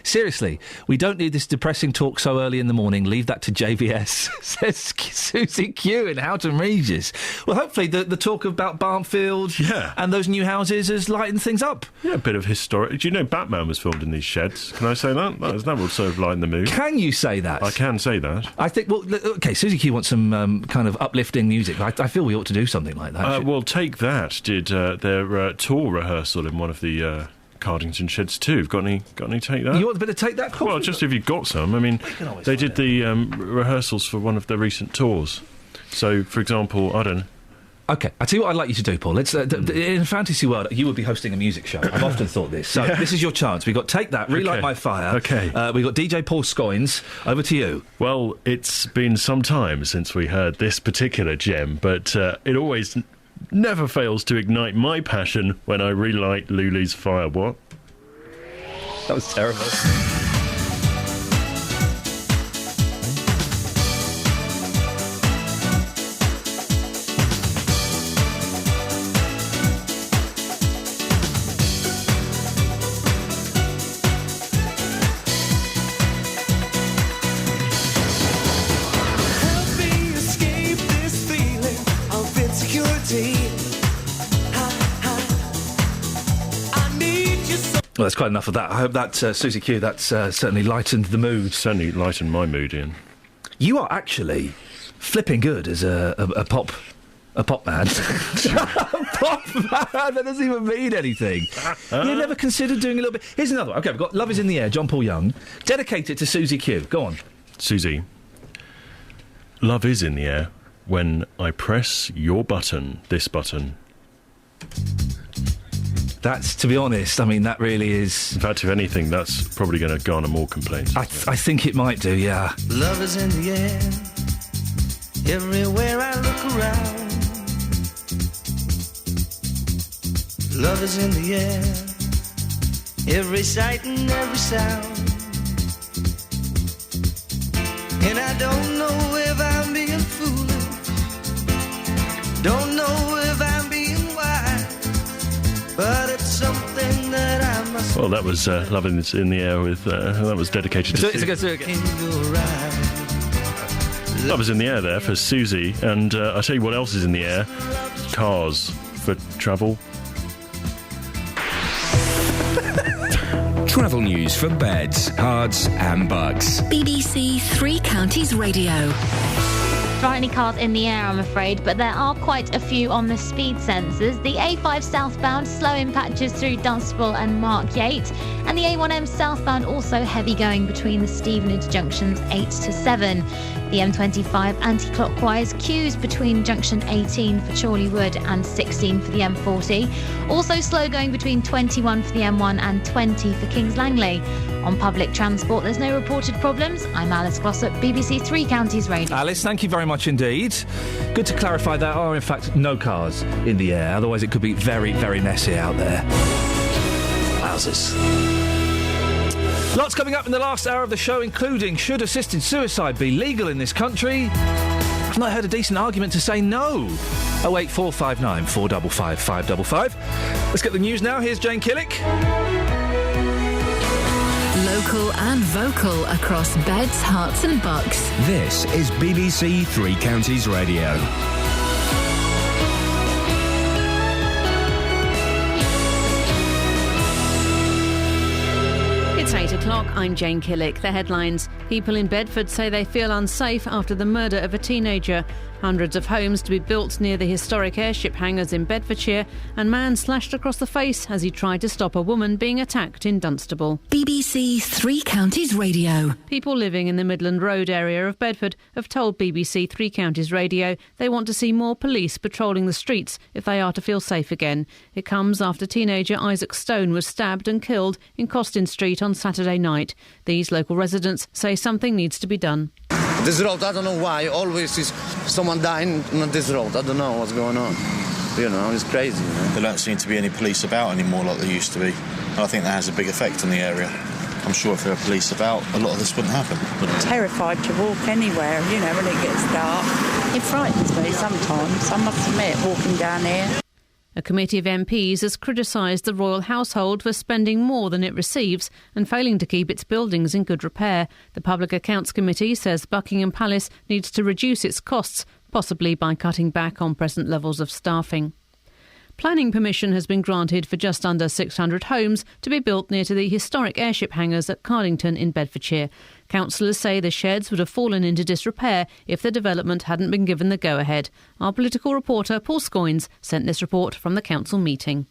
Seriously, we don't need this depressing talk so early in the morning. Leave that to JVS, says Susie Q in Houghton Regis. Well, hopefully the talk about Barnfield and those new houses has lightened things up. Yeah, a bit of historic. Do you know Batman was filmed in these sheds? Can I say that? That will sort of lighten the mood. Can you say that? I can say that. I think, well, OK, Susie Q wants some kind of uplifting music. I feel we ought to do something like that. Well, Take That did their tour rehearsal in one of the Cardington sheds too. Got any Take That? You want a bit of Take That? Well, just if you've got some. I mean, they did the rehearsals for one of their recent tours. So, for example, I don't know. OK, I tell you what I'd like you to do, Paul. Let's in a fantasy world, you would be hosting a music show. I've often thought this. So this is your chance. We've got Take That, Relight My Fire. OK. We've got DJ Paul Scoins. Over to you. Well, it's been some time since we heard this particular gem, but it always never fails to ignite my passion when I relight Lulu's fire. What? That was terrible. Well, that's quite enough of that. I hope that, Susie Q, that's certainly lightened the mood. Certainly lightened my mood, Iain. You are actually flipping good as a pop man. A pop man? That doesn't even mean anything. You never considered doing a little bit... Here's another one. OK, we've got Love Is In The Air, John Paul Young. Dedicate it to Susie Q. Go on. Susie, love is in the air when I press your button, this button. That's, to be honest, I mean, that really is... In fact, if anything, that's probably going to garner more complaints. I think it might do, yeah. Love is in the air, everywhere I look around. Love is in the air, every sight and every sound. And I don't know if I'm being foolish, don't know if I'm being wise, but it's something that I must... Well, that was Love Is In The Air with... that was dedicated to... Love Is In The Air there for Susie, and I tell you what else is in the air. Cars for travel. Travel news for beds, cards and bugs. BBC Three Counties Radio. Not any cars in the air, I'm afraid, but there are quite a few on the speed sensors. The A5 southbound, slow in patches through Dunstable and Mark Yates, and the A1M southbound also heavy going between the Stevenage junctions 8 to 7. The M25 anti-clockwise queues between junction 18 for Chorley Wood and 16 for the M40. Also slow going between 21 for the M1 and 20 for Kings Langley. On public transport, there's no reported problems. I'm Alice Glossop, BBC Three Counties Radio. Alice, thank you very much indeed. Good to clarify, there are in fact no cars in the air, otherwise it could be very, very messy out there. Wowzers. Lots coming up in the last hour of the show, including should assisted suicide be legal in this country? I've not heard a decent argument to say no. 08459 455 555. Let's get the news now. Here's Jane Killick. Local and vocal across Beds, Herts and Bucks. This is BBC Three Counties Radio. It's 8 o'clock. I'm Jane Killick. The headlines. People in Bedford say they feel unsafe after the murder of a teenager. Hundreds of homes to be built near the historic airship hangars in Bedfordshire, and man slashed across the face as he tried to stop a woman being attacked in Dunstable. BBC Three Counties Radio. People living in the Midland Road area of Bedford have told BBC Three Counties Radio they want to see more police patrolling the streets if they are to feel safe again. It comes after teenager Isaac Stone was stabbed and killed in Costin Street on Saturday night. These local residents say something needs to be done. This road, I don't know why, always is someone dying on this road. I don't know what's going on. You know, it's crazy. You know? There don't seem to be any police about anymore like there used to be. And I think that has a big effect on the area. I'm sure if there were police about, a lot of this wouldn't happen. I'm terrified to walk anywhere, you know, when it gets dark. It frightens me sometimes, I must admit, walking down here. A committee of MPs has criticised the royal household for spending more than it receives and failing to keep its buildings in good repair. The Public Accounts Committee says Buckingham Palace needs to reduce its costs, possibly by cutting back on present levels of staffing. Planning permission has been granted for just under 600 homes to be built near to the historic airship hangars at Cardington in Bedfordshire. Councillors say the sheds would have fallen into disrepair if the development hadn't been given the go-ahead. Our political reporter Paul Scoynes sent this report from the council meeting.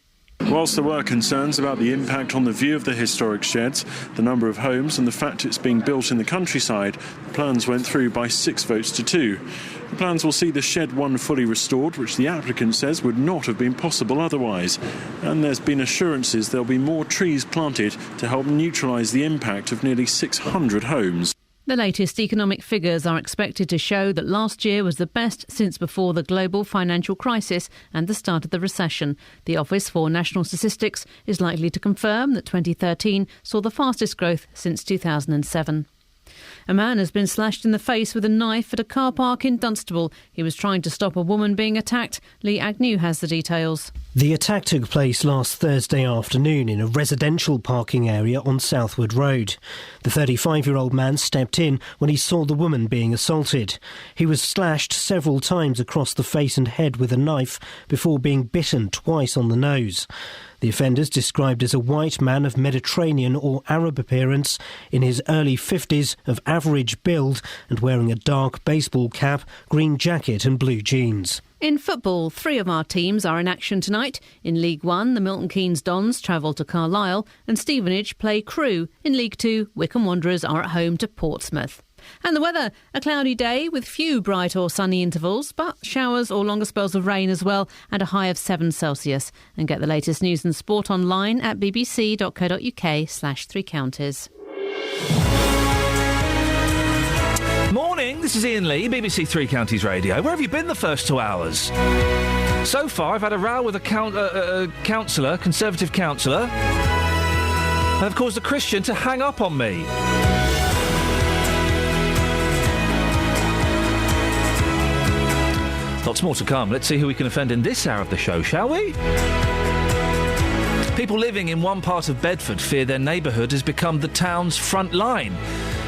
Whilst there were concerns about the impact on the view of the historic sheds, the number of homes and the fact it's being built in the countryside, the plans went through by 6 votes to 2. The plans will see the Shed 1 fully restored, which the applicant says would not have been possible otherwise. And there's been assurances there'll be more trees planted to help neutralise the impact of nearly 600 homes. The latest economic figures are expected to show that last year was the best since before the global financial crisis and the start of the recession. The Office for National Statistics is likely to confirm that 2013 saw the fastest growth since 2007. A man has been slashed in the face with a knife at a car park in Dunstable. He was trying to stop a woman being attacked. Lee Agnew has the details. The attack took place last Thursday afternoon in a residential parking area on Southwood Road. The 35-year-old man stepped in when he saw the woman being assaulted. He was slashed several times across the face and head with a knife before being bitten twice on the nose. The offender's described as a white man of Mediterranean or Arab appearance, in his early 50s, of average build and wearing a dark baseball cap, green jacket and blue jeans. In football, 3 of our teams are in action tonight. In League 1, the Milton Keynes Dons travel to Carlisle and Stevenage play Crewe. In League 2, Wycombe Wanderers are at home to Portsmouth. And the weather, a cloudy day with few bright or sunny intervals, but showers or longer spells of rain as well, and a high of 7 Celsius. And get the latest news and sport online at bbc.co.uk/3 counties. Morning, this is Iain Lee, BBC Three Counties Radio. Where have you been the first 2 hours? So far, I've had a row with a councillor, Conservative councillor, and I've caused a Christian to hang up on me. Lots more to come. Let's see who we can offend in this hour of the show, shall we? People living in one part of Bedford fear their neighbourhood has become the town's front line.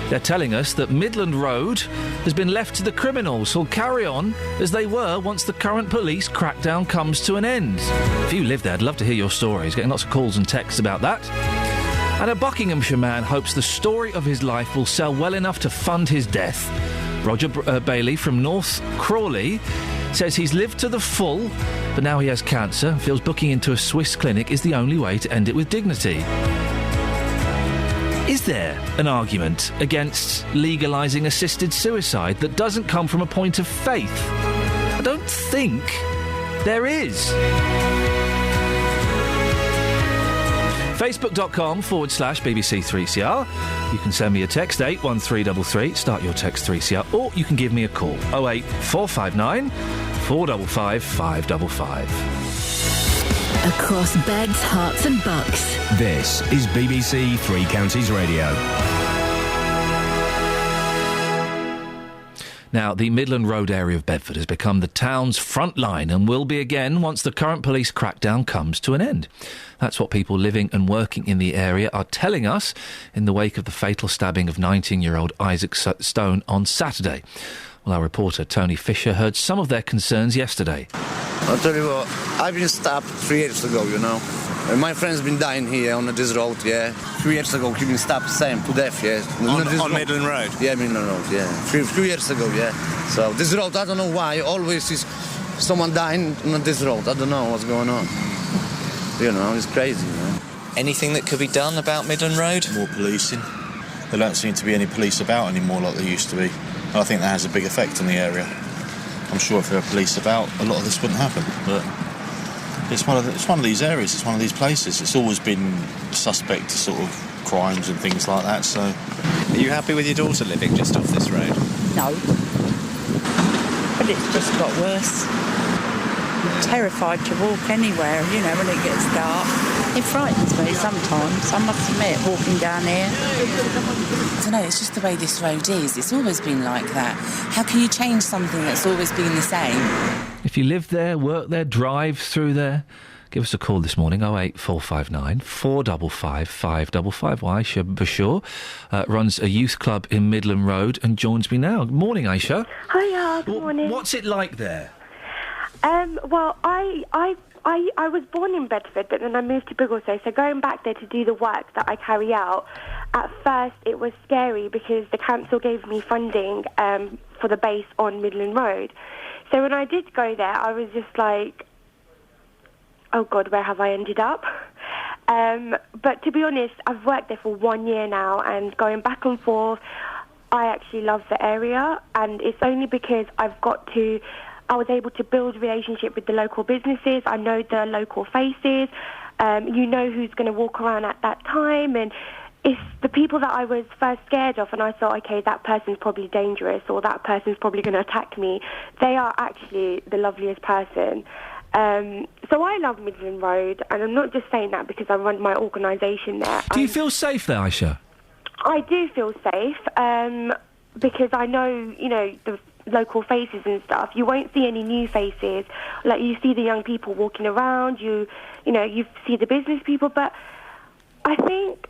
They're telling us that Midland Road has been left to the criminals who'll carry on as they were once the current police crackdown comes to an end. If you live there, I'd love to hear your stories. Getting lots of calls and texts about that. And a Buckinghamshire man hopes the story of his life will sell well enough to fund his death. Roger Bailey from North Crawley says he's lived to the full, but now he has cancer and feels booking into a Swiss clinic is the only way to end it with dignity. Is there an argument against legalising assisted suicide that doesn't come from a point of faith? I don't think there is. Facebook.com/BBC3CR. You can send me a text, 81333, start your text 3CR, or you can give me a call, 08459 455 555. Across beds, hearts and bucks. This is BBC Three Counties Radio. Now, the Midland Road area of Bedford has become the town's front line and will be again once the current police crackdown comes to an end. That's what people living and working in the area are telling us in the wake of the fatal stabbing of 19-year-old Isaac Stone on Saturday. Well, our reporter Tony Fisher heard some of their concerns yesterday. I'll tell you what, I've been stabbed 3 years ago, you know. And my friend's been dying here on this road, yeah. 3 years ago, he been stabbed same, to death, yeah. On Midland Road? Yeah, Midland Road, yeah. Few years ago, yeah. So this road, I don't know why, always is someone dying on this road. I don't know what's going on. You know, it's crazy, you know. Anything that could be done about Midland Road? More policing. There don't seem to be any police about anymore like there used to be. And I think that has a big effect on the area. I'm sure if there were police about, a lot of this wouldn't happen, but it's one of these areas, it's one of these places. It's always been suspect to sort of crimes and things like that, so... Are you happy with your daughter living just off this road? No. But it's just got worse. I'm terrified to walk anywhere, you know, when it gets dark. It frightens me sometimes, I must admit, walking down here. I don't know, it's just the way this road is. It's always been like that. How can you change something that's always been the same? If you live there, work there, drive through there, give us a call this morning, 08459 455 555. Well, Aisha Bashir runs a youth club in Midland Road and joins me now. Good morning, Aisha. Hiya, good morning. What's it like there? Well, I was born in Bedford, but then I moved to Biggleswade, so going back there to do the work that I carry out, at first it was scary because the council gave me funding for the base on Midland Road. So when I did go there, I was just like, oh God, where have I ended up? But to be honest, I've worked there for 1 year now, and going back and forth, I actually love the area, and it's only because I was able to build a relationship with the local businesses. I know the local faces. You know who's going to walk around at that time, and it's the people that I was first scared of, and I thought, okay, that person's probably dangerous, or that person's probably going to attack me. They are actually the loveliest person. So I love Midland Road, and I'm not just saying that because I run my organisation there. Do you feel safe there, Aisha? I do feel safe, because I know, you know, the local faces and stuff. You won't see any new faces. Like, you see the young people walking around, you see the business people, but I think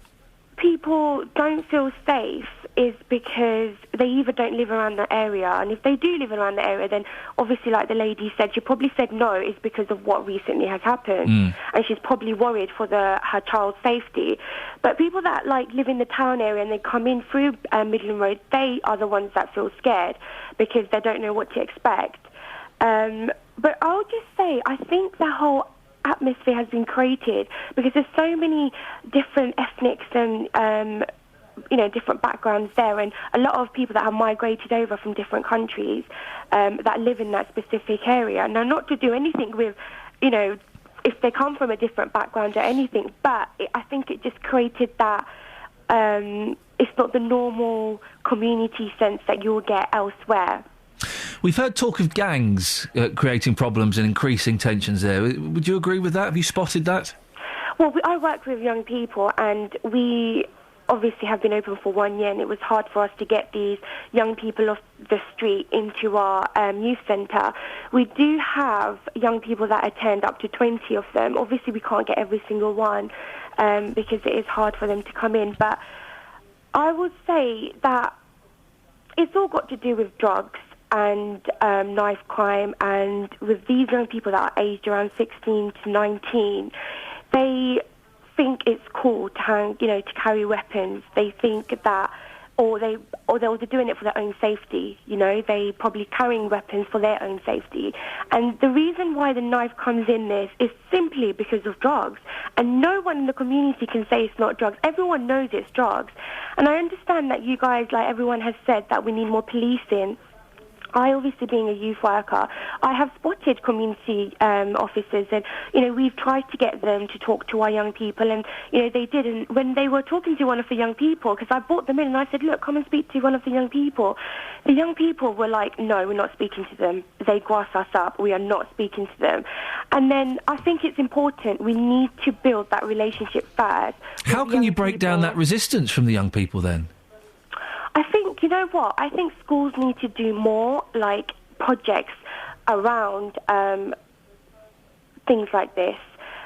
people don't feel safe is because they either don't live around the area, and if they do live around the area, then obviously, like the lady said, she probably said no is because of what recently has happened, and she's probably worried for her child's safety. But people that live in the town area and they come in through Midland Road, they are the ones that feel scared because they don't know what to expect. But I'll just say, I think the whole atmosphere has been created because there's so many different ethnics and different backgrounds there, and a lot of people that have migrated over from different countries that live in that specific area. Now, not to do anything with, if they come from a different background or anything, but I think it just created that it's not the normal community sense that you'll get elsewhere. We've heard talk of gangs creating problems and increasing tensions there. Would you agree with that? Have you spotted that? Well, I work with young people, and we obviously have been open for 1 year, and it was hard for us to get these young people off the street into our youth centre. We do have young people that attend, up to 20 of them. Obviously, we can't get every single one because it is hard for them to come in. But I would say that it's all got to do with drugs and knife crime, and with these young people that are aged around 16 to 19, they think it's cool to carry weapons. They think that, or they're doing it for their own safety. They probably carrying weapons for their own safety. And the reason why the knife comes in this is simply because of drugs. And no one in the community can say it's not drugs. Everyone knows it's drugs. And I understand that you guys, everyone has said that we need more policing. I obviously, being a youth worker, I have spotted community officers, and, we've tried to get them to talk to our young people, and, they didn't. When they were talking to one of the young people, because I brought them in and I said, look, come and speak to one of the young people. The young people were like, no, we're not speaking to them. They grass us up. We are not speaking to them. And then I think it's important. We need to build that relationship first. How can you break down that resistance from the young people then? I think, you know what, I think schools need to do more, like, projects around things like this.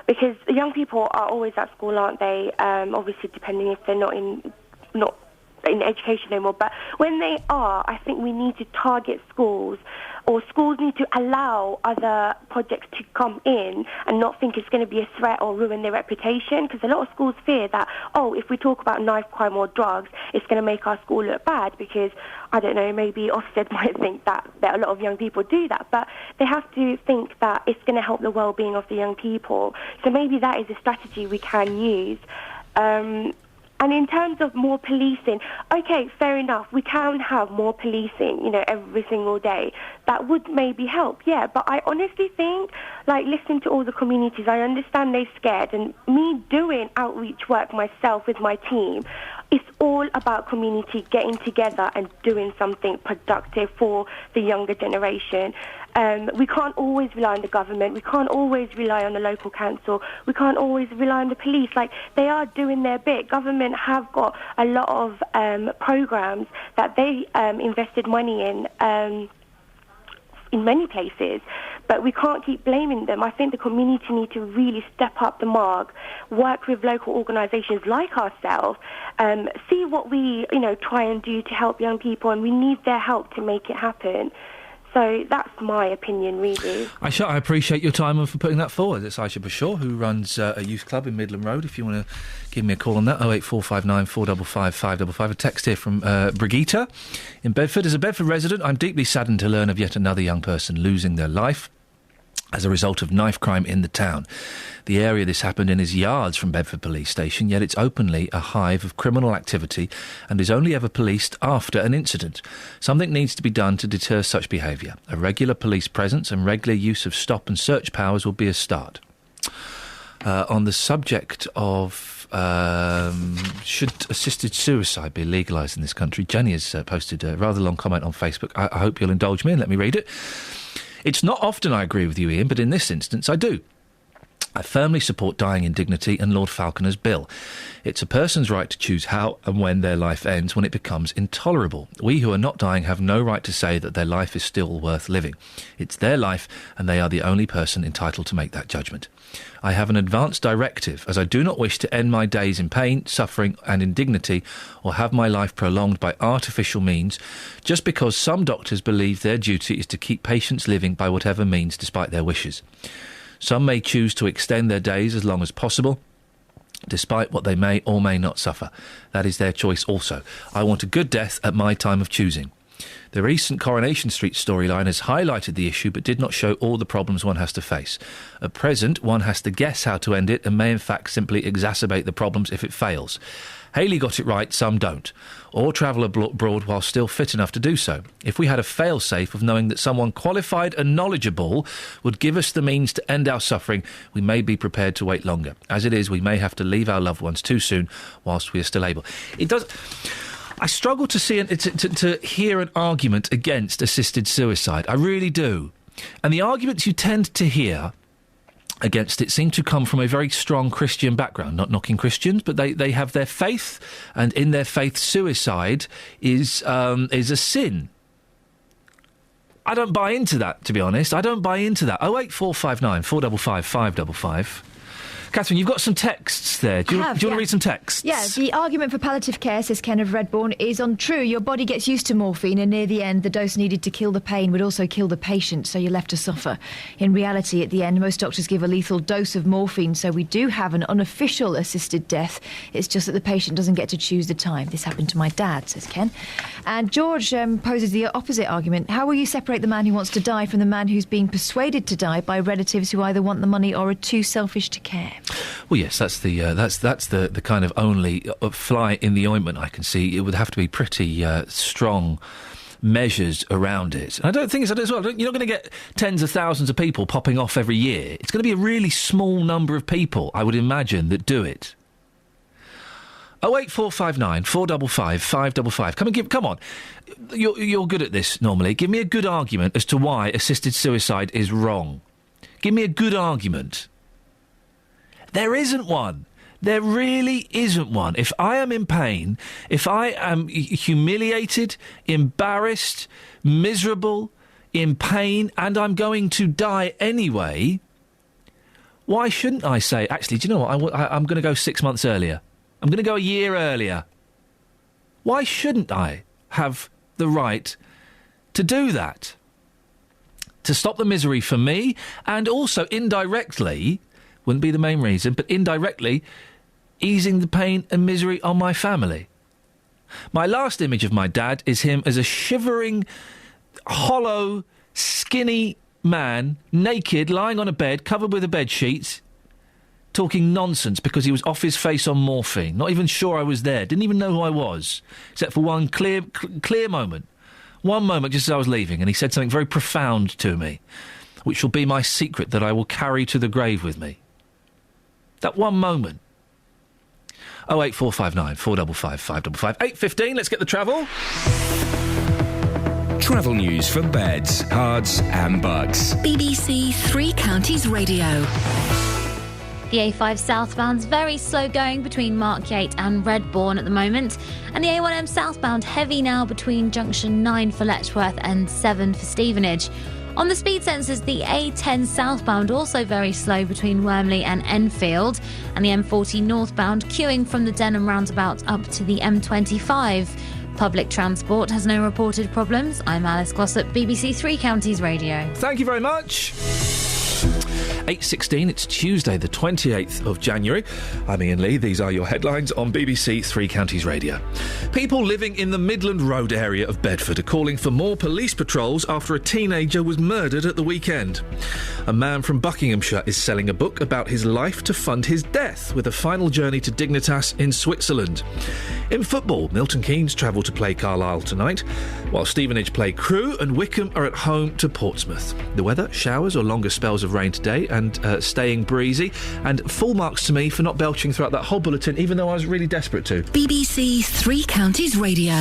Because young people are always at school, aren't they? Obviously, depending if they're not in education anymore. But when they are, I think we need to target schools, or schools need to allow other projects to come in and not think it's going to be a threat or ruin their reputation. Because a lot of schools fear that, if we talk about knife crime or drugs, it's going to make our school look bad. Because, I don't know, maybe Ofsted might think that a lot of young people do that. But they have to think that it's going to help the well-being of the young people. So maybe that is a strategy we can use. And in terms of more policing, okay, fair enough, we can have more policing, every single day. That would maybe help, yeah. But I honestly think, listening to all the communities, I understand they're scared. And me doing outreach work myself with my team, it's all about community getting together and doing something productive for the younger generation. We can't always rely on the government. We can't always rely on the local council. We can't always rely on the police. They are doing their bit. Government have got a lot of programs that they invested money in many places. But we can't keep blaming them. I think the community need to really step up the mark, work with local organisations like ourselves, see what we, try and do to help young people, and we need their help to make it happen. So that's my opinion, really. Aisha, I appreciate your time and for putting that forward. It's Aisha Bashir, who runs a youth club in Midland Road. If you want to give me a call on that, 08459 455 555. A text here from Brigitte in Bedford. As a Bedford resident, I'm deeply saddened to learn of yet another young person losing their life as a result of knife crime in the town. The area this happened in is yards from Bedford Police Station, yet it's openly a hive of criminal activity and is only ever policed after an incident. Something needs to be done to deter such behaviour. A regular police presence and regular use of stop and search powers will be a start. On the subject of should assisted suicide be legalised in this country, Jenny has posted a rather long comment on Facebook. I hope you'll indulge me and let me read it. It's not often I agree with you, Iain, but in this instance I do. I firmly support dying in dignity and Lord Falconer's bill. It's a person's right to choose how and when their life ends when it becomes intolerable. We who are not dying have no right to say that their life is still worth living. It's their life and they are the only person entitled to make that judgment. I have an advance directive, as I do not wish to end my days in pain, suffering and indignity, or have my life prolonged by artificial means, just because some doctors believe their duty is to keep patients living by whatever means despite their wishes. Some may choose to extend their days as long as possible, despite what they may or may not suffer. That is their choice also. I want a good death at my time of choosing. The recent Coronation Street storyline has highlighted the issue but did not show all the problems one has to face. At present, one has to guess how to end it and may in fact simply exacerbate the problems if it fails. Haley got it right, some don't. Or travel abroad while still fit enough to do so. If we had a fail-safe of knowing that someone qualified and knowledgeable would give us the means to end our suffering, we may be prepared to wait longer. As it is, we may have to leave our loved ones too soon whilst we are still able. It does... I struggle to see to hear an argument against assisted suicide. I really do. And the arguments you tend to hear against it seem to come from a very strong Christian background. Not knocking Christians, but they have their faith, and in their faith, suicide is a sin. I don't buy into that, to be honest. I don't buy into that. 08459 455 555. Catherine, you've got some texts there. Do you want to read some texts? Yeah, the argument for palliative care, says Ken of Redbourne, is untrue. Your body gets used to morphine, and near the end, the dose needed to kill the pain would also kill the patient, so you're left to suffer. In reality, at the end, most doctors give a lethal dose of morphine, so we do have an unofficial assisted death. It's just that the patient doesn't get to choose the time. This happened to my dad, says Ken. And George poses the opposite argument. How will you separate the man who wants to die from the man who's being persuaded to die by relatives who either want the money or are too selfish to care? Well, yes, that's the kind of only fly in the ointment I can see. It would have to be pretty strong measures around it. And I don't think it's as well. You're not going to get tens of thousands of people popping off every year. It's going to be a really small number of people, I would imagine, that do it. 08459 455 555. Come on. You're good at this normally. Give me a good argument as to why assisted suicide is wrong. Give me a good argument. There isn't one. There really isn't one. If I am in pain, if I am humiliated, embarrassed, miserable, in pain, and I'm going to die anyway, why shouldn't I say, actually, do you know what, I'm going to go 6 months earlier. I'm going to go a year earlier. Why shouldn't I have the right to do that? To stop the misery for me, and also indirectly, wouldn't be the main reason, but indirectly easing the pain and misery on my family. My last image of my dad is him as a shivering, hollow, skinny man, naked, lying on a bed, covered with a bedsheet, talking nonsense because he was off his face on morphine. Not even sure I was there. Didn't even know who I was, except for one clear moment. One moment just as I was leaving, and he said something very profound to me, which will be my secret that I will carry to the grave with me. That one moment. 08459 455 555. 8:15, let's get the travel. Travel news for beds, cards and bugs. BBC Three Counties Radio. The A5 southbound's very slow going between Markyate and Redbourne at the moment. And the A1M southbound heavy now between junction 9 for Letchworth and 7 for Stevenage. On the speed sensors, the A10 southbound also very slow between Wormley and Enfield, and the M40 northbound queuing from the Denham roundabout up to the M25. Public transport has no reported problems. I'm Alice Glossop, BBC Three Counties Radio. Thank you very much. 8:16, it's Tuesday the 28th of January. I'm Iain Lee. These are your headlines on BBC Three Counties Radio. People living in the Midland Road area of Bedford are calling for more police patrols after a teenager was murdered at the weekend. A man from Buckinghamshire is selling a book about his life to fund his death, with a final journey to Dignitas in Switzerland. In football, Milton Keynes travel to play Carlisle tonight, while Stevenage play Crewe and Wickham are at home to Portsmouth. The weather, showers or longer spells of rain today and staying breezy, and full marks to me for not belching throughout that whole bulletin, even though I was really desperate to. BBC Three Counties Radio.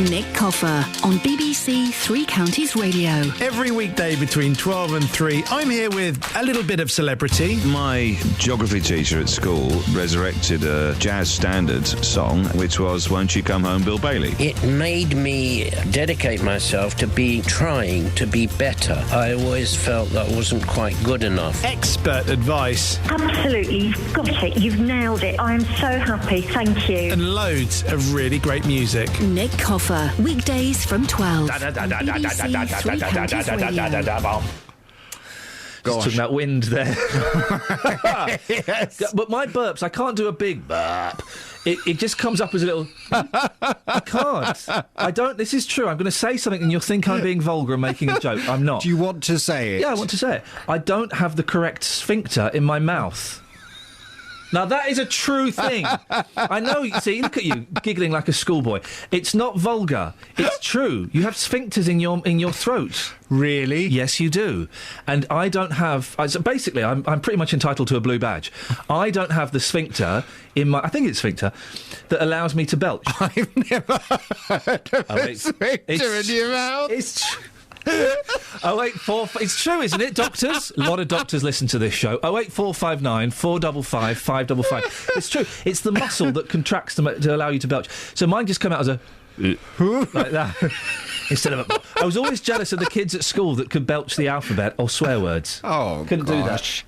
Nick Coffer on BBC Three Counties Radio. Every weekday between 12 and 3, I'm here with a little bit of celebrity. My geography teacher at school resurrected a jazz standard song, which was Won't You Come Home, Bill Bailey. It made me dedicate myself to trying to be better. I always felt that wasn't quite good enough. Expert advice. Absolutely, you've got it. You've nailed it. I am so happy. Thank you. And loads of really great music. Nick Coffer, weekdays from 12. Just took that wind there. Yes. But my burps, I can't do a big burp. It just comes up as a little... I can't. I don't... This is true. I'm going to say something and you'll think I'm being vulgar and making a joke. I'm not. Do you want to say it? Yeah, I want to say it. I don't have the correct sphincter in my mouth. Now, that is a true thing. I know, see, look at you, giggling like a schoolboy. It's not vulgar. It's true. You have sphincters in your throat. Really? Yes, you do. And I don't have... So basically, I'm pretty much entitled to a blue badge. I don't have the sphincter in my... I think it's sphincter, that allows me to belch. I've never heard of a sphincter in your mouth. It's true. 084... It's true, isn't it, doctors? A lot of doctors listen to this show. 08459 455 555. It's true. It's the muscle that contracts to allow you to belch. So mine just come out as a... like that. Instead of I was always jealous of the kids at school that could belch the alphabet or swear words. Oh, couldn't gosh. Do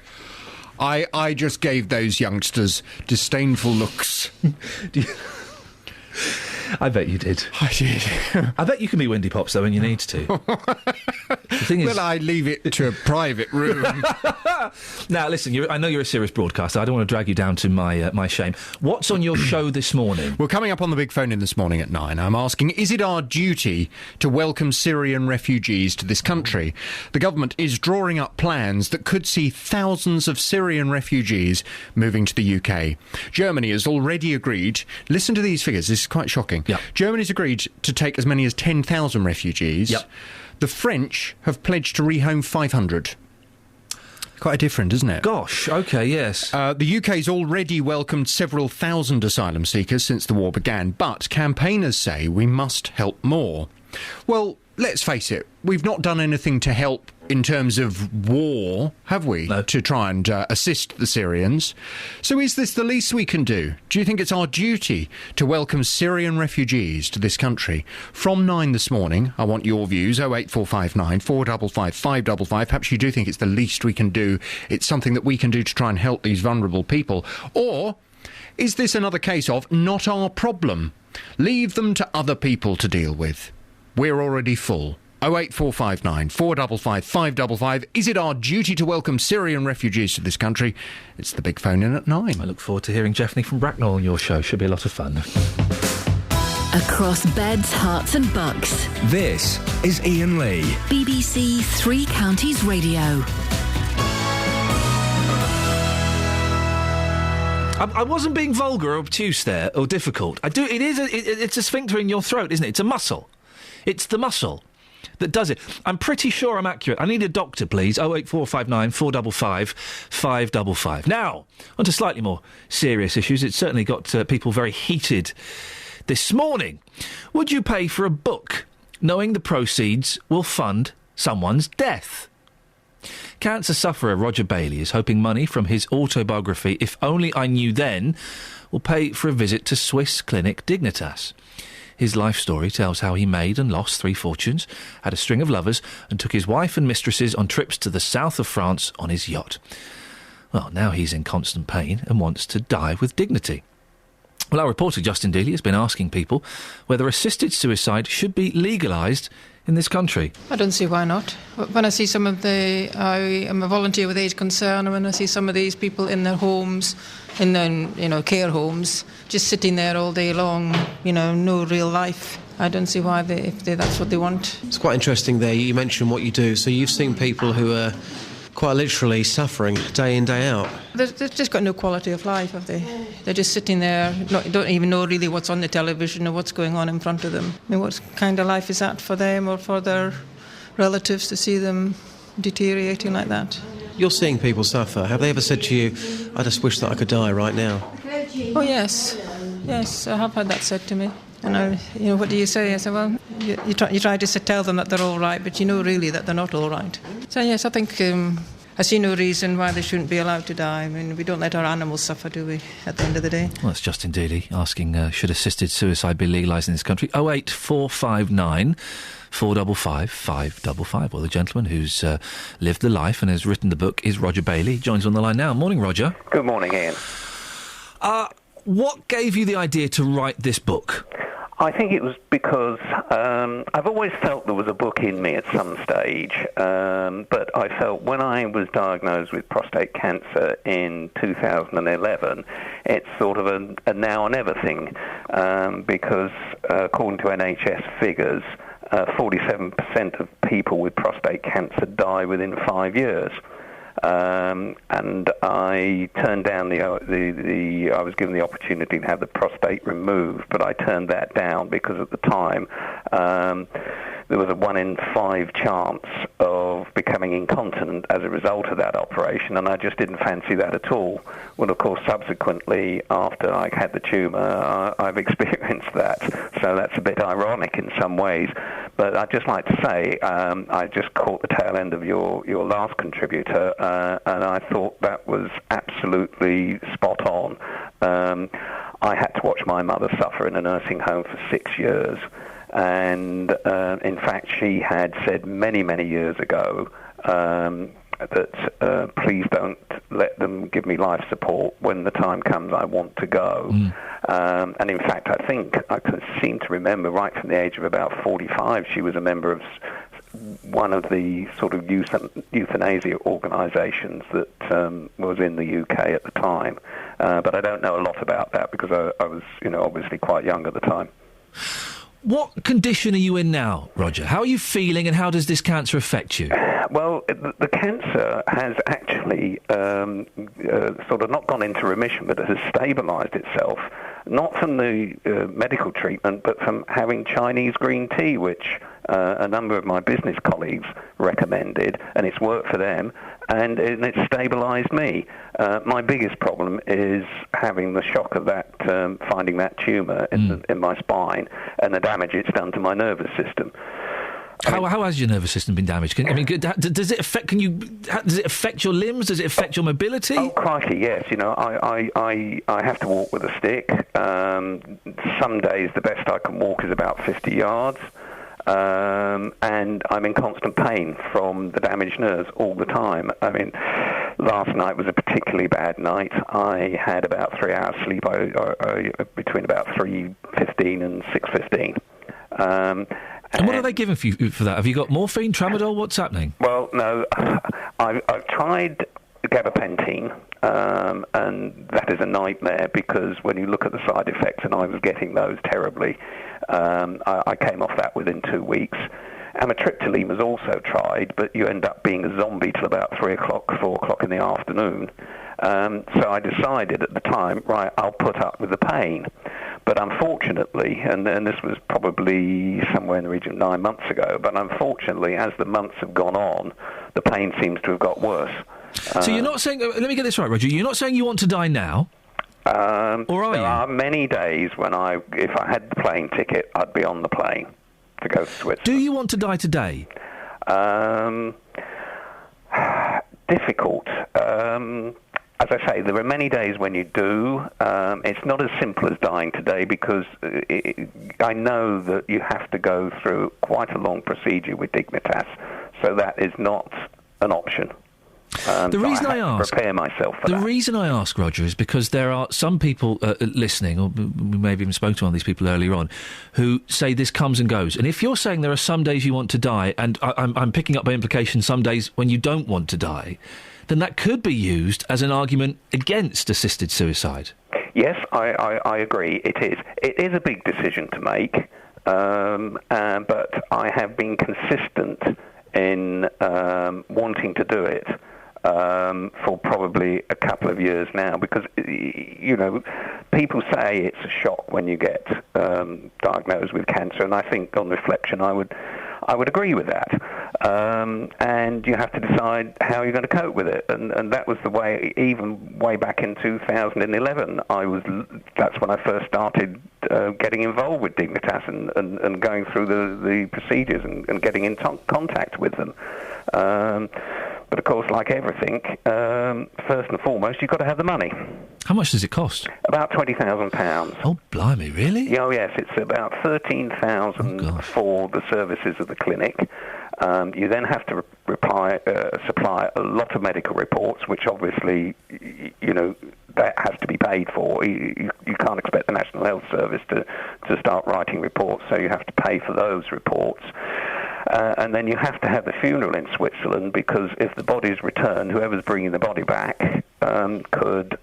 that. I just gave those youngsters disdainful looks. I bet you did. I did. I bet you can be Windy Pops, though, when you need to. The thing is... Well, I leave it to a private room. Now, listen, I know you're a serious broadcaster. I don't want to drag you down to my shame. What's on your show this morning? Well, coming up on the big phone in this morning at 9, I'm asking, is it our duty to welcome Syrian refugees to this country? The government is drawing up plans that could see thousands of Syrian refugees moving to the UK. Germany has already agreed... Listen to these figures. This is quite shocking. Yep. Germany's agreed to take as many as 10,000 refugees. Yep. The French have pledged to rehome 500. Quite different, isn't it? Gosh, OK, yes. The UK's already welcomed several thousand asylum seekers since the war began, but campaigners say we must help more. Well, let's face it, we've not done anything to help in terms of war, have we? No. To try and assist the Syrians. So is this the least we can do? Do you think it's our duty to welcome Syrian refugees to this country? From 9 this morning, I want your views, 08459 455 555. Perhaps you do think it's the least we can do. It's something that we can do to try and help these vulnerable people. Or is this another case of not our problem? Leave them to other people to deal with. We're already full. 08459 455 555. Is it our duty to welcome Syrian refugees to this country? It's the big phone in at 9. I look forward to hearing Jeffney from Bracknell on your show. Should be a lot of fun. Across beds, hearts and bucks. This is Iain Lee. BBC Three Counties Radio. I wasn't being vulgar or obtuse there, or difficult. It's a sphincter in your throat, isn't it? It's a muscle. It's the muscle that does it. I'm pretty sure I'm accurate. I need a doctor, please. 08459 455 555. Now, on to slightly more serious issues. It's certainly got people very heated this morning. Would you pay for a book knowing the proceeds will fund someone's death? Cancer sufferer Roger Bailey is hoping money from his autobiography, If Only I Knew Then, will pay for a visit to Swiss clinic Dignitas. His life story tells how he made and lost 3 fortunes, had a string of lovers, and took his wife and mistresses on trips to the south of France on his yacht. Well, now he's in constant pain and wants to die with dignity. Well, our reporter Justin Dealey has been asking people whether assisted suicide should be legalised in this country. I don't see why not. When I see some of I am a volunteer with Age Concern, and when I see some of these people in their homes, in their, care homes, just sitting there all day long, no real life. I don't see why that's what they want. It's quite interesting there, you mentioned what you do. So you've seen people who are quite literally suffering day in, day out. They've just got no quality of life, have they? They're just sitting there, don't even know really what's on the television or what's going on in front of them. I mean, what kind of life is that for them or for their relatives to see them deteriorating like that? You're seeing people suffer. Have they ever said to you, I just wish that I could die right now? Oh, yes. Yes, I have had that said to me. And what do you say? I say, well, you try to tell them that they're all right, but you know really that they're not all right. So, yes, I think I see no reason why they shouldn't be allowed to die. I mean, we don't let our animals suffer, do we, at the end of the day? Well, that's Justin Dealey asking, should assisted suicide be legalised in this country? 08459 455 555. Well, the gentleman who's lived the life and has written the book is Roger Bailey. He joins on the line now. Morning, Roger. Good morning, Iain. What gave you the idea to write this book? I think it was because I've always felt there was a book in me at some stage, but I felt when I was diagnosed with prostate cancer in 2011, it's sort of a now or never thing, because according to NHS figures, 47% of people with prostate cancer die within 5 years. And I turned down I was given the opportunity to have the prostate removed, but I turned that down because at the time there was a 1 in 5 chance of becoming incontinent as a result of that operation, and I just didn't fancy that at all. Well, of course, subsequently, after I had the tumour, I've experienced that, so that's a bit ironic in some ways. But I'd just like to say, I just caught the tail end of your last contributor, and I thought that was absolutely spot on. I had to watch my mother suffer in a nursing home for 6 years. And in fact, she had said many, many years ago that please don't let them give me life support. When the time comes, I want to go. And in fact, I think I can seem to remember right from the age of about 45, she was a member of one of the sort of euthanasia organisations that was in the UK at the time. But I don't know a lot about that because I was, obviously quite young at the time. What condition are you in now, Roger? How are you feeling, and how does this cancer affect you? Well, the cancer has actually sort of not gone into remission, but it has stabilised itself, not from the medical treatment, but from having Chinese green tea, which a number of my business colleagues recommended, and it's worked for them, and it's stabilised me. My biggest problem is having the shock of that, finding that tumour in my spine, and the damage it's done to my nervous system. How has your nervous system been damaged? Does it affect? Does it affect your limbs? Does it affect your mobility? Oh, crikey, yes. I have to walk with a stick. Some days the best I can walk is about 50 yards. And I'm in constant pain from the damaged nerves all the time. I mean, last night was a particularly bad night. I had about 3 hours sleep between about 3:15 and 6:15. And what are they giving for you for that? Have you got morphine, tramadol? What's happening? Well, no, I've tried gabapentin, and that is a nightmare because when you look at the side effects, and I was getting those terribly, I came off that within 2 weeks. Amitriptyline was also tried, but you end up being a zombie till about 3 o'clock, 4 o'clock in the afternoon. So I decided at the time, right, I'll put up with the pain. But unfortunately, and this was probably somewhere in the region of 9 months ago, but unfortunately, as the months have gone on, the pain seems to have got worse. So you're not saying... let me get this right, Roger. You're not saying you want to die now? Or are you? There are many days when if I had the plane ticket, I'd be on the plane to go to Switzerland. Do you want to die today? Difficult. As I say, there are many days when you do. It's not as simple as dying today because I know that you have to go through quite a long procedure with Dignitas, so that is not an option. The reason I ask, prepare myself for the that. reason I ask, Roger, is because there are some people listening, or we may have even spoken to one of these people earlier on, who say this comes and goes. And if you're saying there are some days you want to die, and I'm picking up by implication some days when you don't want to die, then that could be used as an argument against assisted suicide. Yes, I agree. It is. It is a big decision to make, but I have been consistent in wanting to do it for probably a couple of years now, because people say it's a shock when you get diagnosed with cancer, and I think on reflection I would agree with that. And you have to decide how you're going to cope with it, and that was the way. Even way back in 2011, that's when I first started getting involved with Dignitas and going through the procedures and getting in contact with them. But of course, like everything, first and foremost, you've got to have the money. How much does it cost? About £20,000. Oh, blimey, really? Oh, yes, it's about £13,000 for the services of the clinic. You then have to supply a lot of medical reports, which obviously, that has to be paid for. You can't expect the National Health Service to start writing reports, so you have to pay for those reports. And then you have to have the funeral in Switzerland, because if the body's returned, whoever's bringing the body back could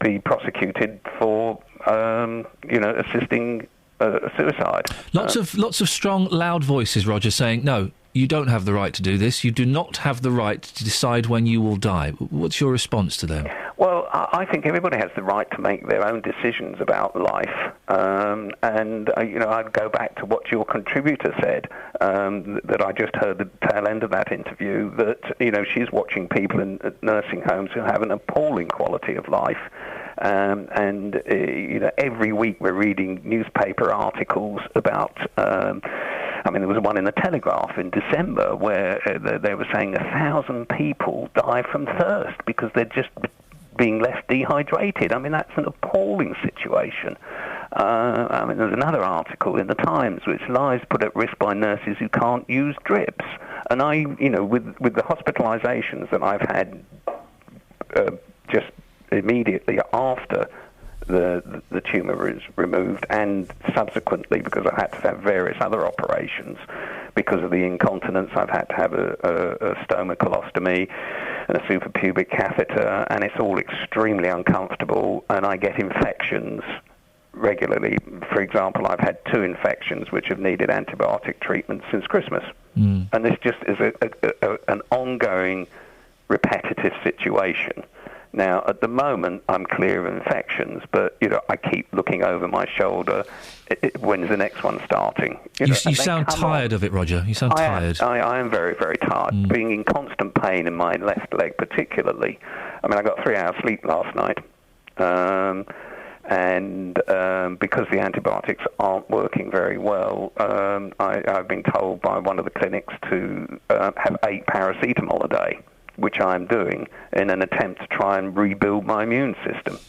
be prosecuted for, assisting suicide. Lots of strong, loud voices, Roger, saying, no, you don't have the right to do this. You do not have the right to decide when you will die. What's your response to them? Well, I think everybody has the right to make their own decisions about life. I'd go back to what your contributor said, that I just heard the tail end of that interview, that, she's watching people in nursing homes who have an appalling quality of life. Every week we're reading newspaper articles about... there was one in the Telegraph in December where they were saying 1,000 people die from thirst because they're just being left dehydrated. That's an appalling situation. There's another article in the Times which lives put at risk by nurses who can't use drips. And with the hospitalisations that I've had just immediately after the tumour is removed, and subsequently, because I had to have various other operations because of the incontinence, I've had to have a stoma colostomy and a suprapubic catheter, and it's all extremely uncomfortable, and I get infections regularly. For example, I've had 2 infections which have needed antibiotic treatment since Christmas. And this just is an ongoing, repetitive situation. Now, at the moment, I'm clear of infections, but, I keep looking over my shoulder. When's the next one starting? You sound tired of it, Roger. You sound tired. I am very, very tired. Being in constant pain in my left leg particularly. I mean, I got 3 hours sleep last night. And because the antibiotics aren't working very well, I've been told by one of the clinics to have 8 paracetamol a day, which I'm doing in an attempt to try and rebuild my immune system.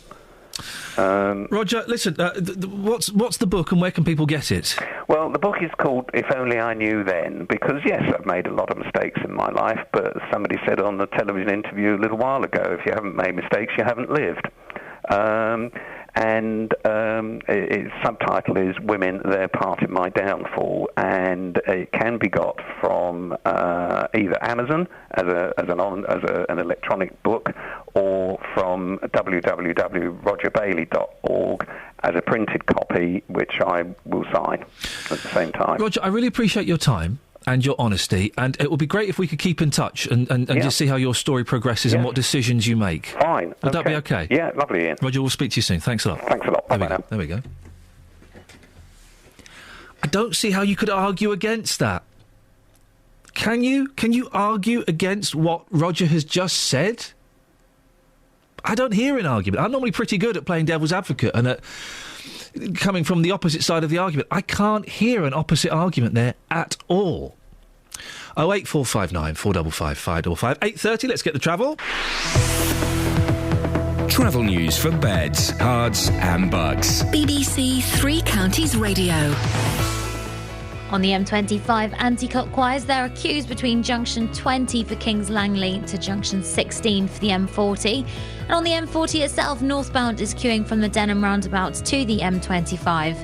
Roger, listen, what's the book and where can people get it? Well, the book is called If Only I Knew Then, because, yes, I've made a lot of mistakes in my life, but somebody said on the television interview a little while ago, if you haven't made mistakes, you haven't lived. Its subtitle is Women, They're Part of My Downfall, and it can be got from either Amazon as an electronic book, or from www.rogerbailey.org as a printed copy, which I will sign at the same time. Roger, I really appreciate your time and your honesty, and it would be great if we could keep in touch and just see how your story progresses and what decisions you make. Fine. Would that be okay? Yeah, lovely, Ian. Roger, we'll speak to you soon. Thanks a lot. Thanks a lot. Bye-bye now. There we go. I don't see how you could argue against that. Can you? Can you argue against what Roger has just said? I don't hear an argument. I'm normally pretty good at playing devil's advocate and at coming from the opposite side of the argument. I can't hear an opposite argument there at all. 08459 455 555. 8:30, let's get the travel. Travel news for beds, cards and bugs. BBC Three Counties Radio. On the M25 anti-clockwise, there are queues between junction 20 for Kings Langley to junction 16 for the M40. And on the M40 itself, northbound is queuing from the Denham roundabout to the M25.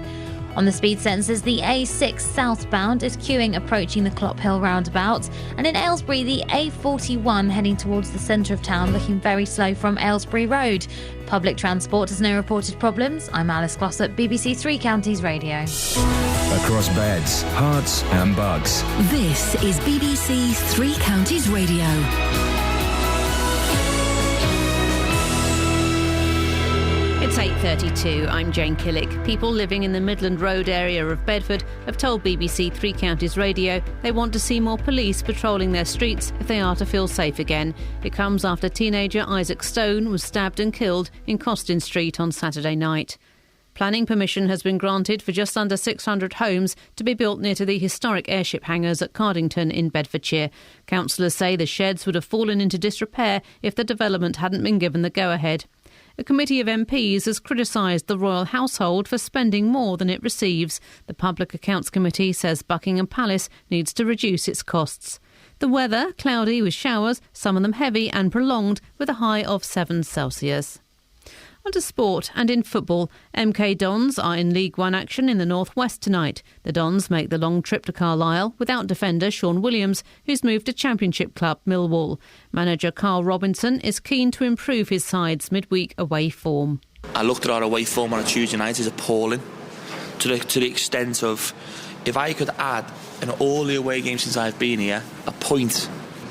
On the speed sensors, the A6 southbound is queuing approaching the Clop Hill roundabout. And in Aylesbury, the A41 heading towards the centre of town looking very slow from Aylesbury Road. Public transport has no reported problems. I'm Alice Glossop, BBC Three Counties Radio. Across beds, hearts and bugs. This is BBC Three Counties Radio. It's 8:32. I'm Jane Killick. People living in the Midland Road area of Bedford have told BBC Three Counties Radio they want to see more police patrolling their streets if they are to feel safe again. It comes after teenager Isaac Stone was stabbed and killed in Costin Street on Saturday night. Planning permission has been granted for just under 600 homes to be built near to the historic airship hangars at Cardington in Bedfordshire. Councillors say the sheds would have fallen into disrepair if the development hadn't been given the go-ahead. A committee of MPs has criticised the royal household for spending more than it receives. The Public Accounts Committee says Buckingham Palace needs to reduce its costs. The weather, cloudy with showers, some of them heavy and prolonged, with a high of 7 Celsius. On to sport, and in football, MK Dons are in League One action in the North West tonight. The Dons make the long trip to Carlisle without defender Sean Williams, who's moved to Championship club Millwall. Manager Carl Robinson is keen to improve his side's midweek away form. I looked at our away form on a Tuesday night as appalling, to the extent of, if I could add in all the away games since I've been here, a point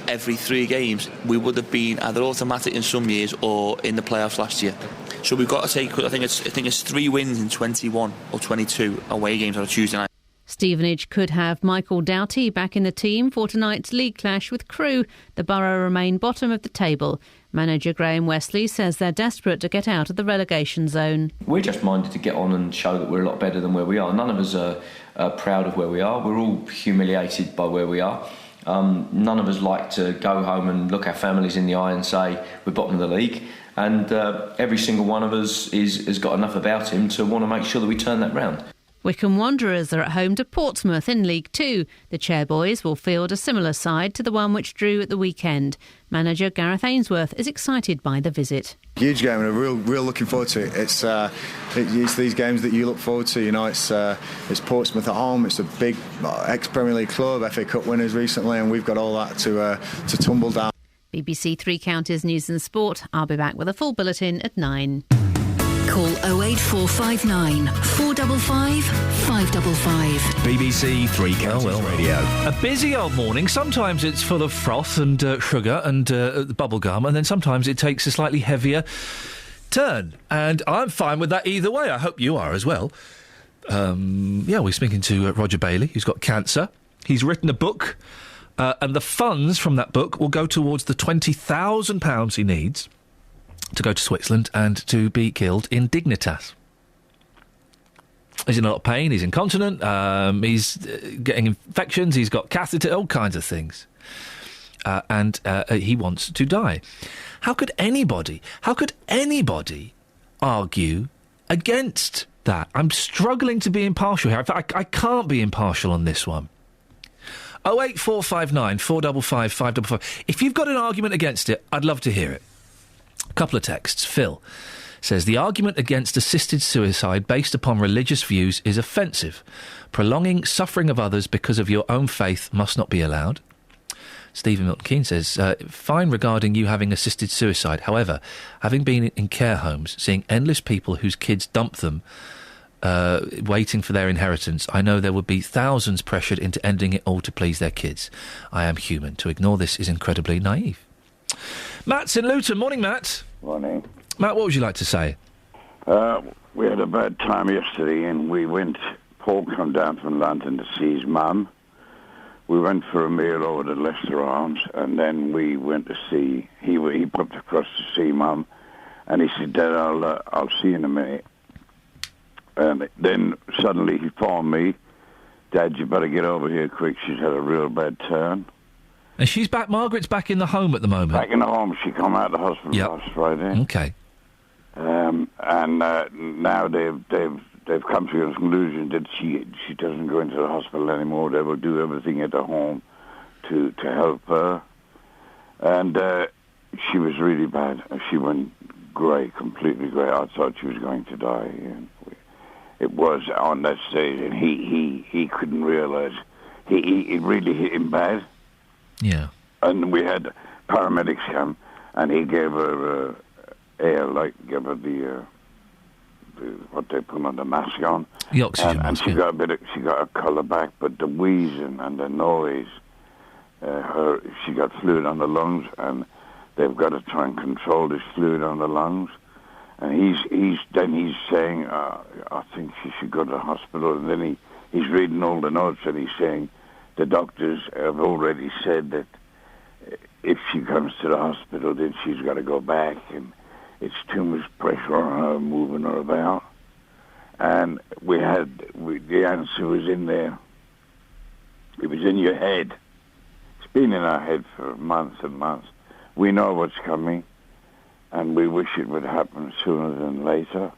every 3 games, we would have been either automatic in some years or in the playoffs last year. So we've got to take, I think it's 3 wins in 21 or 22 away games on a Tuesday night. Stevenage could have Michael Doughty back in the team for tonight's league clash with Crewe. The Borough remain bottom of the table. Manager Graham Wesley says they're desperate to get out of the relegation zone. We're just minded to get on and show that we're a lot better than where we are. None of us are proud of where we are. We're all humiliated by where we are. None of us like to go home and look our families in the eye and say we're bottom of the league. And every single one of us has got enough about him to want to make sure that we turn that round. Wycombe Wanderers are at home to Portsmouth in League Two. The Chairboys will field a similar side to the one which drew at the weekend. Manager Gareth Ainsworth is excited by the visit. Huge game, and real looking forward to it. It's these games that you look forward to. You know, it's Portsmouth at home. It's a big ex-Premier League club, FA Cup winners recently, and we've got all that to tumble down. BBC Three Counties News and Sport. I'll be back with a full bulletin at 9. Call 08459 455 555. BBC Three Counties Radio. A busy old morning. Sometimes it's full of froth and sugar and bubble gum, and then sometimes it takes a slightly heavier turn. And I'm fine with that either way. I hope you are as well. We're speaking to Roger Bailey, who's got cancer. He's written a book, and the funds from that book will go towards the £20,000 he needs to go to Switzerland and to be killed in Dignitas. He's in a lot of pain, he's incontinent, he's getting infections, he's got catheter, all kinds of things. And he wants to die. How could anybody argue against that? I'm struggling to be impartial here. In fact, I can't be impartial on this one. 08459 455 555. If you've got an argument against it, I'd love to hear it. A couple of texts. Phil says, the argument against assisted suicide based upon religious views is offensive. Prolonging suffering of others because of your own faith must not be allowed. Stephen Milton Keynes says, fine regarding you having assisted suicide. However, having been in care homes, seeing endless people whose kids dump them, waiting for their inheritance, I know there would be thousands pressured into ending it all to please their kids. I am human. To ignore this is incredibly naive. Matt's in Luton. Morning, Matt. Morning. Matt, what would you like to say? We had a bad time yesterday, and Paul came down from London to see his mum. We went for a meal over at Leicester Arms, and then we went to see, he popped across to see mum, and he said, Dad, I'll see you in a minute. And then suddenly he phoned me, Dad, you better get over here quick, she's had a real bad turn. And she's back, Margaret's back in the home at the moment? Back in the home. She come out of the hospital last Friday. Okay. Now they've come to the conclusion that she doesn't go into the hospital anymore. They will do everything at the home to help her. And she was really bad. She went grey, completely grey. I thought she was going to die. And it was on that stage, and he couldn't realise. It really hit him bad. Yeah. And we had paramedics come, and he gave her air, gave her the what they put on the mask on. The oxygen and mask. she got she got her colour back, but the wheezing and the noise, she got fluid on the lungs, and they've got to try and control this fluid on the lungs. And he's saying, I think she should go to the hospital, and then he's reading all the notes, and he's saying, the doctors have already said that if she comes to the hospital, then she's got to go back, and it's too much pressure on her moving her about. And the answer was in there. It was in your head. It's been in our head for months and months. We know what's coming, and we wish it would happen sooner than later.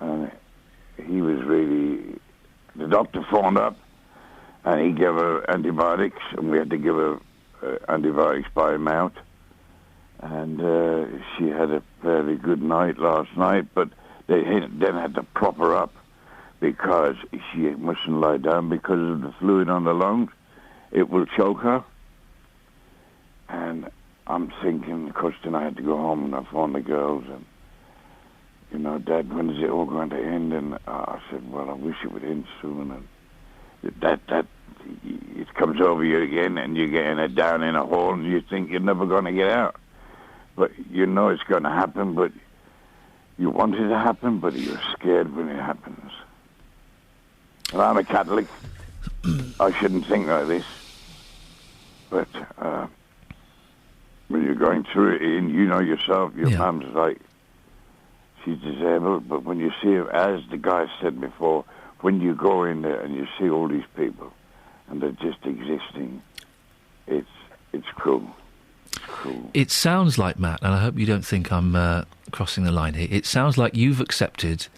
And he was really... The doctor phoned up, and he gave her antibiotics, and we had to give her antibiotics by mouth. And she had a fairly good night last night, but they then had to prop her up because she mustn't lie down because of the fluid on the lungs. It will choke her. And I'm thinking, of course, then I had to go home and I phoned the girls and, Dad, when is it all going to end? And I said, well, I wish it would end soon. And that it comes over you again, and you're getting it down in a hole, and you think you're never going to get out. But you know it's going to happen, but you want it to happen, but you're scared when it happens. And I'm a Catholic. I shouldn't think like this. But when you're going through it, and you know yourself, your mum's like, she's disabled, but when you see her, as the guy said before, when you go in there and you see all these people, and they're just existing, it's cruel. It's cruel. It sounds like, Matt, and I hope you don't think I'm crossing the line here, it sounds like you've accepted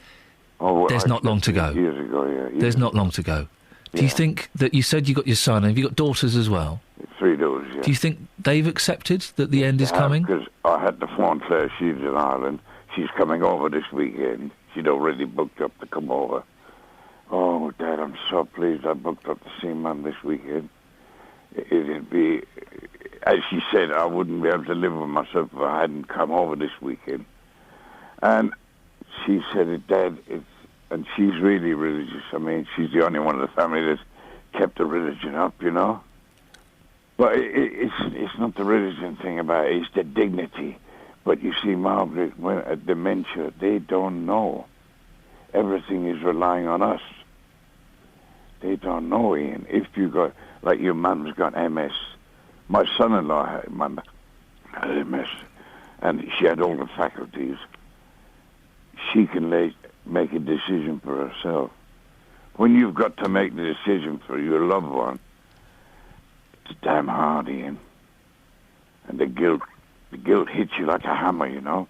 Oh, well, There's not long to go. Years ago, yeah. There's not long to go. Do you think that you said you got your son, have you got daughters as well? 3 daughters, yeah. Do you think they've accepted that the end is coming? Because I had to phone Claire, she's in Ireland. She's coming over this weekend. She'd already booked up to come over. Oh, Dad, I'm so pleased I booked up to see Mum this weekend. It'd be, as she said, I wouldn't be able to live with myself if I hadn't come over this weekend. And she said, Dad, and she's really religious. I mean, she's the only one of the family that's kept the religion up, you know. But it's not the religion thing about it, it's the dignity. But you see, Margaret, when at dementia, they don't know. Everything is relying on us. They don't know, Ian. If you got, like your mum's got MS. My son-in-law had MS, and she had all the faculties. She can make a decision for herself. When you've got to make the decision for your loved one, it's damn hard, Ian. And the guilt hits you like a hammer, you know.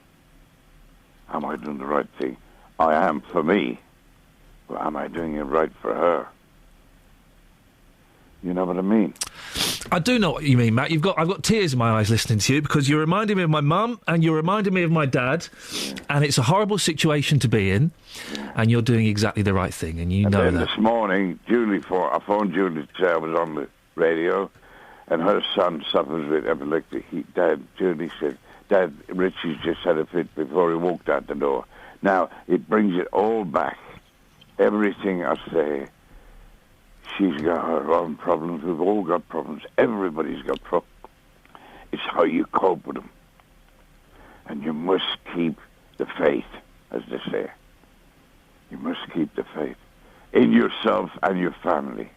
Am I doing the right thing? I am for me, but am I doing it right for her? You know what I mean? I do know what you mean, Matt. I've got tears in my eyes listening to you because you're reminding me of my mum and you're reminding me of my dad, and it's a horrible situation to be in, and you're doing exactly the right thing, and you know then that. This morning, I phoned Julie to say I was on the radio, and her son suffers with epileptic. Julie said, Dad, Richie's just had a fit before he walked out the door. Now, it brings it all back. Everything I say, she's got her own problems. We've all got problems. Everybody's got problems. It's how you cope with them. And you must keep the faith, as they say. You must keep the faith in yourself and your family.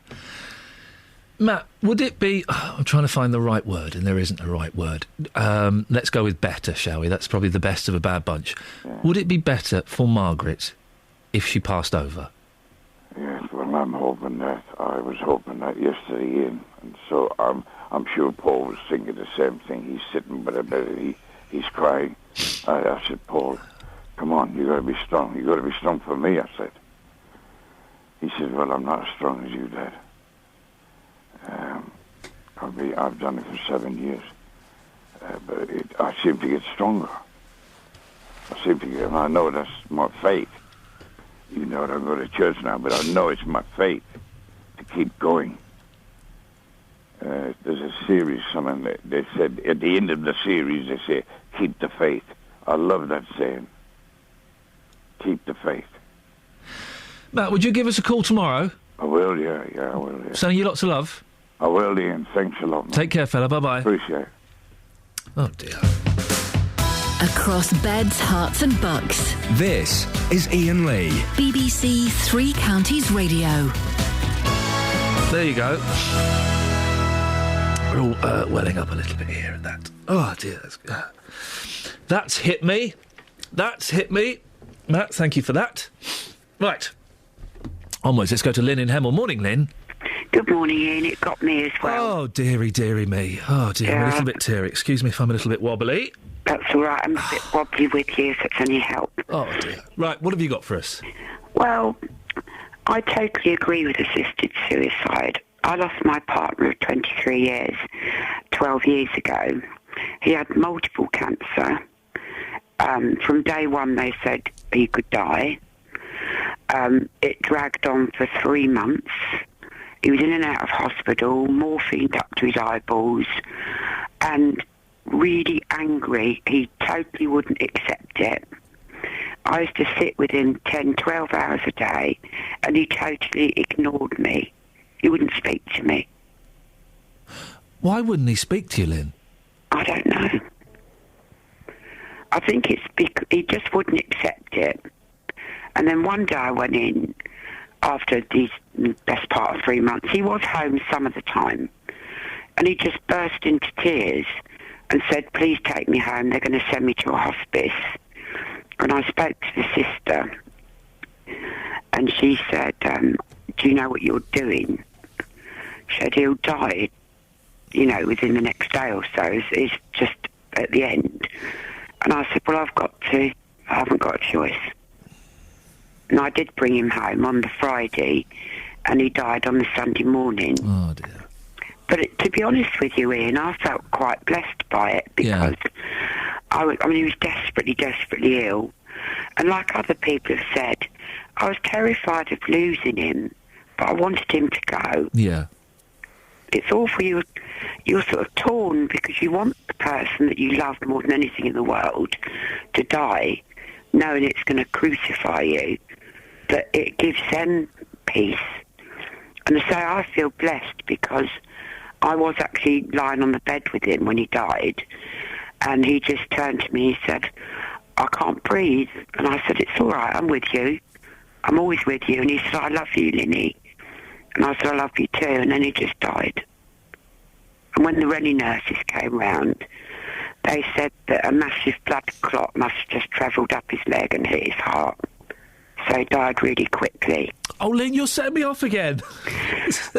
Matt, would it be... I'm trying to find the right word, and there isn't a right word. Let's go with better, shall we? That's probably the best of a bad bunch. Yeah. Would it be better for Margaret if she passed over? Yes, well, I'm hoping that. I was hoping that yesterday, Ian. And so I'm sure Paul was thinking the same thing. He's sitting by the bed, he's crying. I said, Paul, come on, you got to be strong. You got to be strong for me, I said. He said, well, I'm not as strong as you, Dad. I've done it for 7 years, but I seem to get stronger. And I know that's my faith. You know, I don't go to church now, but I know it's my faith to keep going. There's a series, something that they said at the end of the series, they say, keep the faith. I love that saying. Keep the faith. Matt, would you give us a call tomorrow? I will, yeah, I will, yeah. Sending you lots of love. I will, Ian. Thanks a lot, man. Take care, fella. Bye-bye. Appreciate it. Oh, dear. Across beds, hearts and bucks. This is Iain Lee. BBC Three Counties Radio. There you go. We're all welling up a little bit here at that. Oh, dear. That's hit me. Matt, thank you for that. Right. Onwards, let's go to Lynn in Hemel. Morning, Lynn. Good morning, Ian. It got me as well. Oh, dearie me. Oh, dear, I'm a little bit teary. Excuse me if I'm a little bit wobbly. That's all right. I'm a bit wobbly with you, so it's any help. Oh, dear. Right, what have you got for us? Well, I totally agree with assisted suicide. I lost my partner of 23 years 12 years ago. He had multiple cancer. From day one, they said he could die. It dragged on for 3 months. He was in and out of hospital, morphine up to his eyeballs, and really angry. He totally wouldn't accept it. I used to sit with him 10, 12 hours a day, and he totally ignored me. He wouldn't speak to me. Why wouldn't he speak to you, Lynn? I don't know. I think it's because he just wouldn't accept it. And then one day I went in after the best part of 3 months. He was home some of the time. And he just burst into tears and said, please take me home. They're going to send me to a hospice. And I spoke to the sister. And she said, do you know what you're doing? She said, he'll die, within the next day or so. It's just at the end. And I said, well, I haven't got a choice. And I did bring him home on the Friday, and he died on the Sunday morning. Oh, dear. But to be honest with you, Ian, I felt quite blessed by it because I mean, he was desperately, desperately ill. And like other people have said, I was terrified of losing him, but I wanted him to go. Yeah. It's awful. You're sort of torn because you want the person that you love more than anything in the world to die, knowing it's going to crucify you. But it gives them peace. And so I feel blessed because I was actually lying on the bed with him when he died, and he just turned to me and he said, I can't breathe. And I said, it's all right, I'm with you. I'm always with you. And he said, I love you, Linny. And I said, I love you too. And then he just died. And when the Rennie nurses came round, they said that a massive blood clot must have just travelled up his leg and hit his heart. So he died really quickly. Oh, Lynn, you're setting me off again.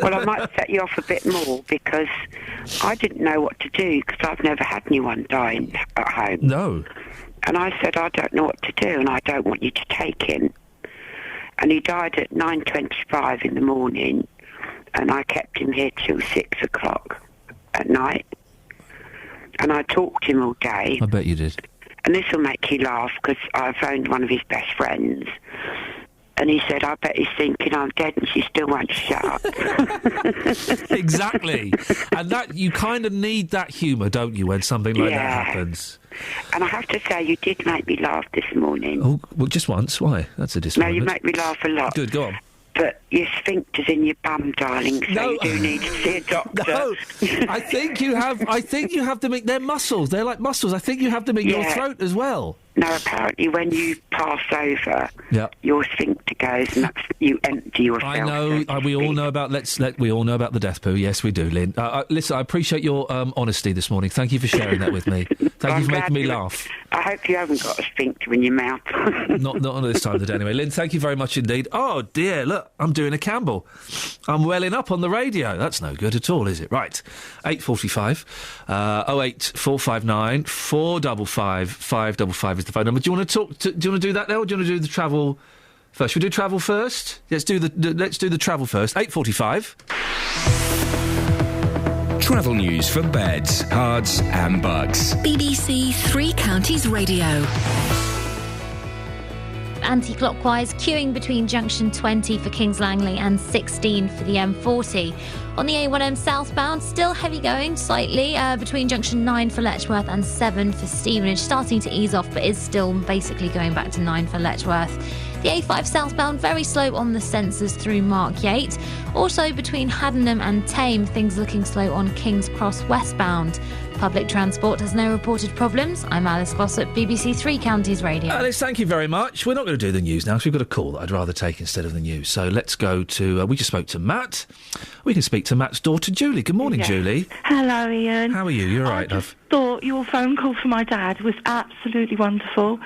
Well, I might set you off a bit more because I didn't know what to do because I've never had anyone dying at home. No. And I said, I don't know what to do and I don't want you to take him. And he died at 9:25 in the morning and I kept him here till 6 o'clock at night. And I talked to him all day. I bet you did. And this will make you laugh because I phoned one of his best friends and he said, I bet he's thinking I'm dead and she still won't shut up. Exactly. And that you kind of need that humour, don't you, when something like that happens? And I have to say, you did make me laugh this morning. Oh, well, just once. Why? That's a No, disappointment. you make me laugh a lot. Good, go on. But your sphincter's in your bum, darling, so you do need to see a doctor. No, I think you have them in... They're muscles. They're like muscles. I think you have them in your throat as well. No, apparently when you pass over, your sphincter goes and you empty yourself. I know. We all know about we all know about the death poo. Yes, we do, Lynn. Listen, I appreciate your honesty this morning. Thank you for sharing that with me. Thank you for making me laugh. I hope you haven't got a sphincter in your mouth. Not on this time of the day, anyway. Lynn, thank you very much indeed. Oh dear, look, I'm doing a Campbell. I'm welling up on the radio. That's no good at all, is it? Right, 8:45, 08459 455 555 is the phone number. Do you want to talk? Do you want to do that now, or do you want to do the travel first? Should we do travel first? Let's do the travel first. 8:45. Travel news for beds, cards and bugs. BBC Three Counties Radio. Anti-clockwise, queuing between junction 20 for Kings Langley and 16 for the M40. On the A1M southbound, still heavy going slightly between junction 9 for Letchworth and 7 for Stevenage, starting to ease off but is still basically going back to 9 for Letchworth. The A5 southbound, very slow on the sensors through Markyate. Also between Haddenham and Tame, things looking slow on King's Cross westbound. Public transport has no reported problems. I'm Alice Glossop, BBC Three Counties Radio. Alice, thank you very much. We're not going to do the news now because we've got a call that I'd rather take instead of the news. So let's go to... we just spoke to Matt. We can speak to Matt's daughter, Julie. Good morning, Julie. Hello, Ian. How are you? You're right, love. I thought your phone call for my dad was absolutely wonderful.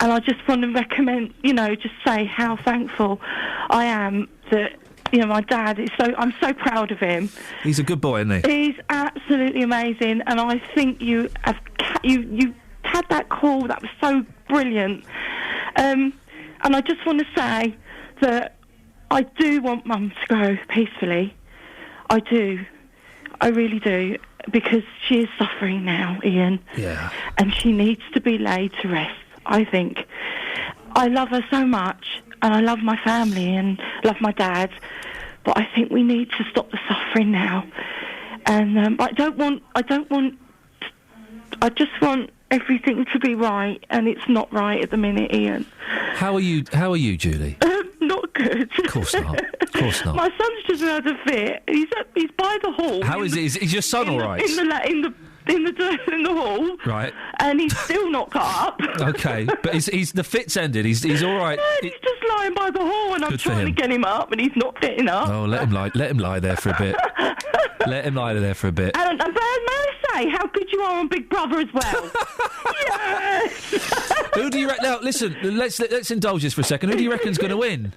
And I just want to recommend, just say how thankful I am that... my dad is I'm so proud of him. He's a good boy, isn't he? He's absolutely amazing, and I think you had that call that was so brilliant. And I just want to say that I do want Mum to go peacefully. I do. I really do, because she is suffering now, Ian. Yeah. And she needs to be laid to rest, I think. I love her so much, and I love my family and love my dad, but I think we need to stop the suffering now. And I just want everything to be right, and it's not right at the minute, Ian. How are you, Julie? Not good. Of course not. Of course not. My son's just had a fit. He's by the hall. How is it? Is your son all right? In the hall, right? And he's still not cut up. Okay, but he's the fit's ended. He's all right. No, he's just lying by the hall, and I'm Good for trying to him. get him up, and he's not getting up. Oh, let him lie there for a bit. Let him lie there for a bit. And may I say how good you are on Big Brother as well? Yes. Who do you reckon? Now, listen. Let's indulge this for a second. Who do you reckon's going to win?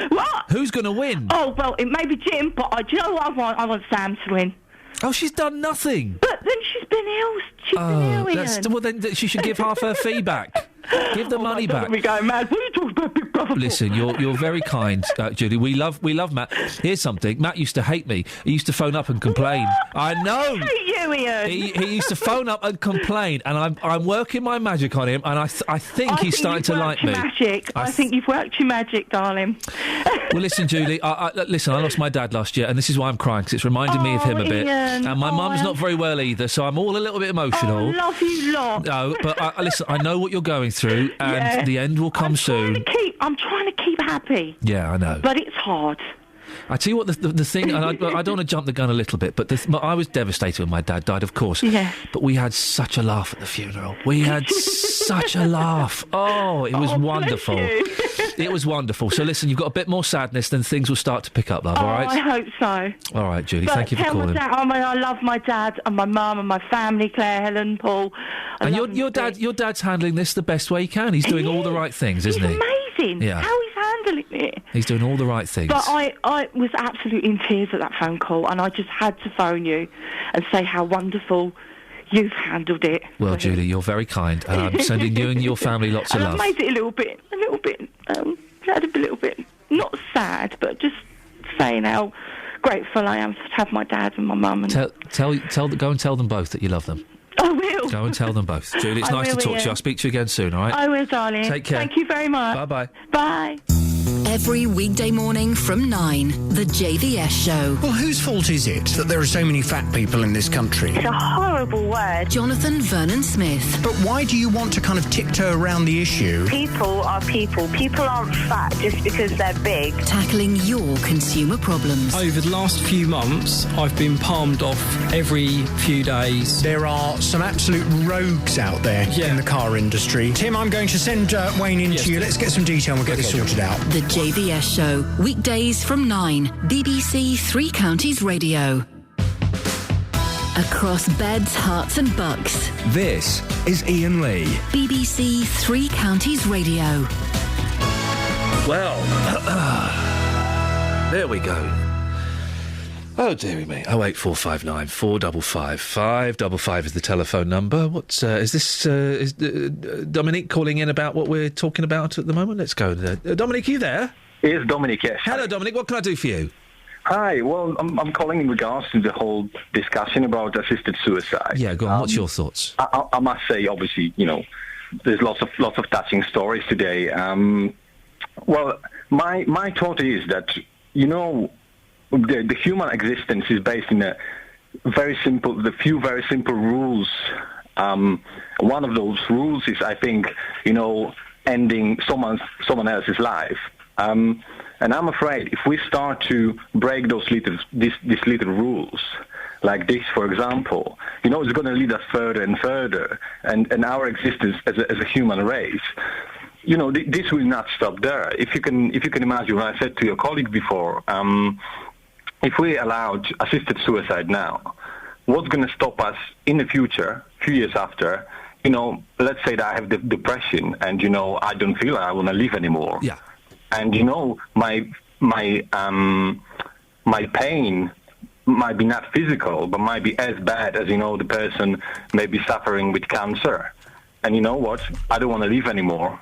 What? Who's going to win? Oh well, it may be Jim, but do you know what I want? I want Sam to win. Oh, she's done nothing. But then she's been ill. She's been ill, Ian. Well, then she should give half her fee back. Give the money back. We're going mad. What are you talking about, Big Brother? Listen, you're very kind, Judy. We love Matt. Here's something. Matt used to hate me. He used to phone up and complain. I know. I hate you, Ian. He used to phone up and complain, and I'm working my magic on him, and I think he's starting to like me. Magic. I think you've worked your magic, darling. Well, listen, Julie. Listen, I lost my dad last year, and this is why I'm crying, because it's reminded me of him a bit. Ian. And my mum's not very well either, so I'm all a little bit emotional. I love you lot. No, but listen, I know what you're going through, and the end will come soon. I'm trying to keep happy. Yeah, I know. But it's hard. I tell you what, the thing, and I don't want to jump the gun a little bit, but I was devastated when my dad died, of course. Yeah. But we had such a laugh at the funeral. We had such a laugh. Oh, it was wonderful. It was wonderful. So listen, you've got a bit more sadness, then things will start to pick up, love, all right? I hope so. All right, Julie, But thank you for tell my calling. dad, I love my dad and my mum and my family, Claire, Helen, Paul. And your dad's handling this the best way he can. He's doing all the right things, isn't he? Amazing. Yeah. How he's handling it. He's doing all the right things. But I was absolutely in tears at that phone call, and I just had to phone you and say how wonderful you've handled it. Well, Julie, you're very kind, and I'm sending you and your family lots of And love. I've made it a little bit, not sad, but just saying how grateful I am to have my dad and my mum. And Go and tell them both that you love them. I will. Go and tell them both. Julie, it's I nice to will, talk to you. Ian. I'll speak to you again soon, all right? I will, darling. Take care. Thank you very much. Bye-bye. Bye. Every weekday morning from 9, The JVS Show. Well, whose fault is it that there are so many fat people in this country? It's a horrible word. Jonathan Vernon Smith. But why do you want to kind of tiptoe around the issue? People are people. People aren't fat just because they're big. Tackling your consumer problems. Over the last few months, I've been palmed off every few days. There are some absolute rogues out there in the car industry. Tim, I'm going to send Wayne in to you. Let's get some detail and we'll get this sorted out. The JVS Show, weekdays from 9, BBC Three Counties Radio. Across beds, hearts and bucks. This is Iain Lee. BBC Three Counties Radio. Well, there we go. Oh, dearie me. 08459 455 555 is the telephone number. Is this Dominique calling in about what we're talking about at the moment? Let's go there. Dominique, are you there? It's Dominic, yes. Hello, Dominic. What can I do for you? Hi. Well, I'm calling in regards to the whole discussion about assisted suicide. Yeah, go on. What's your thoughts? I must say, obviously, there's lots of touching stories today. Well, my thought is that, the human existence is based in the few very simple rules. One of those rules is, I think, ending someone else's life. And I'm afraid if we start to break these little rules, like this, for example, it's going to lead us further and further, and our existence as a human race. This will not stop there. If you can imagine what I said to your colleague before. If we allowed assisted suicide now, what's going to stop us in the future, a few years after? Let's say that I have depression and, I don't feel I want to live anymore. Yeah. And, my pain might be not physical, but might be as bad as, the person may be suffering with cancer. And you know what? I don't want to live anymore.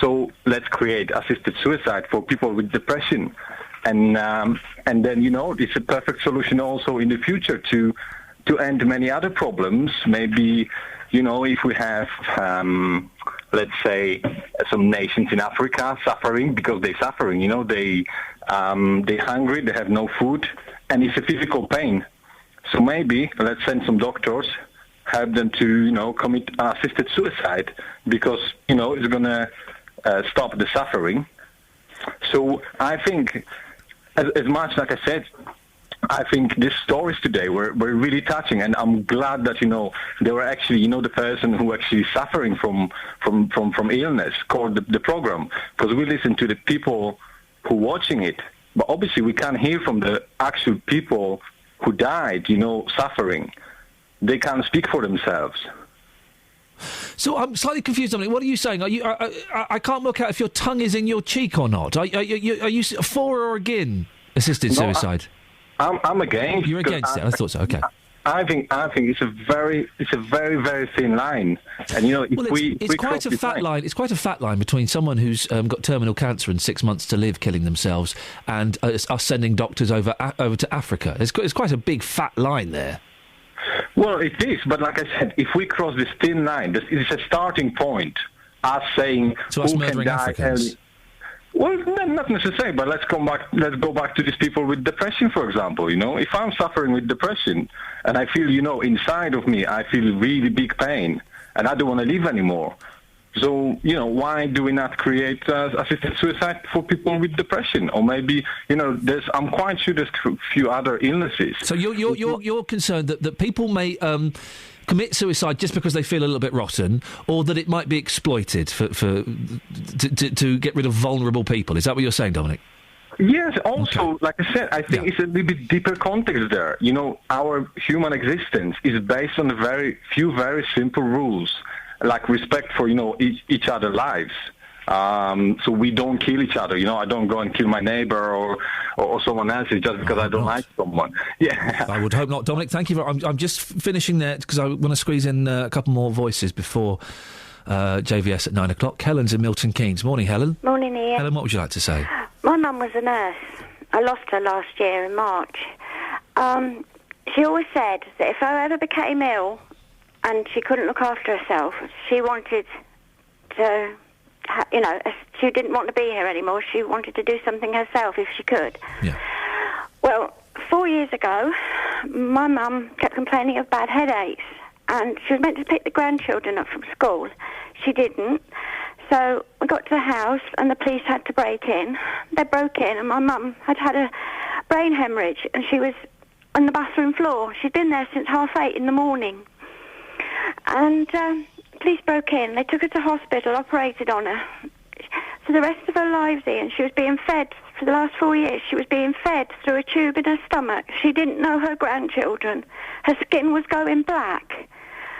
So let's create assisted suicide for people with depression. And then, it's a perfect solution also in the future to end many other problems. Maybe, if we have, let's say, some nations in Africa suffering because they're suffering, they're hungry, they have no food, and it's a physical pain. So maybe let's send some doctors, help them to, commit assisted suicide because, it's going to stop the suffering. So I think, as much like I said, I think these stories today were really touching, and I'm glad that they were actually the person who actually suffering from illness called the program, because we listen to the people who watching it, but obviously we can't hear from the actual people who died, suffering. They can't speak for themselves. So I'm slightly confused, Dominic. What are you saying? I can't work out if your tongue is in your cheek or not. Are you for or against assisted suicide? I'm against. You're against it? I thought so. Okay. I think it's a very, very thin line. And it's quite a fat line. It's quite a fat line between someone who's got terminal cancer and 6 months to live, killing themselves, and us sending doctors over to Africa. It's quite a big fat line there. Well, it is, but like I said, if we cross this thin line, it's a starting point. Us saying so us who murdering can die Africans. early. Well, not necessarily, but let's go back to these people with depression, for example. If I'm suffering with depression and I feel, inside of me, I feel really big pain and I don't want to live anymore. So, why do we not create assisted suicide for people with depression? Or maybe, I'm quite sure there's a few other illnesses. So you're concerned that people may commit suicide just because they feel a little bit rotten, or that it might be exploited to get rid of vulnerable people. Is that what you're saying, Dominic? Yes, also, like I said, I think it's a little bit deeper context there. Our human existence is based on very simple rules, like respect for, each other's lives. So we don't kill each other. I don't go and kill my neighbour or someone else just because I don't like someone. Yeah, I would hope not. Dominic, thank you. I'm just finishing there because I want to squeeze in a couple more voices before JVS at 9 o'clock. Helen's in Milton Keynes. Morning, Helen. Morning, Ian. Helen, what would you like to say? My mum was a nurse. I lost her last year in March. She always said that if I ever became ill and she couldn't look after herself, she wanted to... she didn't want to be here anymore. She wanted to do something herself if she could. Yeah. Well, 4 years ago, my mum kept complaining of bad headaches, and she was meant to pick the grandchildren up from school. She didn't. So we got to the house, and the police had to break in. They broke in, and my mum had had a brain hemorrhage, and she was on the bathroom floor. She'd been there since 8:30 in the morning. And... police broke in. They took her to hospital, operated on her. For the rest of her lives, Ian, she was being fed, for the last 4 years, she was being fed through a tube in her stomach. She didn't know her grandchildren. Her skin was going black.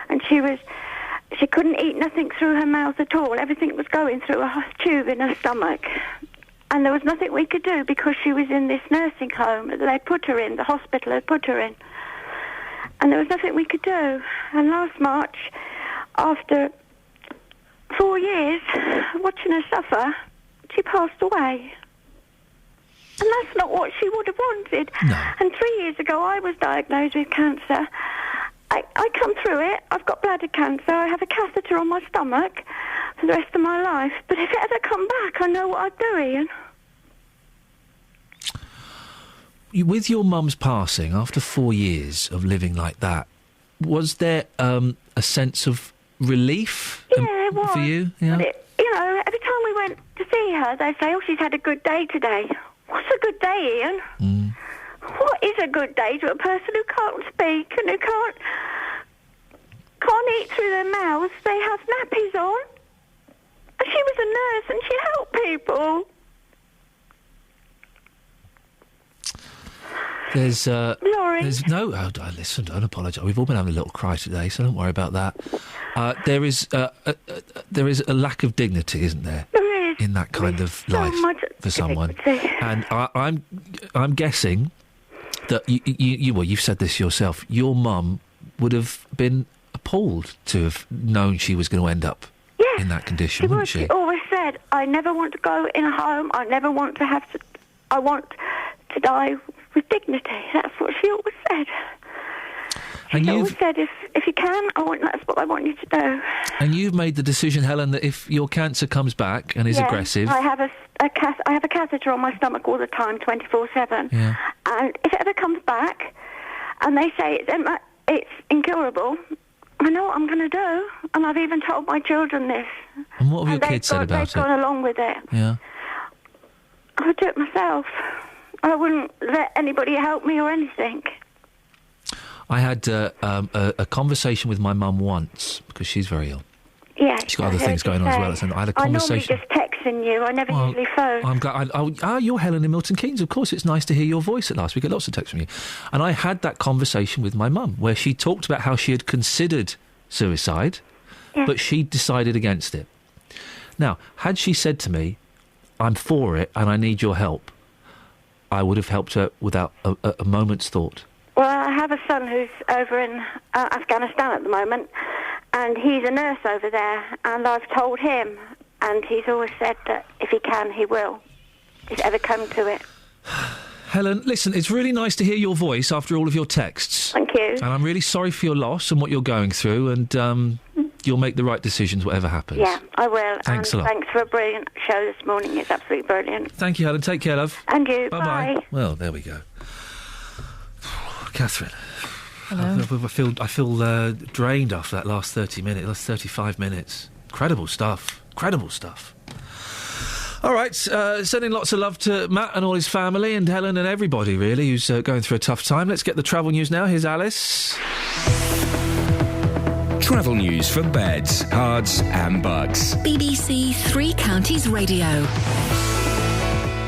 And she couldn't eat nothing through her mouth at all. Everything was going through a tube in her stomach. And there was nothing we could do because she was in this nursing home that they'd put her in, the hospital had put her in. And there was nothing we could do. And last March... after 4 years watching her suffer, she passed away. And that's not what she would have wanted. No. And 3 years ago, I was diagnosed with cancer. I come through it. I've got bladder cancer. I have a catheter on my stomach for the rest of my life. But if it ever come back, I know what I'd do, Ian. With your mum's passing, after 4 years of living like that, was there a sense of relief it was. for you? Yeah. But every time we went to see her, they say, "Oh, she's had a good day today." What's a good day, Ian? What is a good day to a person who can't speak and who can't eat through their mouths? They have nappies on. And she was a nurse and she helped people. There's no... Sorry. Listen, don't apologise. We've all been having a little cry today, so don't worry about that. There is a lack of dignity, isn't there? There is. In that kind of life for someone. Dignity. And I'm guessing that you've said this yourself, your mum would have been appalled to have known she was going to end up in that condition, wouldn't she? She always said, "I never want to go in a home. I never want to have to... I want to die with dignity." That's what she always said. She always said, if you can, that's what I want you to do. And you've made the decision, Helen, that if your cancer comes back and is aggressive... I have a catheter on my stomach all the time, 24/7. Yeah. And if it ever comes back, and they say it's incurable, I know what I'm going to do. And I've even told my children this. And what have your kids said about it? They've gone along with it. Yeah. I would do it myself. I wouldn't let anybody help me or anything. I had a conversation with my mum once, because she's very ill. Yeah. She's got other things going on as well. So I had a conversation. I normally just texting you. I never usually phone. I'm glad. You're Helen in Milton Keynes. Of course, it's nice to hear your voice at last. We get lots of texts from you. And I had that conversation with my mum, where she talked about how she had considered suicide, but she decided against it. Now, had she said to me, "I'm for it and I need your help," I would have helped her without a moment's thought. Well, I have a son who's over in Afghanistan at the moment, and he's a nurse over there, and I've told him, and he's always said that if he can, he will, if it's ever come to it. Helen, listen, it's really nice to hear your voice after all of your texts. Thank you. And I'm really sorry for your loss and what you're going through, and you'll make the right decisions whatever happens. Yeah, I will. Thanks a lot. Thanks for a brilliant show this morning. It's absolutely brilliant. Thank you, Helen. Take care, love. And you. Bye-bye. Bye. Well, there we go. Catherine. Hello. I feel drained after that last 35 minutes. Incredible stuff. All right, sending lots of love to Matt and all his family and Helen and everybody, really, who's going through a tough time. Let's get the travel news now. Here's Alice. Travel news for beds, cards and bugs. BBC Three Counties Radio.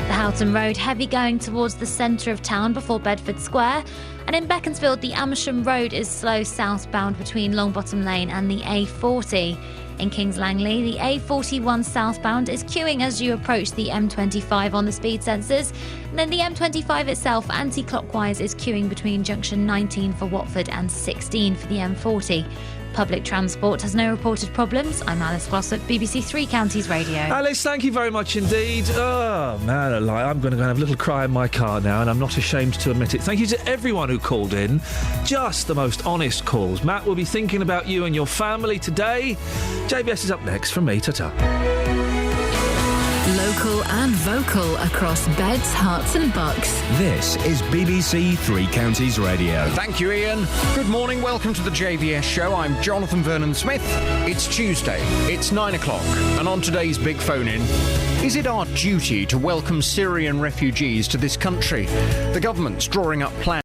The Houghton Road heavy going towards the centre of town before Bedford Square. And in Beaconsfield, the Amersham Road is slow southbound between Longbottom Lane and the A40. In Kings Langley, the A41 southbound is queuing as you approach the M25 on the speed sensors. And then the M25 itself, anti-clockwise, is queuing between junction 19 for Watford and 16 for the M40. Public transport has no reported problems. I'm Alice Glossop, BBC Three Counties Radio. Alice, thank you very much indeed. Oh, man, I'm going to go and have a little cry in my car now, and I'm not ashamed to admit it. Thank you to everyone who called in. Just the most honest calls. Matt will be thinking about you and your family today. JBS is up next from me. Ta-ta. Local and vocal across beds, hearts and bucks. This is BBC Three Counties Radio. Thank you, Iain. Good morning. Welcome to the JVS show. I'm Jonathan Vernon-Smith. It's Tuesday. It's 9 o'clock. And on today's big phone-in, is it our duty to welcome Syrian refugees to this country? The government's drawing up plans